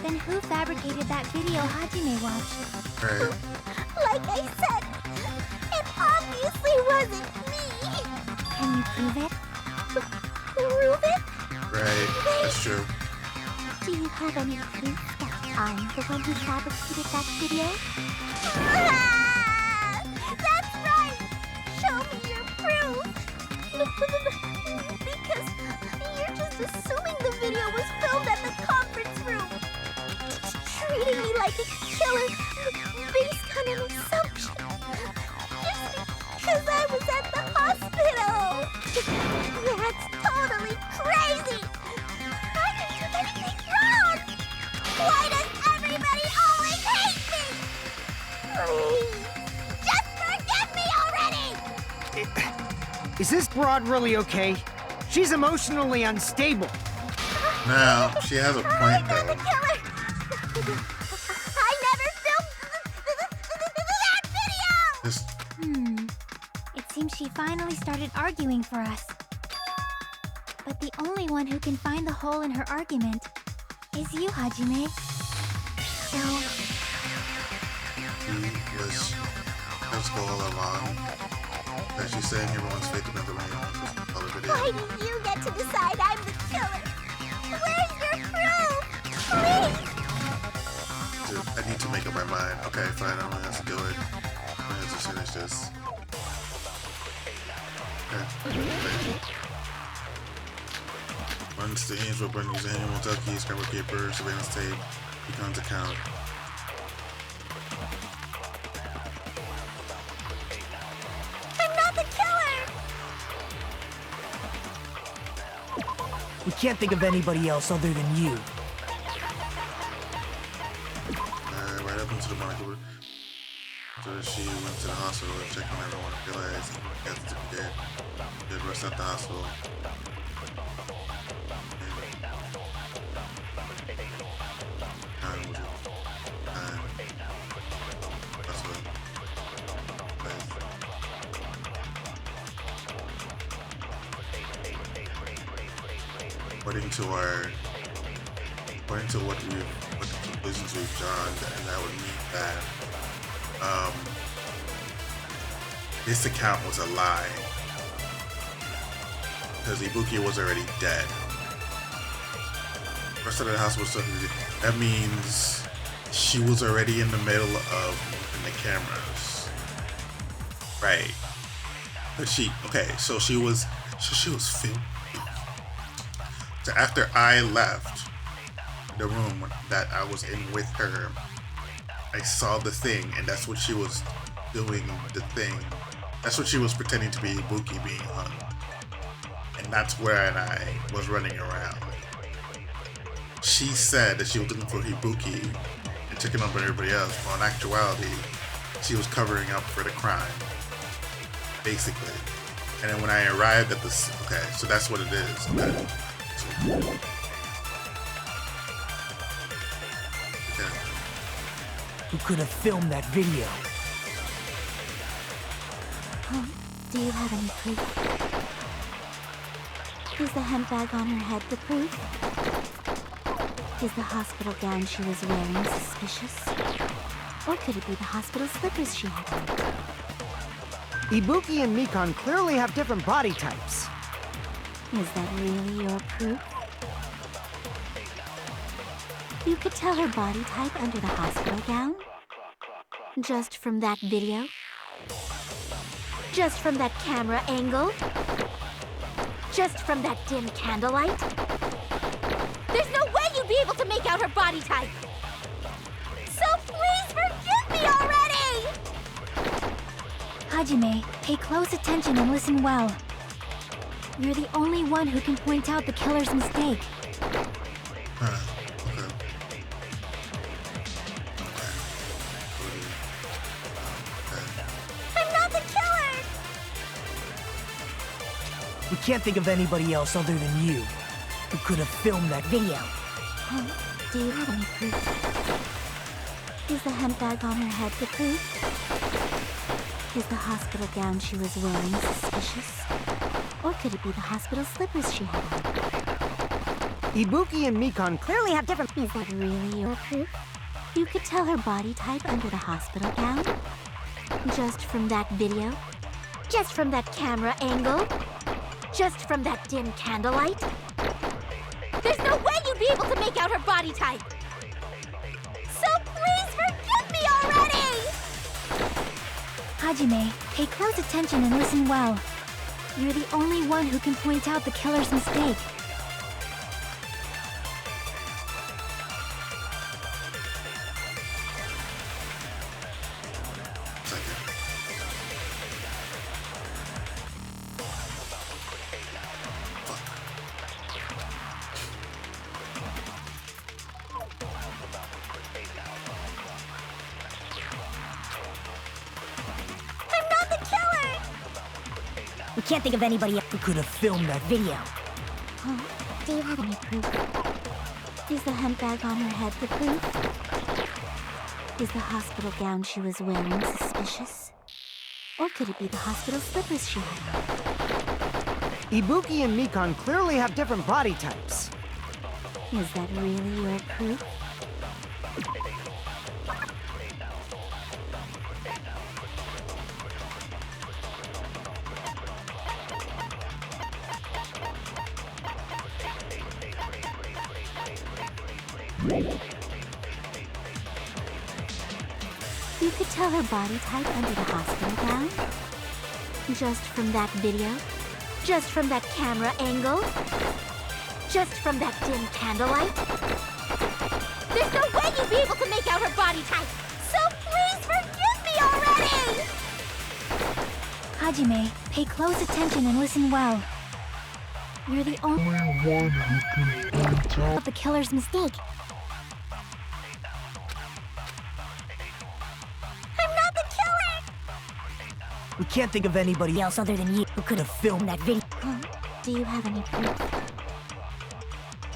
then who fabricated that video Hajime watched? Right. Like I said, it obviously wasn't me. Can you prove it? Prove it? Right. That's true. Do you have any proof that I'm the one who fabricated that video? That's right! Show me your proof! Because you're just assuming the video was filmed at the conference room. Treating me like a killer based on an assumption. Just because I was at the hospital. That's totally crazy! I didn't do anything wrong! Why does everybody always hate me? Please, just forgive me already! Is this broad really okay? She's emotionally unstable. Now, she has a I'm point not the though. killer! I never filmed that video! Just, It seems she finally started arguing for us. But the only one who can find the hole in her argument is you, Hajime. So, let's go all along. That she's saying everyone's fake another way. Other video. Why do you get to decide I'm the killer? Where's your proof? Please! Dude, I need to make up my mind. Okay, fine, I'm gonna have to do it. I'm gonna have to finish this. Okay. Runs the hands with Bunny's animal ducky, scrapper paper, surveillance tape, becomes account. I'm not the killer! We can't think of anybody else other than you. Right up into the market. So she went to the hospital and checked on everyone and realized he got to be dead. They rushed out the hospital. According to what the conclusions we've drawn, that would mean that this account was a lie because Ibuki was already dead. First out of the hospital stuff. That means she was already in the middle of moving the cameras, right? But so she was filming. So after I left the room that I was in with her, I saw the thing, and that's what she was doing. The thing. That's what she was pretending to be Ibuki being hung, and that's where I was running around. She said that she was looking for Ibuki and checking up on everybody else, but in actuality, she was covering up for the crime, basically. And then when I arrived at this, okay, so that's what it is. Okay. So, okay. Who could have filmed that video? Do you have any proof? Is the hemp bag on her head the proof? Is the hospital gown she was wearing suspicious? Or could it be the hospital slippers she had on? Ibuki and Mikon clearly have different body types. Is that really your proof? You could tell her body type under the hospital gown? Just from that video? Just from that camera angle? Just from that dim candlelight? There's no way you'd be able to make out her body type! So please forgive me already! Hajime, pay close attention and listen well. You're the only one who can point out the killer's mistake. Okay. I'm not the killer! We can't think of anybody else other than you who could have filmed that video. Do you have any proof? Is the hemp bag on her head the proof? Is the hospital gown she was wearing suspicious? Or could it be the hospital slippers she had on? Ibuki and Mikon Clearly have different... Is that really your proof? You could tell her body type under the hospital gown? Just from that video? Just from that camera angle? Just from that dim candlelight? There's no way you'd be able to make out her body type! So please forgive me already! Hajime, pay close attention and listen well. You're the only one who can point out the killer's mistake. We can't think of anybody else Who could have filmed that video? Do you have any proof? Is the hemp bag on her head the proof? Is the hospital gown she was wearing suspicious? Or could it be the hospital slippers she had on? Ibuki and Mikon clearly have different body types. Is that really your proof? You could tell her body type under the hospital gown? Just from that video? Just from that camera angle? Just from that dim candlelight? There's no way you'd be able to make out her body type! So please forgive me already! Hajime, pay close attention and listen well. You're the only one who can point out the killer's mistake. I'm not the killer! We can't think of anybody else other than you who could have filmed that video. Do you have any proof?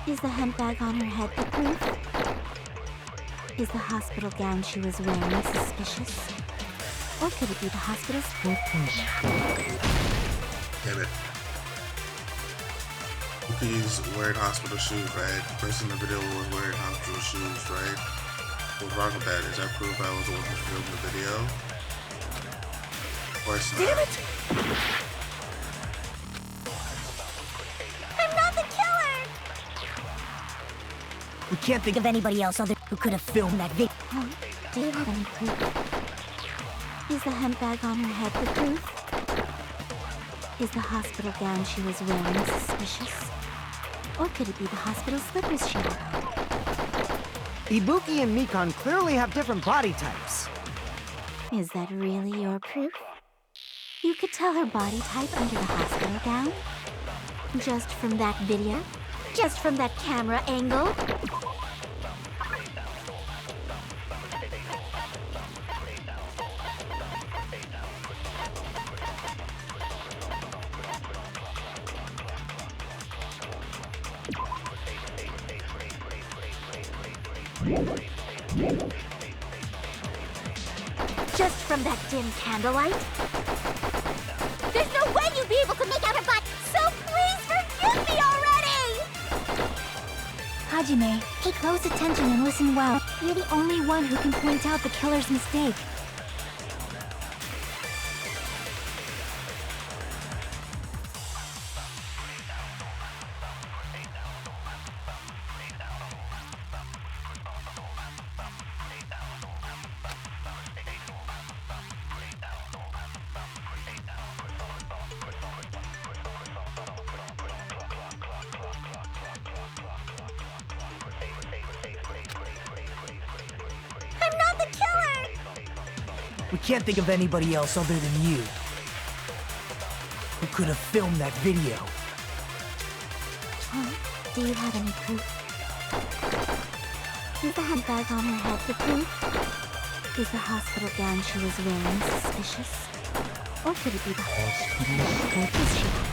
Is the hemp bag on her head the proof? Is the hospital gown she was wearing suspicious? Or could it be the hospital slippers? Damn it. Ibuki's wearing hospital shoes, right? The person in the video was wearing hospital shoes, right? What's wrong with that? Is that proof I was the one who filmed the video? Of course not. Damn it! I'm not the killer! We can't think of anybody else other who could have filmed that video. Do you have any proof? Is the hemp bag on her head the proof? Is the hospital gown she was wearing suspicious? Or could it be the hospital slippers she had on? Ibuki and Mikon clearly have different body types. Is that really your proof? You could tell her body type under the hospital gown? Just from that video? Just from that camera angle? Just from that dim candlelight? There's no way you'd be able to make out her butt, so please forgive me already! Hajime, pay close attention and listen well. You're the only one who can point out the killer's mistake. I'm not the killer! We can't think of anybody else other than you who could have filmed that video. Huh? Do you have any proof? Is the handbag on her head the proof? Is the hospital gown she was wearing suspicious? Or could it be the hospital slippers she had?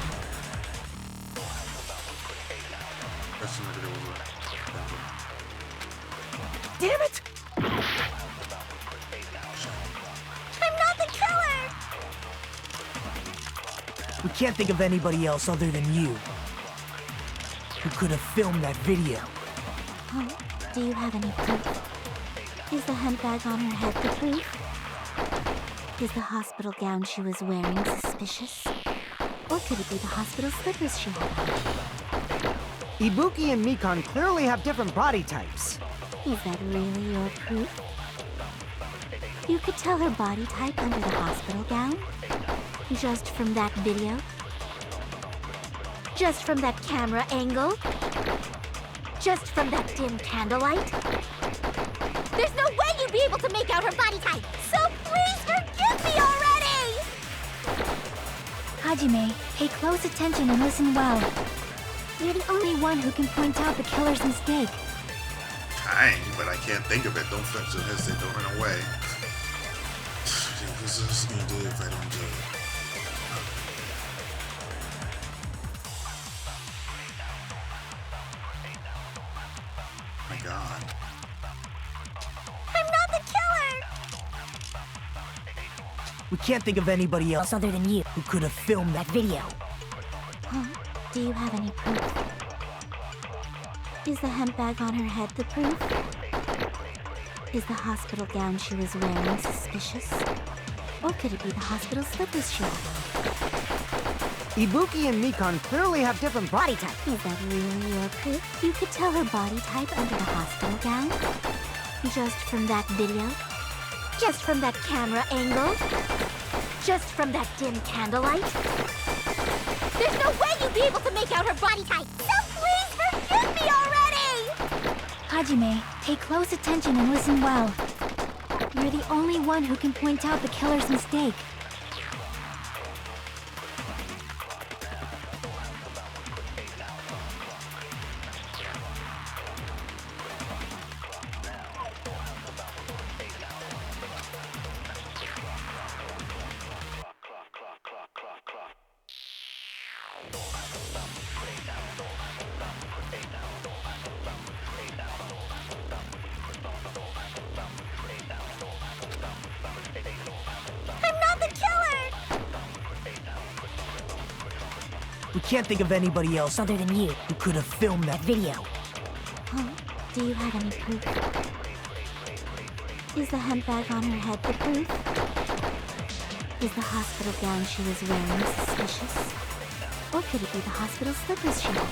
That's another video we'll do. Damn it! I'm not the killer! We can't think of anybody else other than you who could have filmed that video. Huh? Do you have any proof? Is the handbag on her head the proof? Is the hospital gown she was wearing suspicious? Or could it be the hospital slippers she had on? Ibuki and Mikon clearly have different body types. Is that really your proof? You could tell her body type under the hospital gown? Just from that video? Just from that camera angle? Just from that dim candlelight? There's no way you'd be able to make out her body type, so please forgive me already! Hajime, pay close attention and listen well. You're the only one who can point out the killer's mistake. Dang, but I can't think of it. Don't flex your head, don't run away. This is gonna do if I don't do it. My God. I'm not the killer! We can't think of anybody else other than you who could have filmed that video. Huh? Do you have any proof? Is the handbag on her head the proof? Is the hospital gown she was wearing suspicious? Or could it be the hospital slippers she had on? Ibuki and Mikon clearly have different body types. Is that really your proof? You could tell her body type under the hospital gown? Just from that video? Just from that camera angle? Just from that dim candlelight? There's no way you'd be able to make out her body type, so please forgive me already! Hajime, pay close attention and listen well. You're the only one who can point out the killer's mistake. We can't think of anybody else other than you who could have filmed that video. Huh? Do you have any proof? Is the handbag on her head the proof? Is the hospital gown she was wearing suspicious? Or could it be the hospital slippers she had on?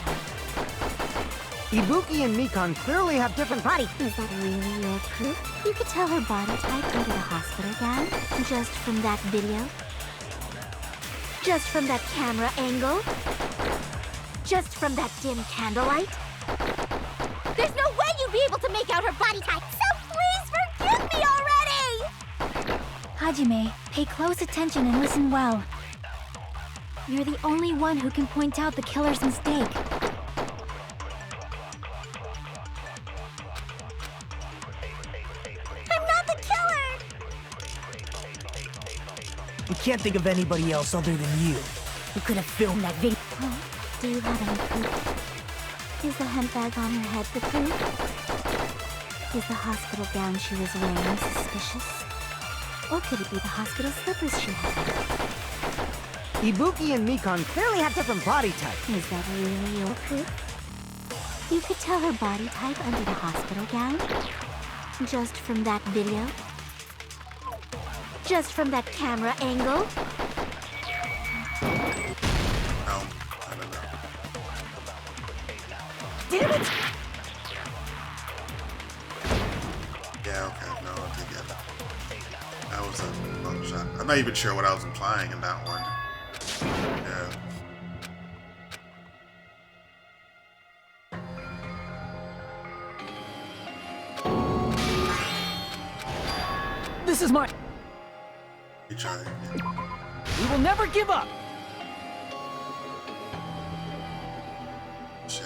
Ibuki and Mikon clearly have different body. Is that really your proof? You could tell her body type under the hospital gown? Just from that video? Just from that camera angle? Just from that dim candlelight? There's no way you'd be able to make out her body type, so please forgive me already! Hajime, pay close attention and listen well. You're the only one who can point out the killer's mistake. I'm not the killer! We can't think of anybody else other than you who could have filmed that video. Oh, do you have any proof? Is the handbag on her head the proof? Is the hospital gown she was wearing suspicious? Or could it be the hospital slippers she had? Ibuki and Mikon clearly have different body types. Is that really your proof? You could tell her body type under the hospital gown? Just from that video? Just from that camera angle? No, I don't know. Damn it! Yeah, okay, no, I'll take it. That was a long shot. I'm not even sure what I was implying in that one. Yeah. This is my... You try. We will never give up! Shit.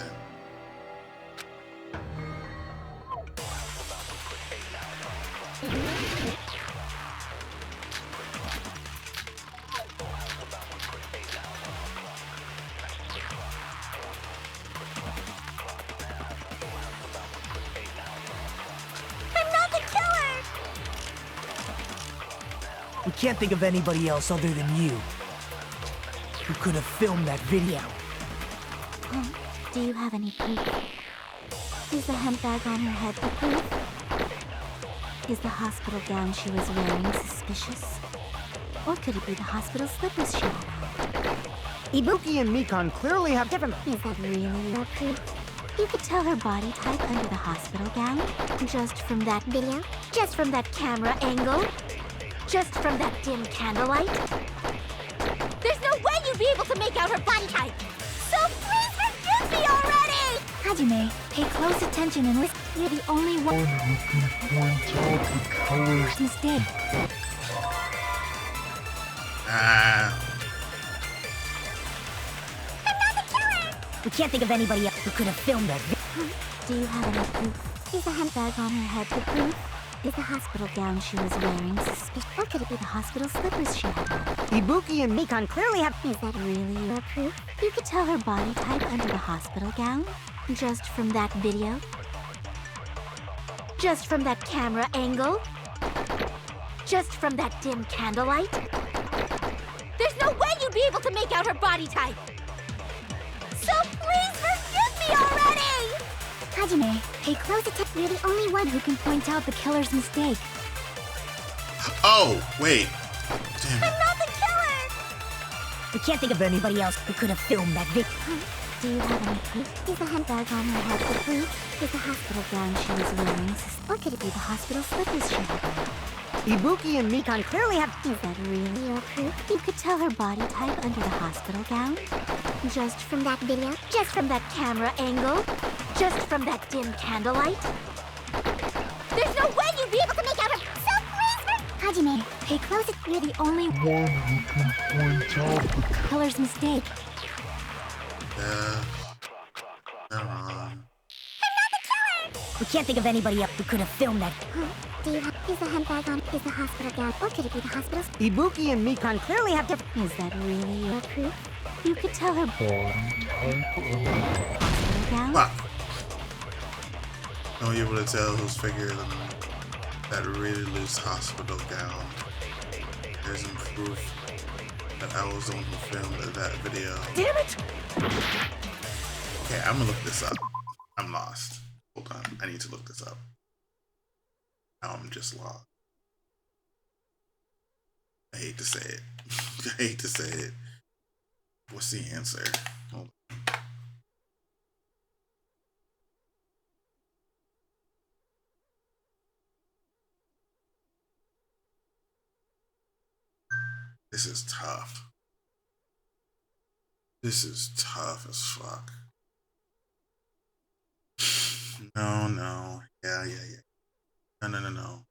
I'm not the killer! We can't think of anybody else other than you who could have filmed that video. Do you have any proof? Is the handbag on her head the proof? Is the hospital gown she was wearing suspicious? Or could it be the hospital slippers she had? Ibuki and Mikon clearly have different... Is that really your proof? You could tell her body type under the hospital gown? Just from that video? Just from that camera angle? Just from that dim candlelight? There's no way you'd be able to make out her body type! So please forgive me already! Hajime, pay close attention and listen. You're the only one who can point out the killer's mistake. Ah. I'm not the killer! We can't think of anybody else who could have filmed that video. Do you have any proof? Is the handbag on her head the proof? Is the hospital gown she was wearing suspicious? Or could it be the hospital slippers she had on? Ibuki and Mikon clearly have... Is that really your proof? You could tell her body type under the hospital gown? Just from that video? Just from that camera angle? Just from that dim candlelight? There's no way you'd be able to make out her body type! So please forgive me already! Hajime, pay close attention. You're the only one who can point out the killer's mistake. Oh, wait. Damn I'm it. not the killer! We can't think of anybody else who could have filmed that video. Do you have any proof? Is the handbag on her head the proof? Is the hospital gown she was wearing or could it be the hospital slippers she had on? Ibuki and Mikon clearly have... Is that really your proof? You could tell her body type under the hospital gown? Just from that video? Just from that camera angle? Just from that dim candlelight? There's no way you'd be able to make out her... So please... Hajime, pay close attention. You're the only one who can point out the killer's mistake. Yeah. Never mind. I'm not the killer! We can't think of anybody else who could have filmed that. Do you have... Is the handbag on... Is the hospital gown? Or could it be the hospital... Ibuki and Mikon clearly have different... Is that really your proof? You could tell her... Body type under the hospital gown? Fuck. No, you're able to tell who's figure than that really loose hospital gown. There's some proof that I was the one who filmed that video. Damn it! Okay, I'm gonna look this up. I'm lost. Hold on, I need to look this up. Now I'm just lost. I hate to say it. I hate to say it. What's the answer? Hold on. This is tough. This is tough as fuck. No. Yeah. No.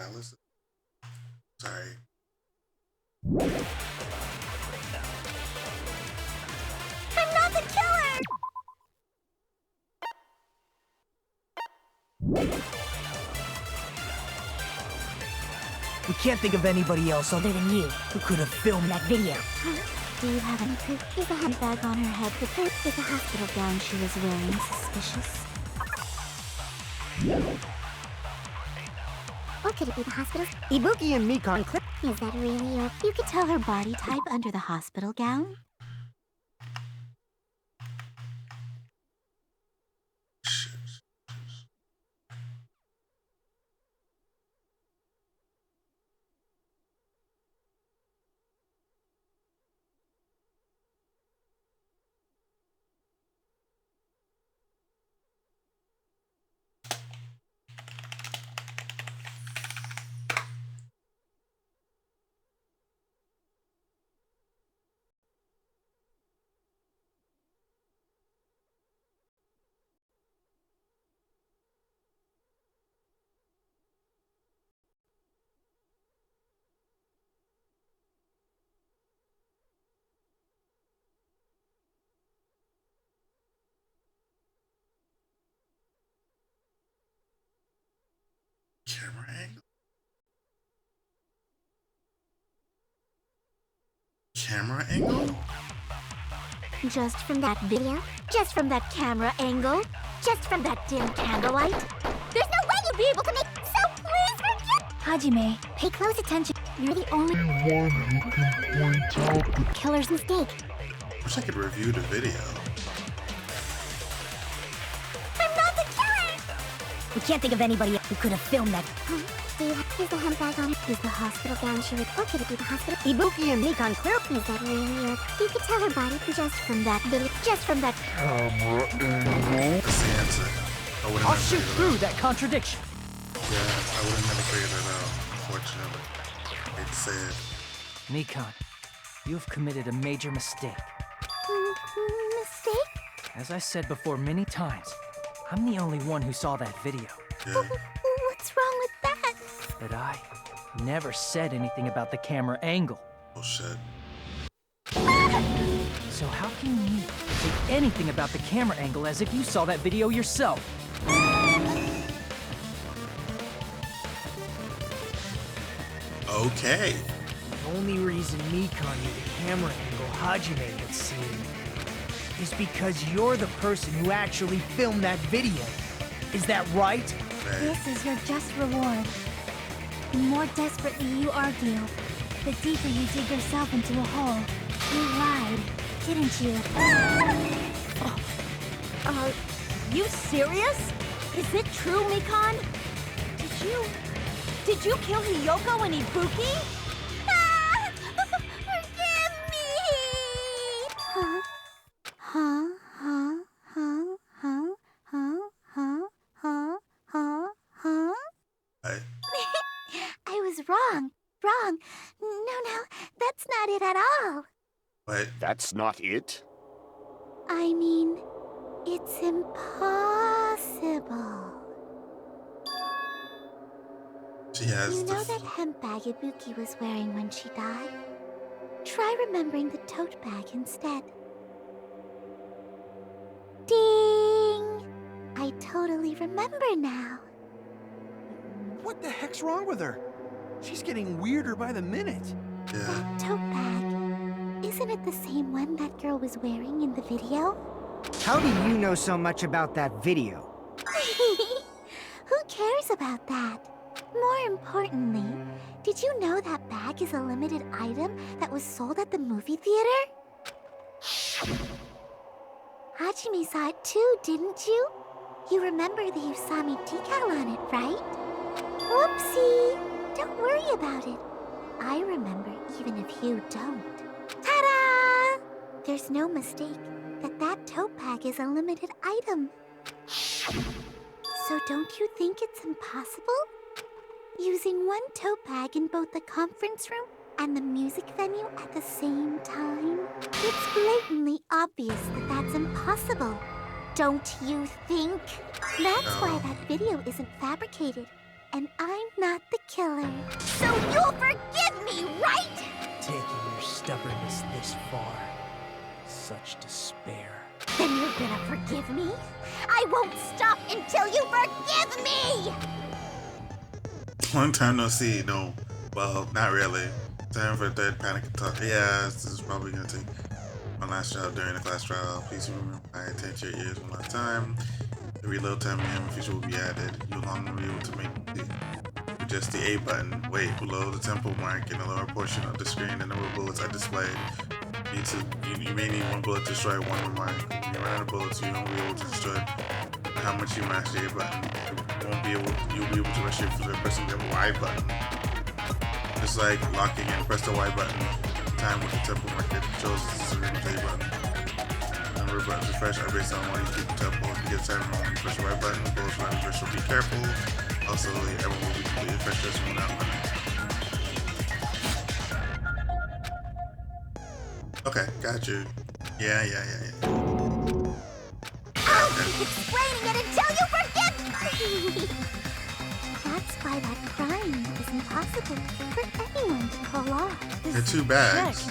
Alice. Sorry. I'm not the killer! We can't think of anybody else other than you who could have filmed that video. Do you have any proof? Is the handbag on her head the proof? Is the hospital gown she was wearing suspicious? Or could it be the hospital? Ibuki and Mikon clip. Is that really your... You could tell her body type under the hospital gown? Camera angle. Camera angle? Just from that video? Just from that camera angle? Just from that dim candlelight? There's no way you'd be able to make... So please forget... Hajime, Pay close attention. You're the only one who can point out the killer's mistake. Wish I could review the video. I'm not the killer! We can't think of anybody who could have filmed that. Is the handbag on? Is the hospital gown she would... Or could it be the hospital? Ibuki and Mikon clear. Is that really your... You could tell her body just from that video. Just from that... That's the answer. I would have I'll never shoot figured through it that contradiction. out. Yeah, I would have never figured it out, unfortunately. It said, Mikon, you have committed a major mistake. Mistake? As I said before many times, I'm the only one who saw that video. yeah. What's wrong with that? But I never said anything about the camera angle. Oh shit. So how can you say anything about the camera angle as if you saw that video yourself? Okay. The only reason Mikon knew the camera angle Hajime had seen is because you're the person who actually filmed that video. Is that right? this is your just reward. The more desperately you argue, the deeper you dig yourself into a hole. You lied, didn't you? You serious? Is it true, Mikon? Did you kill Hiyoko and Ibuki? Forgive me! Huh? I was wrong. No, that's not it at all. What? That's not it? I mean, it's impossible. She has You the... know that hemp bag Ibuki was wearing when she died? Try remembering the tote bag instead. Ding! I totally remember now. What the heck's wrong with her? She's getting weirder by the minute. Yeah. That tote bag, isn't it the same one that girl was wearing in the video? How do you know so much about that video? Who cares about that? More importantly, did you know that bag is a limited item that was sold at the movie theater? Hajime saw it too, didn't you? You remember the Usami decal on it, right? Whoopsie! Don't worry about it. I remember even if you don't. Ta-da! There's no mistake that tote bag is a limited item. So don't you think it's impossible? Using one tote bag in both the conference room and the music venue at the same time? It's blatantly obvious that that's it's impossible. Don't you think? That's why that video isn't fabricated. And I'm not the killer. So you'll forgive me, right? Taking your stubbornness this far. Such despair. Then you're gonna forgive me? I won't stop until you forgive me! Long time no see, no. Well, not really. Time for a third panic attack. Yeah, this is probably gonna take my last trial during the class trial. Please remember, I attend to your ears one last time. Every little time in the future will be added. You'll no longer be able to just the A button. Wait, below the temple mark in the lower portion of the screen, the number of bullets are displayed. You may need one bullet to destroy one remark. When you run out of bullets, you won't be able to destroy how much you mash the A button. You'll be able to rush it for the pressing the Y button. Just like locking and press the Y button. Time with the temple mark it shows the A button. The number of buttons refresh are based on what you keep the temple. If you get time when you press the Y button, bullets will refresh, so be careful. Also, everyone will be completely refreshed just when not running. Okay, got you. Yeah. I'll keep explaining it until you forgive me! That's why that crime is impossible for anyone to pull off. They're two bags.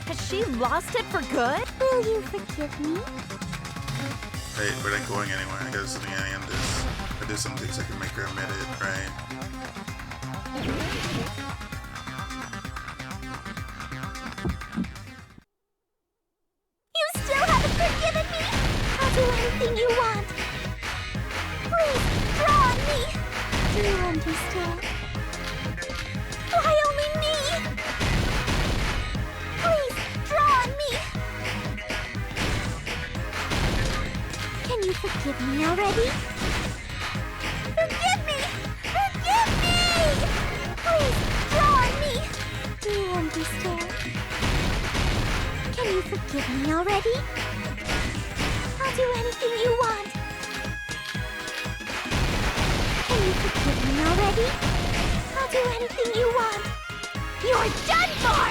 Has she lost it for good? Will you forgive me? Hey, we're not going anywhere. I gotta something I end this. I do some things I can make her admit it, right? You still haven't forgiven me? I'll do anything you want. Please, draw on me. Do you understand? Why only me? Please, draw on me. Can you forgive me already? Forgive me! Forgive me! Please, draw on me. Do you understand? Can you forgive me already? I'll do anything you want. Can you forgive me already? I'll do anything you want. You're done for!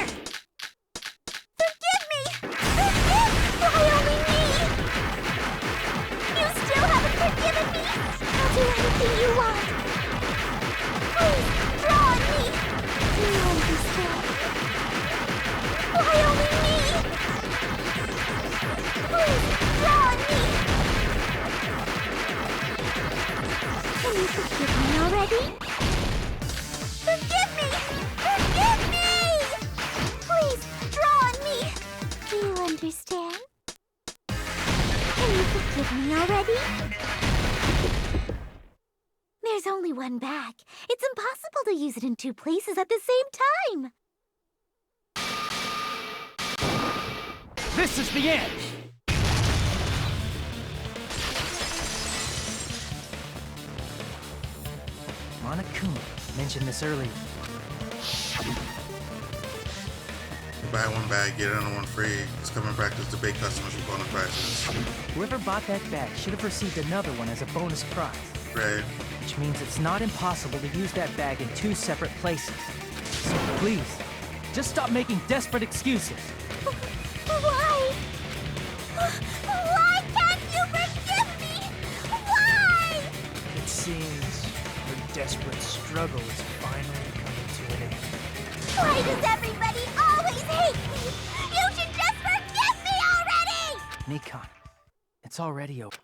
Forgive me! Forgive! Why only me? You still haven't forgiven me? I'll do anything you want. Please, draw on me. Do you understand? Why only me? Please, draw on me. Can you forgive me already? Forgive me! Forgive me! Please, draw on me. Do you understand? Can you forgive me already? There's only one bag. It's impossible to use it in two places at the same time. This is the end! Monokuma mentioned this earlier. You buy one bag, get another one free. It's common practice to bait customers with bonus prizes. Whoever bought that bag should have received another one as a bonus prize. Right. Which means it's not impossible to use that bag in two separate places. So please, just stop making desperate excuses. Why? Why can't you forgive me? Why? It seems her desperate struggle is finally coming to an end. Why does everybody always hate me? You should just forgive me already! Nikon, it's already over.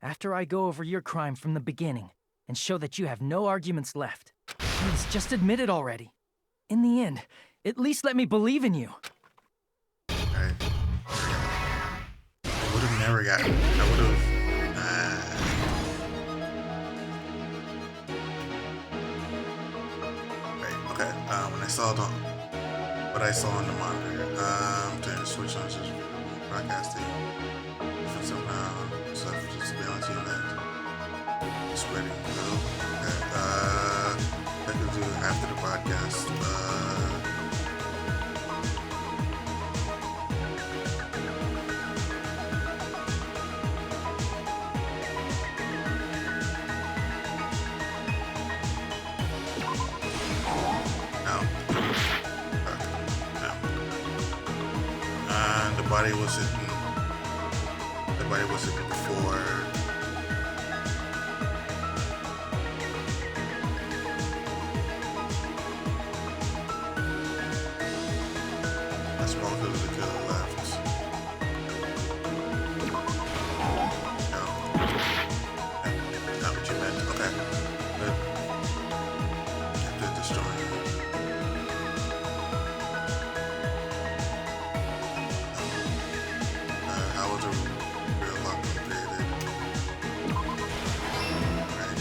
After I go over your crime from the beginning and show that you have no arguments left, please just admit it already. In the end, at least let me believe in you. Right. I would have never gotten. I would have. Right. Okay. When I saw what I saw on the monitor, turning the switch on, just broadcasting. For somehow, stuff just balancing that. Just ready to go. Okay. I could do after the podcast. The body was hit before. That's more because the killer left. No. Not what you meant. Okay. Good. Did destroy it. How was a real lock created? Right.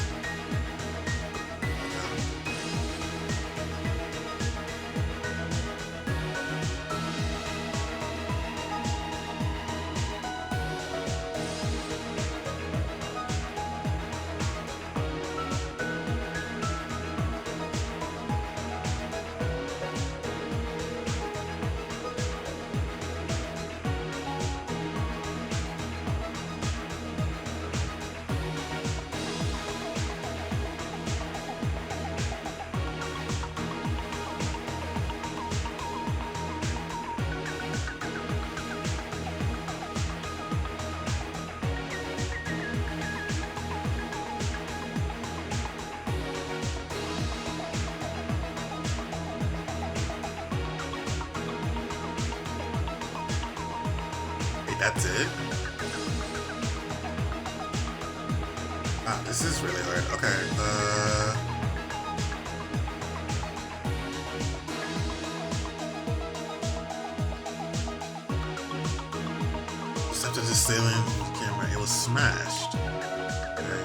That's it? Ah, this is really hard. Okay, just after the salient camera, it was smashed. Okay.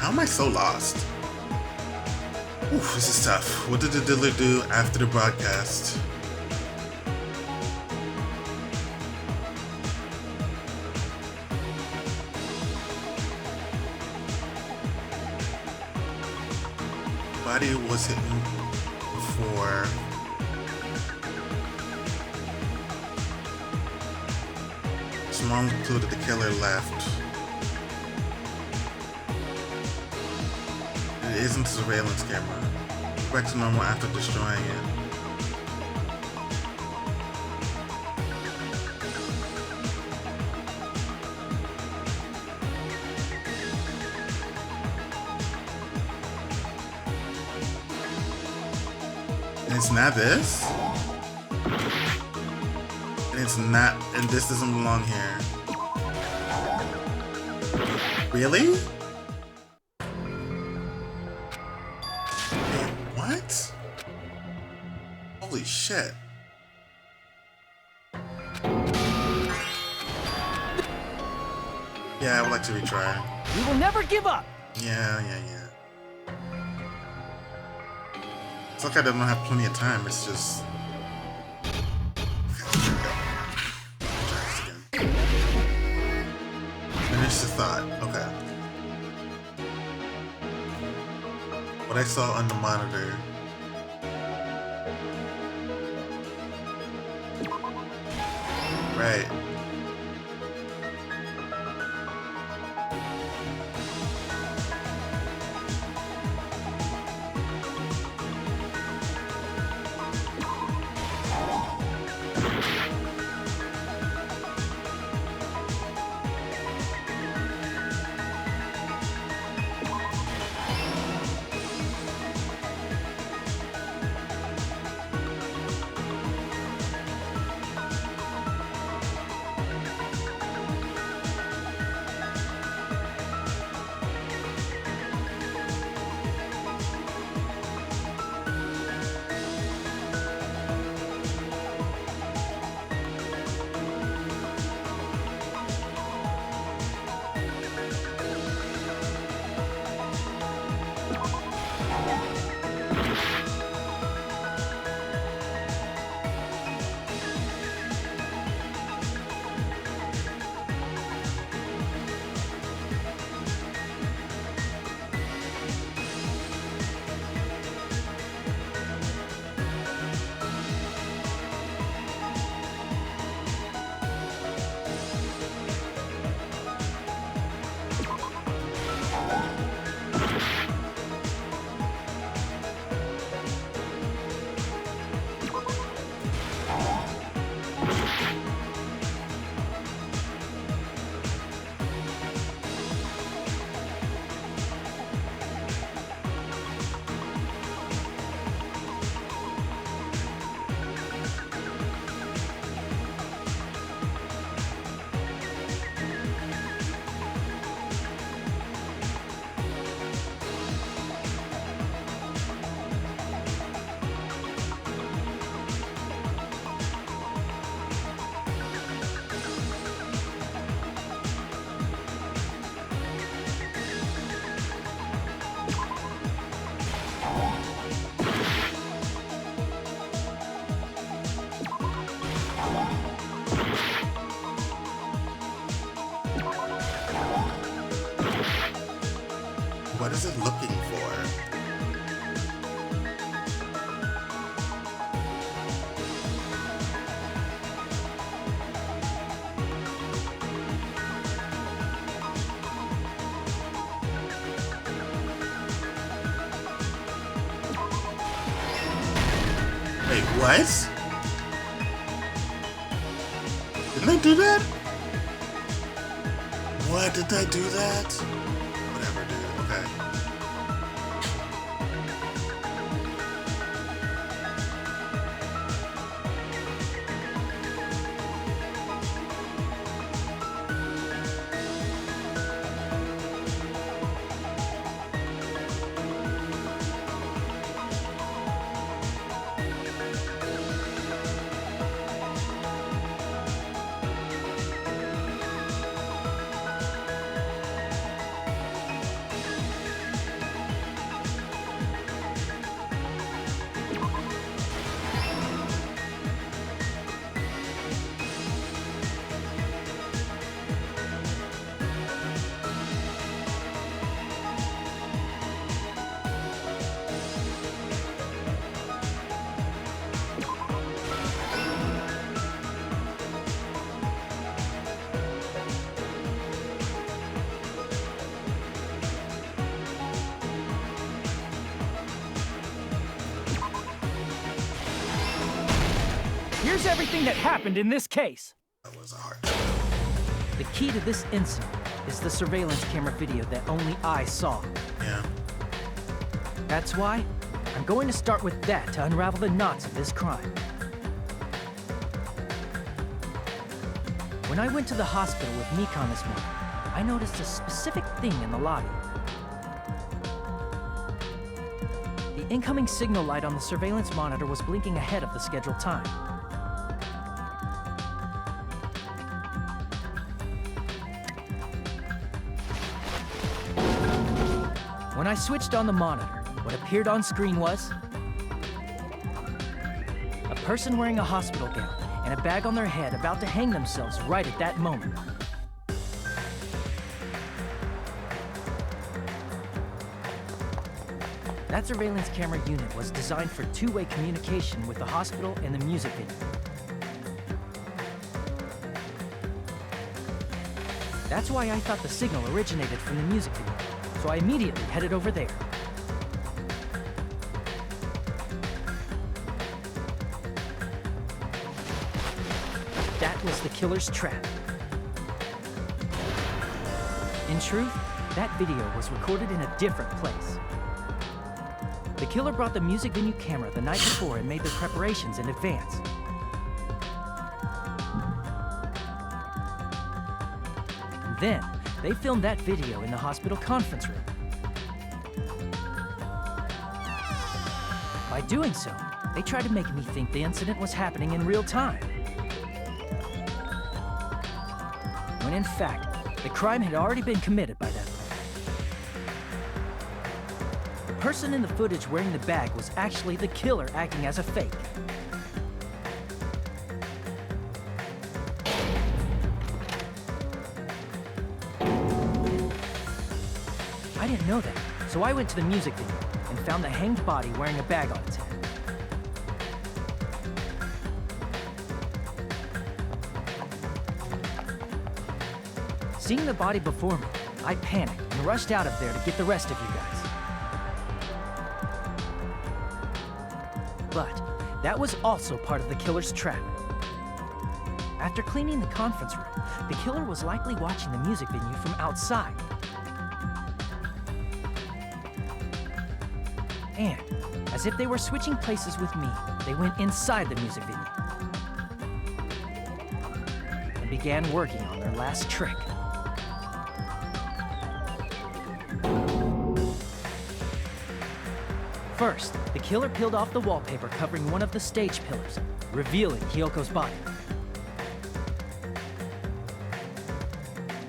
How am I so lost? Oof, this is tough. What did the dealer do after the broadcast? Body was hitting before. Small included the killer left. It isn't a surveillance camera. Back to normal after destroying it. And it's not this? And it's not, and this doesn't belong here. Really? What? Holy shit. Yeah, I would like to retry. We will never give up! Yeah. It's like I don't have plenty of time, it's just... Try this again. Finish the thought, okay. What I saw on the monitor. Right. What is it looking for? Wait, what? Didn't I do that? What? Did I do that? Whatever, dude. Okay. Here's everything that happened in this case. That was a hard. The key to this incident is the surveillance camera video that only I saw. Yeah. That's why I'm going to start with that to unravel the knots of this crime. When I went to the hospital with Nikon this morning, I noticed a specific thing in the lobby. The incoming signal light on the surveillance monitor was blinking ahead of the scheduled time. When I switched on the monitor, what appeared on screen was a person wearing a hospital gown and a bag on their head about to hang themselves right at that moment. That surveillance camera unit was designed for two-way communication with the hospital and the music venue. That's why I thought the signal originated from the music venue, so I immediately headed over there. That was the killer's trap. In truth, that video was recorded in a different place. The killer brought the music venue camera the night before and made their preparations in advance. Then, they filmed that video in the hospital conference room. By doing so, they tried to make me think the incident was happening in real time. When in fact, the crime had already been committed by that point. The person in the footage wearing the bag was actually the killer acting as a fake. I didn't know that, so I went to the music venue and found the hanged body wearing a bag on its head. Seeing the body before me, I panicked and rushed out of there to get the rest of you guys. But That was also part of the killer's trap. After cleaning the conference room, the killer was likely watching the music venue from outside. And, as if they were switching places with me, they went inside the music venue and began working on their last trick. First, the killer peeled off the wallpaper covering one of the stage pillars, revealing Hiyoko's body.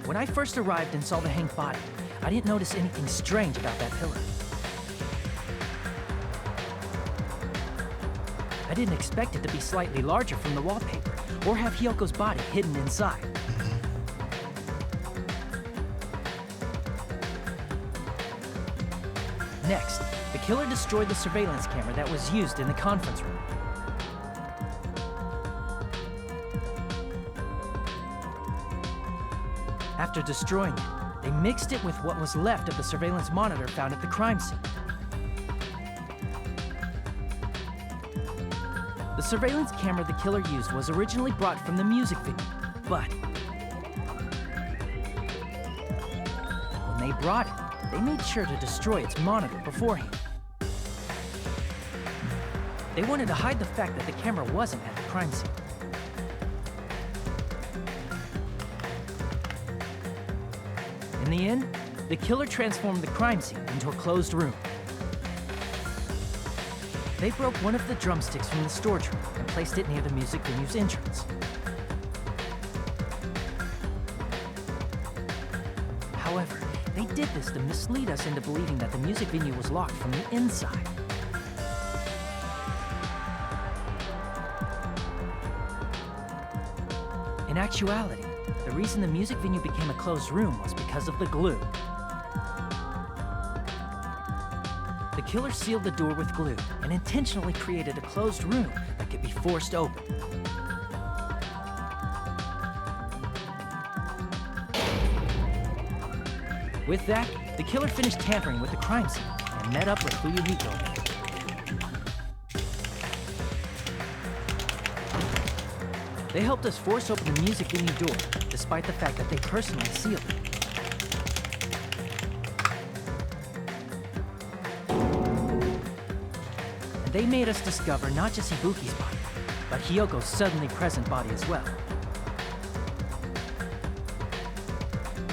When I first arrived and saw the hanged body, I didn't notice anything strange about that pillar. I didn't expect it to be slightly larger from the wallpaper, or have Hiyoko's body hidden inside. Next, the killer destroyed the surveillance camera that was used in the conference room. After destroying it, they mixed it with what was left of the surveillance monitor found at the crime scene. The surveillance camera the killer used was originally brought from the music venue, but when they brought it, they made sure to destroy its monitor beforehand. They wanted to hide the fact that the camera wasn't at the crime scene. In the end, the killer transformed the crime scene into a closed room. They broke one of the drumsticks from the storage room and placed it near the music venue's entrance. However, they did this to mislead us into believing that the music venue was locked from the inside. In actuality, the reason the music venue became a closed room was because of the glue. The killer sealed the door with glue and intentionally created a closed room that could be forced open. With that, the killer finished tampering with the crime scene and met up with Fuyuhiko. They helped us force open the music venue door, despite the fact that they personally sealed it. And they made us discover not just Ibuki's body, but Hiyoko's suddenly present body as well.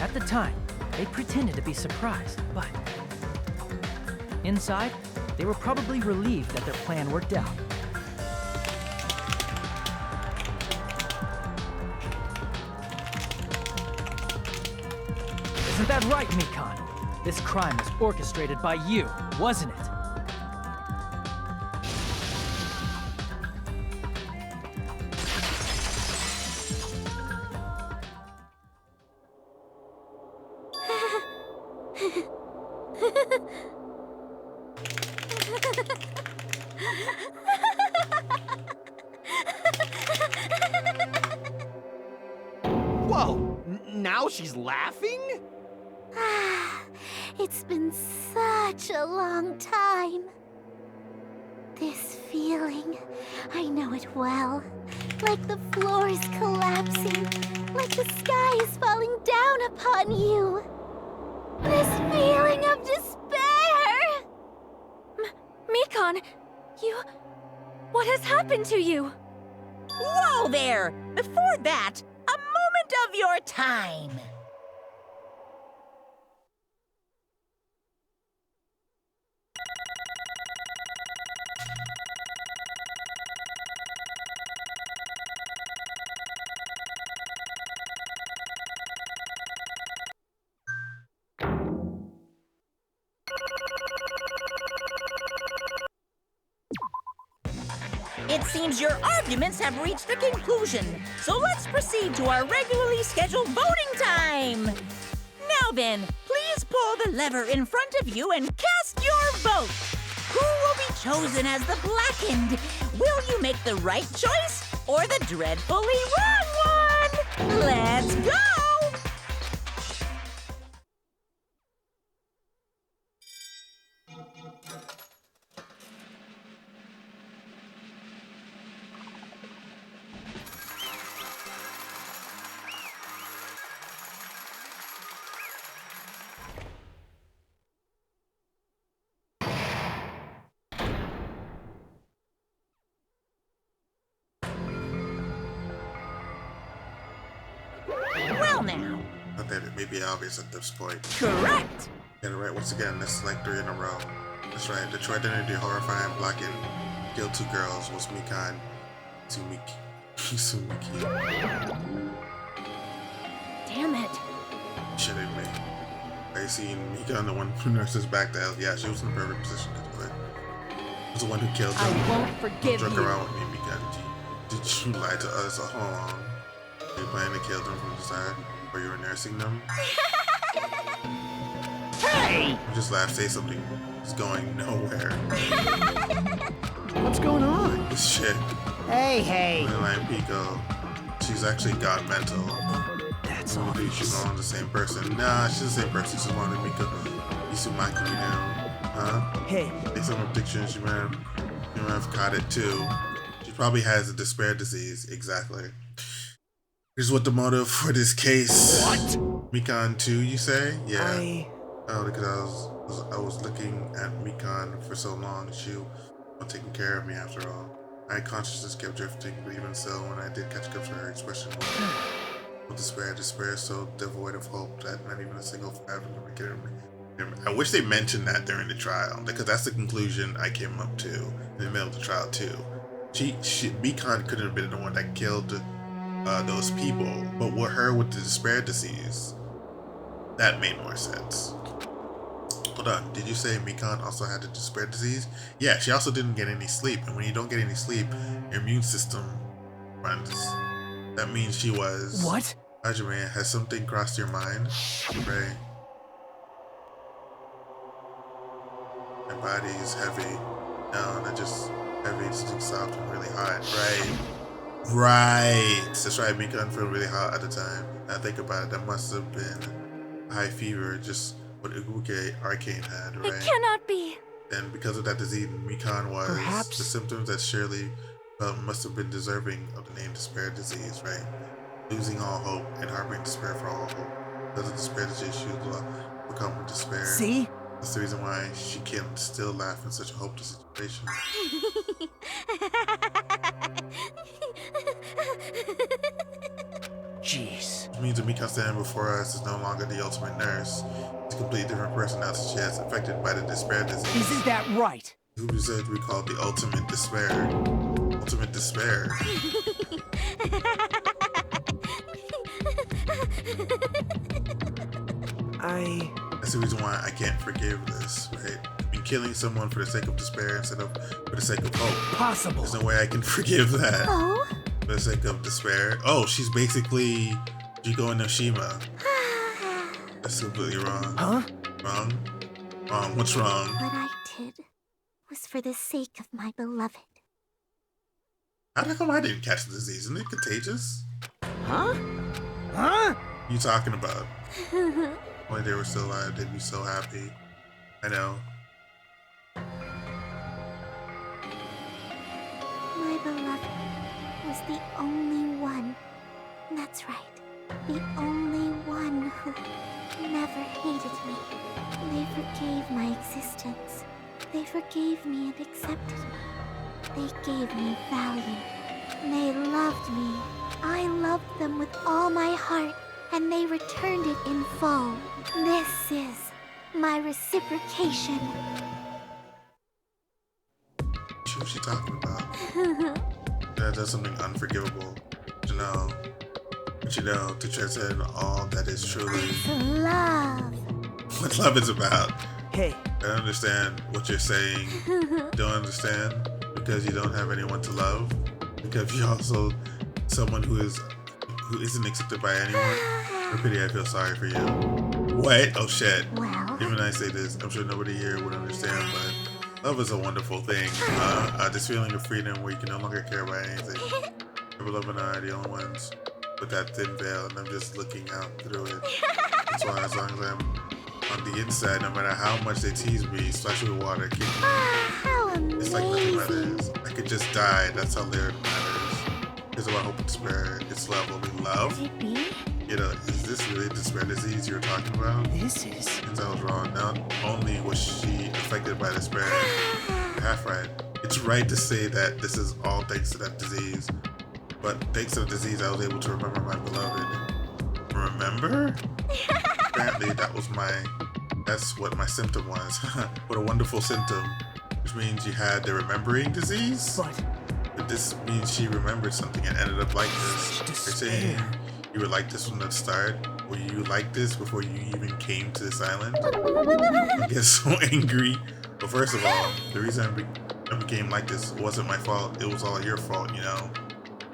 At the time, they pretended to be surprised, but inside, they were probably relieved that their plan worked out. Isn't that right, Mikan? This crime was orchestrated by you, wasn't it? Whoa! Now she's laughing? It's been such a long time. This feeling, I know it well. Like the floor is collapsing, like the sky is falling down upon you. This feeling of despair! Mikan, what has happened to you? Whoa there! Before that, a moment of your time. It seems your arguments have reached a conclusion, so let's proceed to our regularly scheduled voting time. Now then, please pull the lever in front of you and cast your vote. Who will be chosen as the blackened? Will you make the right choice or the dreadfully wrong one? Let's go! well now. Not that it may be obvious at this point. Correct. Get it right once again. This is like 3 in a row. That's right. The true identity of horrifying black and killed 2 girls was Mikan Sumiki. Damn it. Shitting me. I seen Mikan, the one who nurses back to hell. Yeah, she was in the perfect position to do it. She was the one who killed them. I won't forgive Don't joke you. around with me, Mikan. Did you lie to us all along? Are you planning to kill them from the side? Or you were nursing them? Hey! Just laugh, say something. It's going nowhere. What's going on? This shit. Hey! Line Pico. She's actually got mental. That's Maybe she's obvious. on the same person. Nah, she's the same person. She's one of Mika Isumaki now. Huh? Hey, Based on predictions, she might have caught it too. She probably has a despair disease. Exactly. Here's what the motive for this case. What? Mikan 2, you say? Yeah. I Oh, because I was looking at Mikan for so long. She was taking care of me after all. My consciousness kept drifting, but even so, when I did catch up to her expression of despair so devoid of hope that not even a single fathom ever get me. I wish they mentioned that during the trial, because that's the conclusion I came up to in the middle of the trial too. Mikan couldn't have been the one that killed those people, but with her with the despair disease, that made more sense. Hold on, did you say Mikan also had the despair disease? Yeah, she also didn't get any sleep, and when you don't get any sleep, your immune system runs. That means she was... What? Hajime, has something crossed your mind? Right. My body is heavy. No, not just heavy, it's just soft and really hot. Right. That's right, Mikan felt really hot at the time. Now I think about it, that must have been high fever, just what Iguke Arcane had, right? It cannot be. And because of that disease, Mikan was Perhaps. the symptoms that Shirley must have been deserving of the name despair disease, right? Losing all hope and harboring despair for all hope. Because of despair disease, she would become with despair. See? That's the reason why she can still laugh in such a hopeless situation. Jeez. Which means that Mika standing before us is no longer the ultimate nurse. She's a completely different person now that she has affected by the despair disease. Isn't that right? Who deserves to be called the ultimate despair? Ultimate despair. That's the reason why I can't forgive this, right? I mean, killing someone for the sake of despair instead of for the sake of hope. Possible. There's no way I can forgive that. Oh? For the sake of despair. Oh, she's basically Jiko Inoshima. That's completely wrong. Huh? Wrong? Wrong. What's wrong? What I did was for the sake of my beloved. How come I didn't catch the disease? Isn't it contagious? Huh? What are you talking about? When they were still alive, they'd be so happy. I know. My beloved was the only one. That's right. The only one who never hated me. They forgave my existence. They forgave me and accepted me. They gave me value. They loved me. I loved them with all my heart, and they returned it in full. This is my reciprocation. What's she talking about? That does something unforgivable. But you know, to transcend all that is truly Love. what love is about. Hey. I don't understand what you're saying. Don't understand because you don't have anyone to love. Because you're also someone who isn't accepted by anyone. For pity, I feel sorry for you. What? Oh shit. Well, Even when I say this, I'm sure nobody here would understand, but love is a wonderful thing. This feeling of freedom where you can no longer care about anything. Your beloved and I are the only ones with that thin veil, and I'm just looking out through it. That's why as long as I'm on the inside, no matter how much they tease me, splash me with water, keep me. how It's like nothing amazing. matters. I could just die, that's how little it matters. Here's what I hope and despair. It's love, what we love. Could it be? You know, is this really despair disease you're talking about? This is... Since I was wrong, not only was she affected by despair, you're half right. It's right to say that this is all thanks to that disease. But thanks to the disease, I was able to remember my beloved. remember? Apparently that's what my symptom was. What a wonderful symptom. Which means you had the remembering disease? But this means she remembered something and ended up like this. You're saying you were like this from the start? Were you like this before you even came to this island? I get so angry. But first of all, the reason I became like this wasn't my fault. It was all your fault, you know?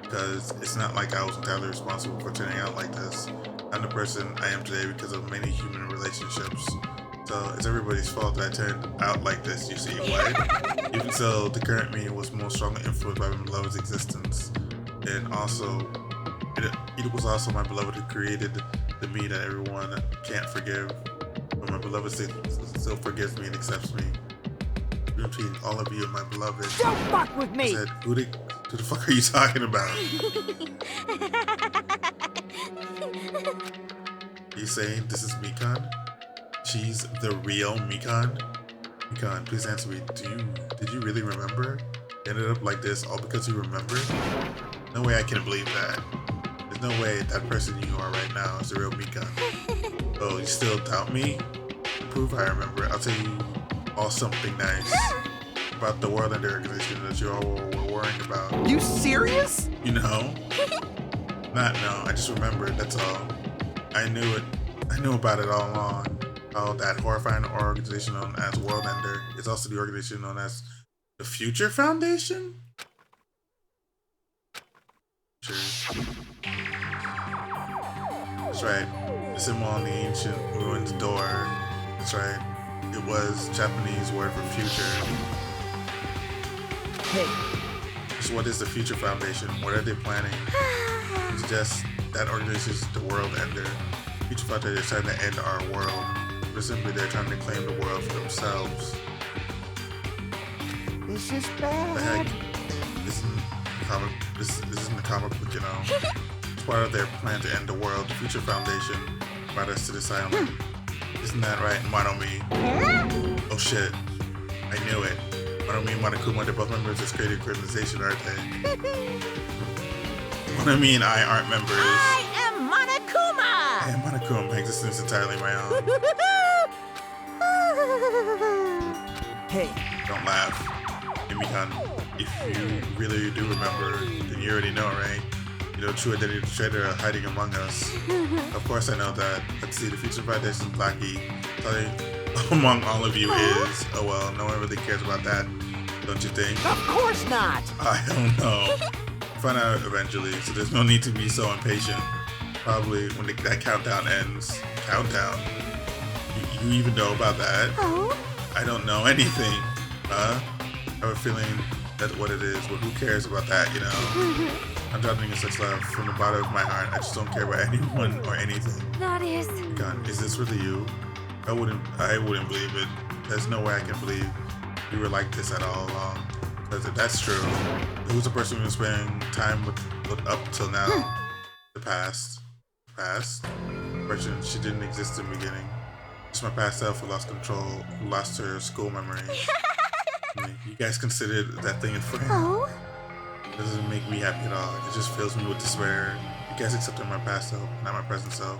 Because it's not like I was entirely responsible for turning out like this. I'm the person I am today because of many human relationships. So it's everybody's fault that I turned out like this, you see, right? Even so, the current me was most strongly influenced by my beloved's existence. And also, it was also my beloved who created the me that everyone can't forgive. But my beloved still forgives me and accepts me. Between all of you and my beloved. Don't fuck with me! I said, who the fuck are you talking about? You saying this is Mikan? She's the real Mikan? Mikan, please answer me. Did you really remember? Ended up like this all because you remembered? No way I can believe that. There's no way that person you are right now is the real Mikan. Oh, you still doubt me? To prove I remember, I'll tell you all something nice about the world and the organization that you all were worrying about. You serious? You know? No, I just remembered, that's all. I knew it. I knew about it all along. How that horrifying organization known as World Ender is also the organization known as the Future Foundation? Sure. That's right. The symbol on the ancient ruins door. That's right. It was Japanese word for future. Hey. So what is the Future Foundation? What are they planning? It's just that organization is the World Ender. Future Foundation is trying to end our world. But simply they're trying to claim the world for themselves. This is The bad. heck? This isn't the comic book, you know. It's part of their plan to end the world. The Future Foundation brought us to this island. Isn't that right, Monomi? Oh shit. I knew it. Monomi and Monokuma, they're both members of this creative organization, aren't they? Monomi and I aren't members. I am Monokuma! I am Monokuma. My existence is entirely my own. Hey, Don't laugh. Mikan, if you really do remember, then you already know, right? You know, true identity of the traitor are hiding among us. Of course I know that. Let's see, the Future Foundation's Blackie. Among all of you is, oh well, no one really cares about that, don't you think? Of course not! I don't know. Find out eventually, so there's no need to be so impatient. Probably when that countdown ends. Countdown? You even know about that? Oh? I don't know anything. I have a feeling that's what it is, but who cares about that, you know? I'm drowning in such love from the bottom of my heart. I just don't care about anyone or anything. That is... God, is this really you? I wouldn't believe it. There's no way I can believe you were like this at all along. Because if that's true, who's the person who's spending time with up till now? The past. Past? Person, she didn't exist in the beginning. Just my past self who lost control, who lost her school memories. You guys considered that thing a friend? Oh? It doesn't make me happy at all. It just fills me with despair. You guys accepted my past self, not my present self.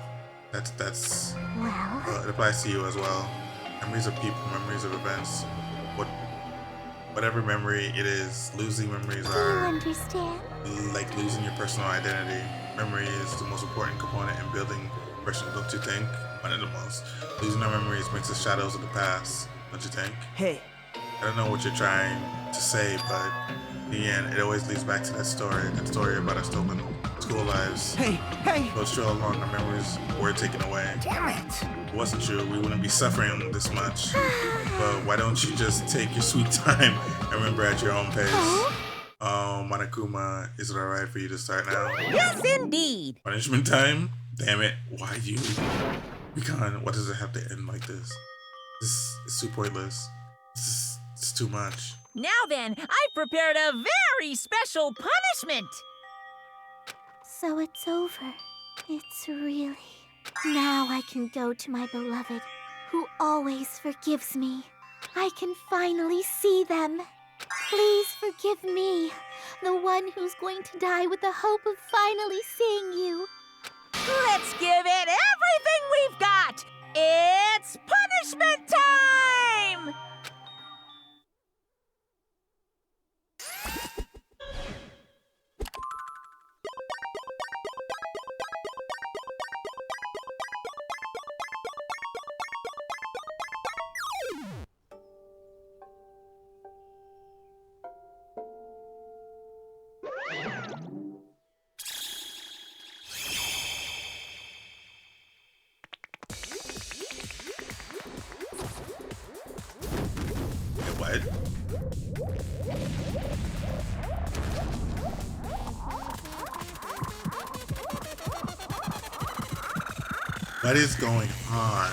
That's Well... it applies to you as well. Memories of people, memories of events. Whatever memory it is, losing memories Do you are understand? like losing your personal identity. Memory is the most important component in building a person, don't you think? One of the most. Losing our memories makes us shadows of the past, don't you think? hey, I don't know what you're trying to say, but in the end, it always leads back to that story about our stolen school lives. hey! So it's true all along, our memories were taken away. Damn it! If it wasn't true, we wouldn't be suffering this much. But why don't you just take your sweet time and remember at your own pace? Oh, Monokuma, is it alright for you to start now? Yes, indeed! Punishment time? Damn it, why you? Mikan, why does it have to end like this? This is too pointless. It's too much. Now then, I've prepared a very special punishment! So it's over. It's really... Now I can go to my beloved, who always forgives me. I can finally see them. Please forgive me, the one who's going to die with the hope of finally seeing you. Let's give it everything we've got! It's punishment time! What? What is going on?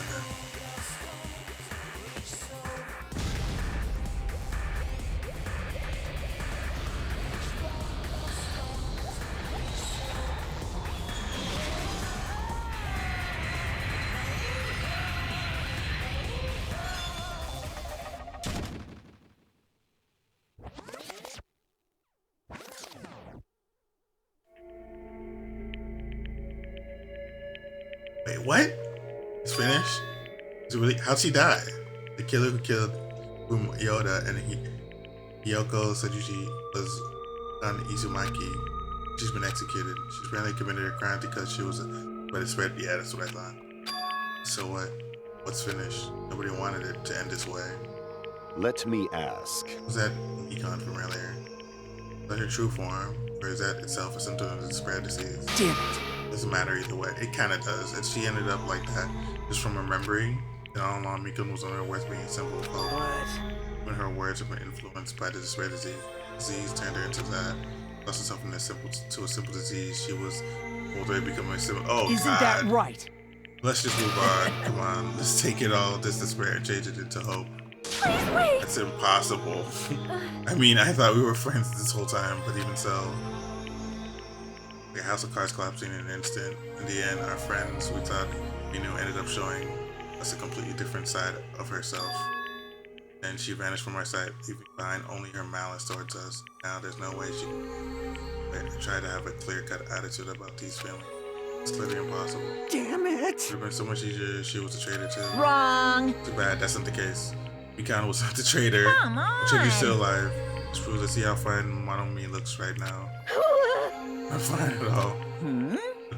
Wait, what? It's finished? Is it really? How'd she die? The killer who killed Yoda and Hiyoko Sajuchi was on Izumaki. She's been executed. She's apparently committed a crime because she was but it spread. Yeah, that's what I thought. So what? What's finished? Nobody wanted it to end this way. Let me ask. Was that Econ from earlier? Is that her true form? Or is that itself a symptom of the spread disease? Damn it. Doesn't matter either way. It kind of does. And she ended up like that just from remembering that all along Mikun was on her words being a symbol of hope. What? When her words have been influenced by the spread disease turned her into that. Lost herself from this simple to a simple disease. She was already becoming a symbol. Oh, Isn't God. that right? Let's just move on. Come on. Let's take it all, this despair, and change it into hope. Please wait. That's impossible. I mean, I thought we were friends this whole time, but even so. The house of cards collapsing in an instant. In the end, our friends we thought we knew ended up showing us a completely different side of herself. And she vanished from our sight, leaving behind only her malice towards us. Now there's no way she could try to have a clear-cut attitude about these feelings. It's clearly impossible. Damn it. It would have been so much easier if she was a traitor too. Wrong. Too bad that's not the case. Mikana was not the traitor. Come on. The traitor's still alive. This proves to see how fine Monomi looks right now. Not fine at all.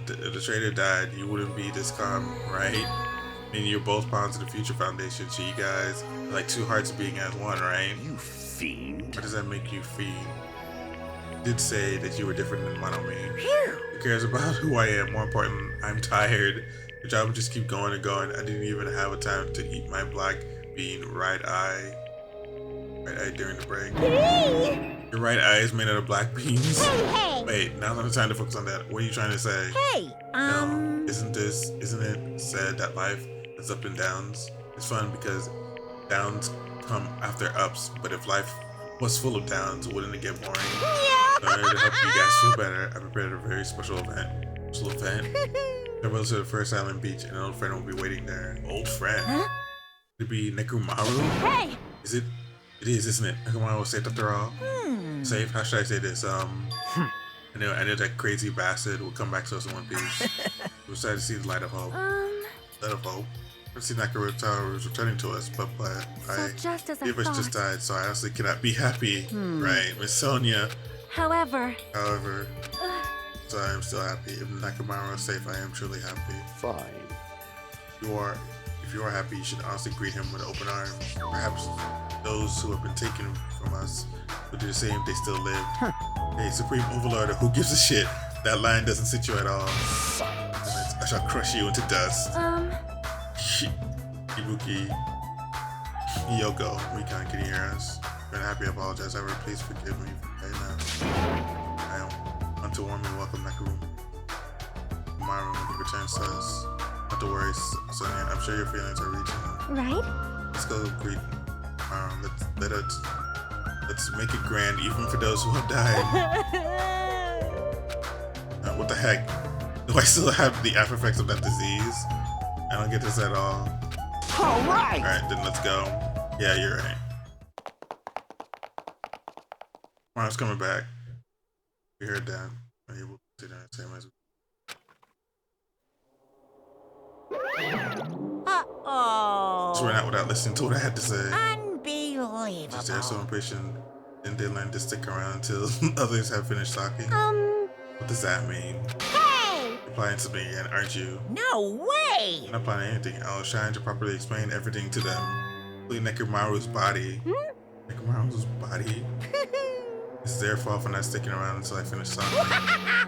If the traitor died, you wouldn't be this calm, right? I mean, you're both pawns of the Future Foundation, so you guys are like two hearts being as one, right? You fiend. What does that make you feel? You did say that you were different than Monomi. Who cares about who I am? More important, I'm tired. The job would just keep going and going. I didn't even have a time to eat my black bean right eye during the break. Your right eye is made out of black beans. Hey. Wait, now's not the time to focus on that. What are you trying to say? Hey, No, isn't it said that life is up and downs? It's fun because downs come after ups, but if life was full of downs, wouldn't it get boring? Yeah. In order to help you guys feel better, I prepared a very special event. Travel to the first island beach, and an old friend will be waiting there. Old friend? Huh? Could it be Nekumaru? Hey. Is it? It is, isn't it? Nekumaru was safe after all. Safe? How should I say this? I knew that crazy bastard would come back to us in one piece. We're excited to see the light of hope. Light of hope? I see Nakaru was returning to us, but just as I Divas just thought. died, so I honestly cannot be happy. Right, Miss Sonia. However, So I am still happy. If Nakamaru is safe, I am truly happy. Fine. If you are happy, you should honestly greet him with open arms. Perhaps those who have been taken from us will do the same if they still live. Hey, Supreme Overlord, who gives a shit? That line doesn't sit you at all. I shall crush you into dust. Ibuki, Yoko, Mikan, can you hear us? If you're happy, I apologize. Ever, please forgive me for right now. I want to warmly welcome Nakaru Maru when he returns to us. Not to worry, Sonia. I'm sure your feelings are reaching him. right? Let's go greet Maru. Let's make it grand, even for those who have died. What the heck? Do I still have the after effects of that disease? I don't get this at all. Alright! Alright, then let's go. Yeah, you're right. Maru's coming back. We heard that. Are you able to sit down and say my Uh-oh. Just ran out without listening to what I had to say. Unbelievable. Just there so impatient and didn't to stick around until others have finished talking. What does that mean? Hey! You're applying to me again, aren't you? No way! I'm not applying anything. I was trying to properly explain everything to them. Including Nekomaru's body. Nekomaru's body? It's their fault for not sticking around until I finish talking.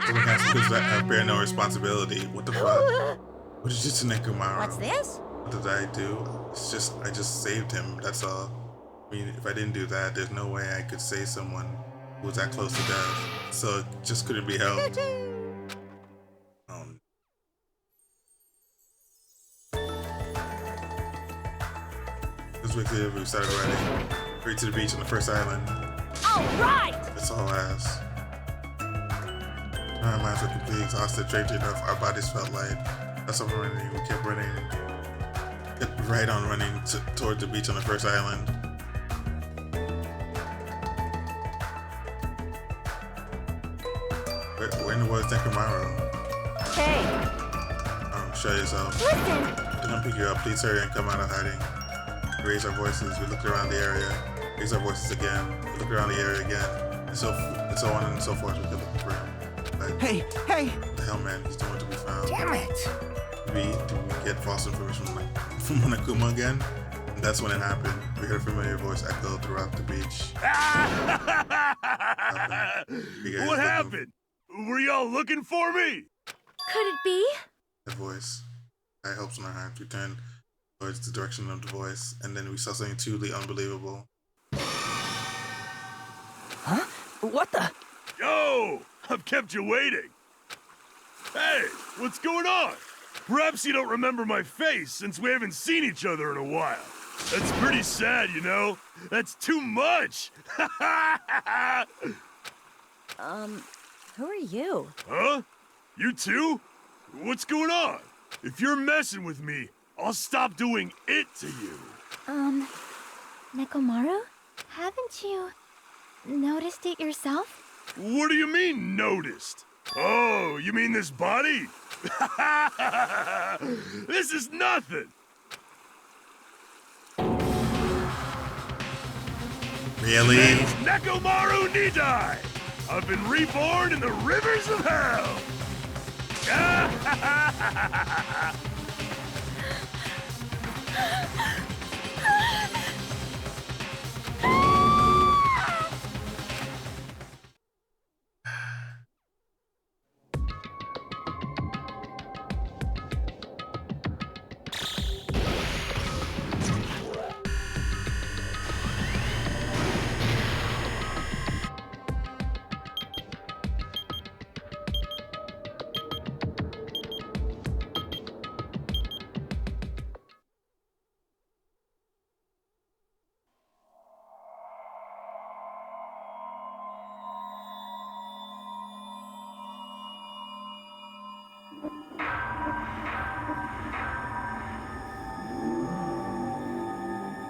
Someone has because I bear no responsibility. What the fuck? What did you do to Nekomaru? What's this? What did I do? I just saved him, that's all. I mean, if I didn't do that, there's no way I could save someone who was that close to death. So it just couldn't be helped. This week we started riding straight to the beach on the first island. All right! That's all I asked. Our minds were completely exhausted, strangely enough, our bodies felt light. That's why running, we kept running. Kept right on running toward the beach on the first island. Where in the world is Nekomaru? Hey, Show yourself. listen! They're gonna pick you up. Please hurry and come out of hiding. We raised our voices. We looked around the area. Raised our voices again. We looked around the area again. And so on and so forth. We kept looking for him. Like, Hey! what the hell, man? He's nowhere to be found. Damn it! Did we get false information from Monokuma again? And that's when it happened. We heard a familiar voice echo throughout the beach. What happened? Were y'all looking for me? Could it be? That voice. I hopes in our hearts. We turned towards the direction of the voice, and then we saw something truly unbelievable. Huh? What the? Yo! I've kept you waiting. Hey, what's going on? Perhaps you don't remember my face since we haven't seen each other in a while. That's pretty sad, you know? That's too much! Who are you? Huh? You too? What's going on? If you're messing with me, I'll stop doing it to you. Nekomaru? Haven't you noticed it yourself? What do you mean, noticed? Oh, you mean this body? This is nothing! Really? It's Nekomaru Nidai! I've been reborn in the rivers of hell!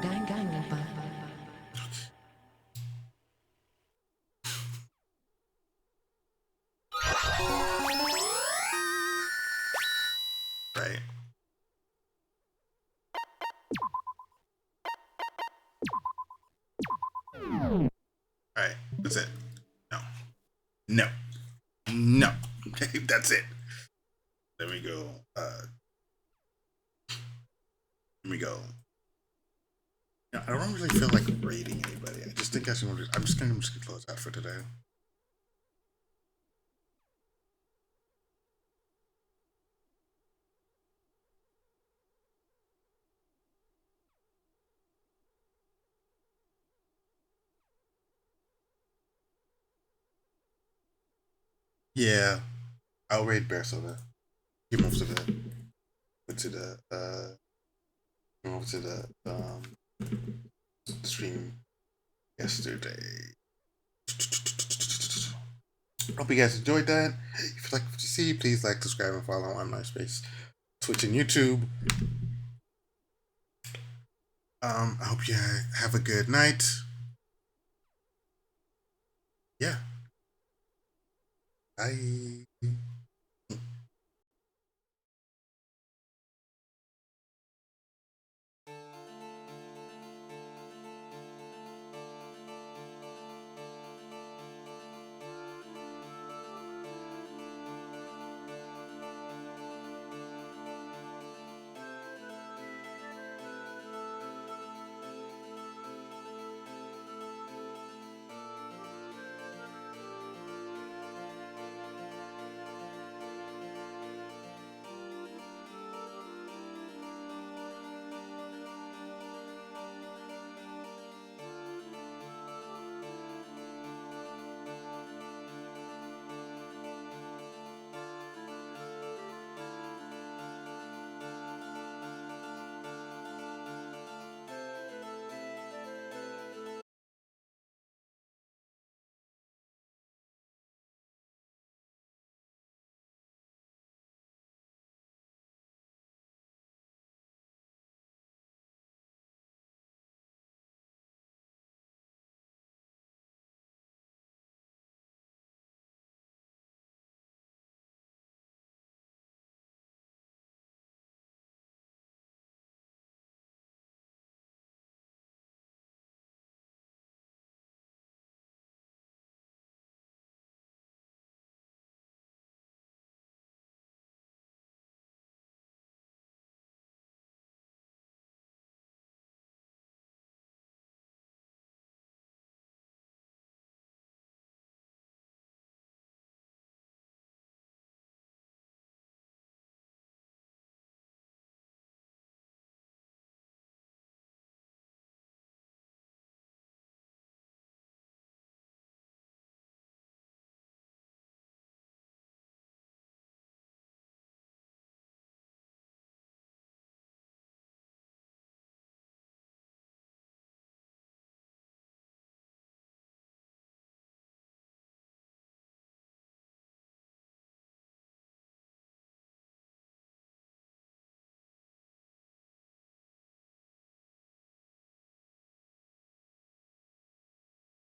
Danganronpa. Right. Alright, that's it. No. No. No. Okay, that's it. There we go. Here we go. Now, I don't really feel like rating anybody. I just think I'm just gonna close out for today. Yeah, I'll rate Bear Soda. Give him over to the stream yesterday. Hope you guys enjoyed that. If you like what you see, please like, subscribe, and follow on MySpace, Twitch, and YouTube. I hope you have a good night. Yeah. Bye.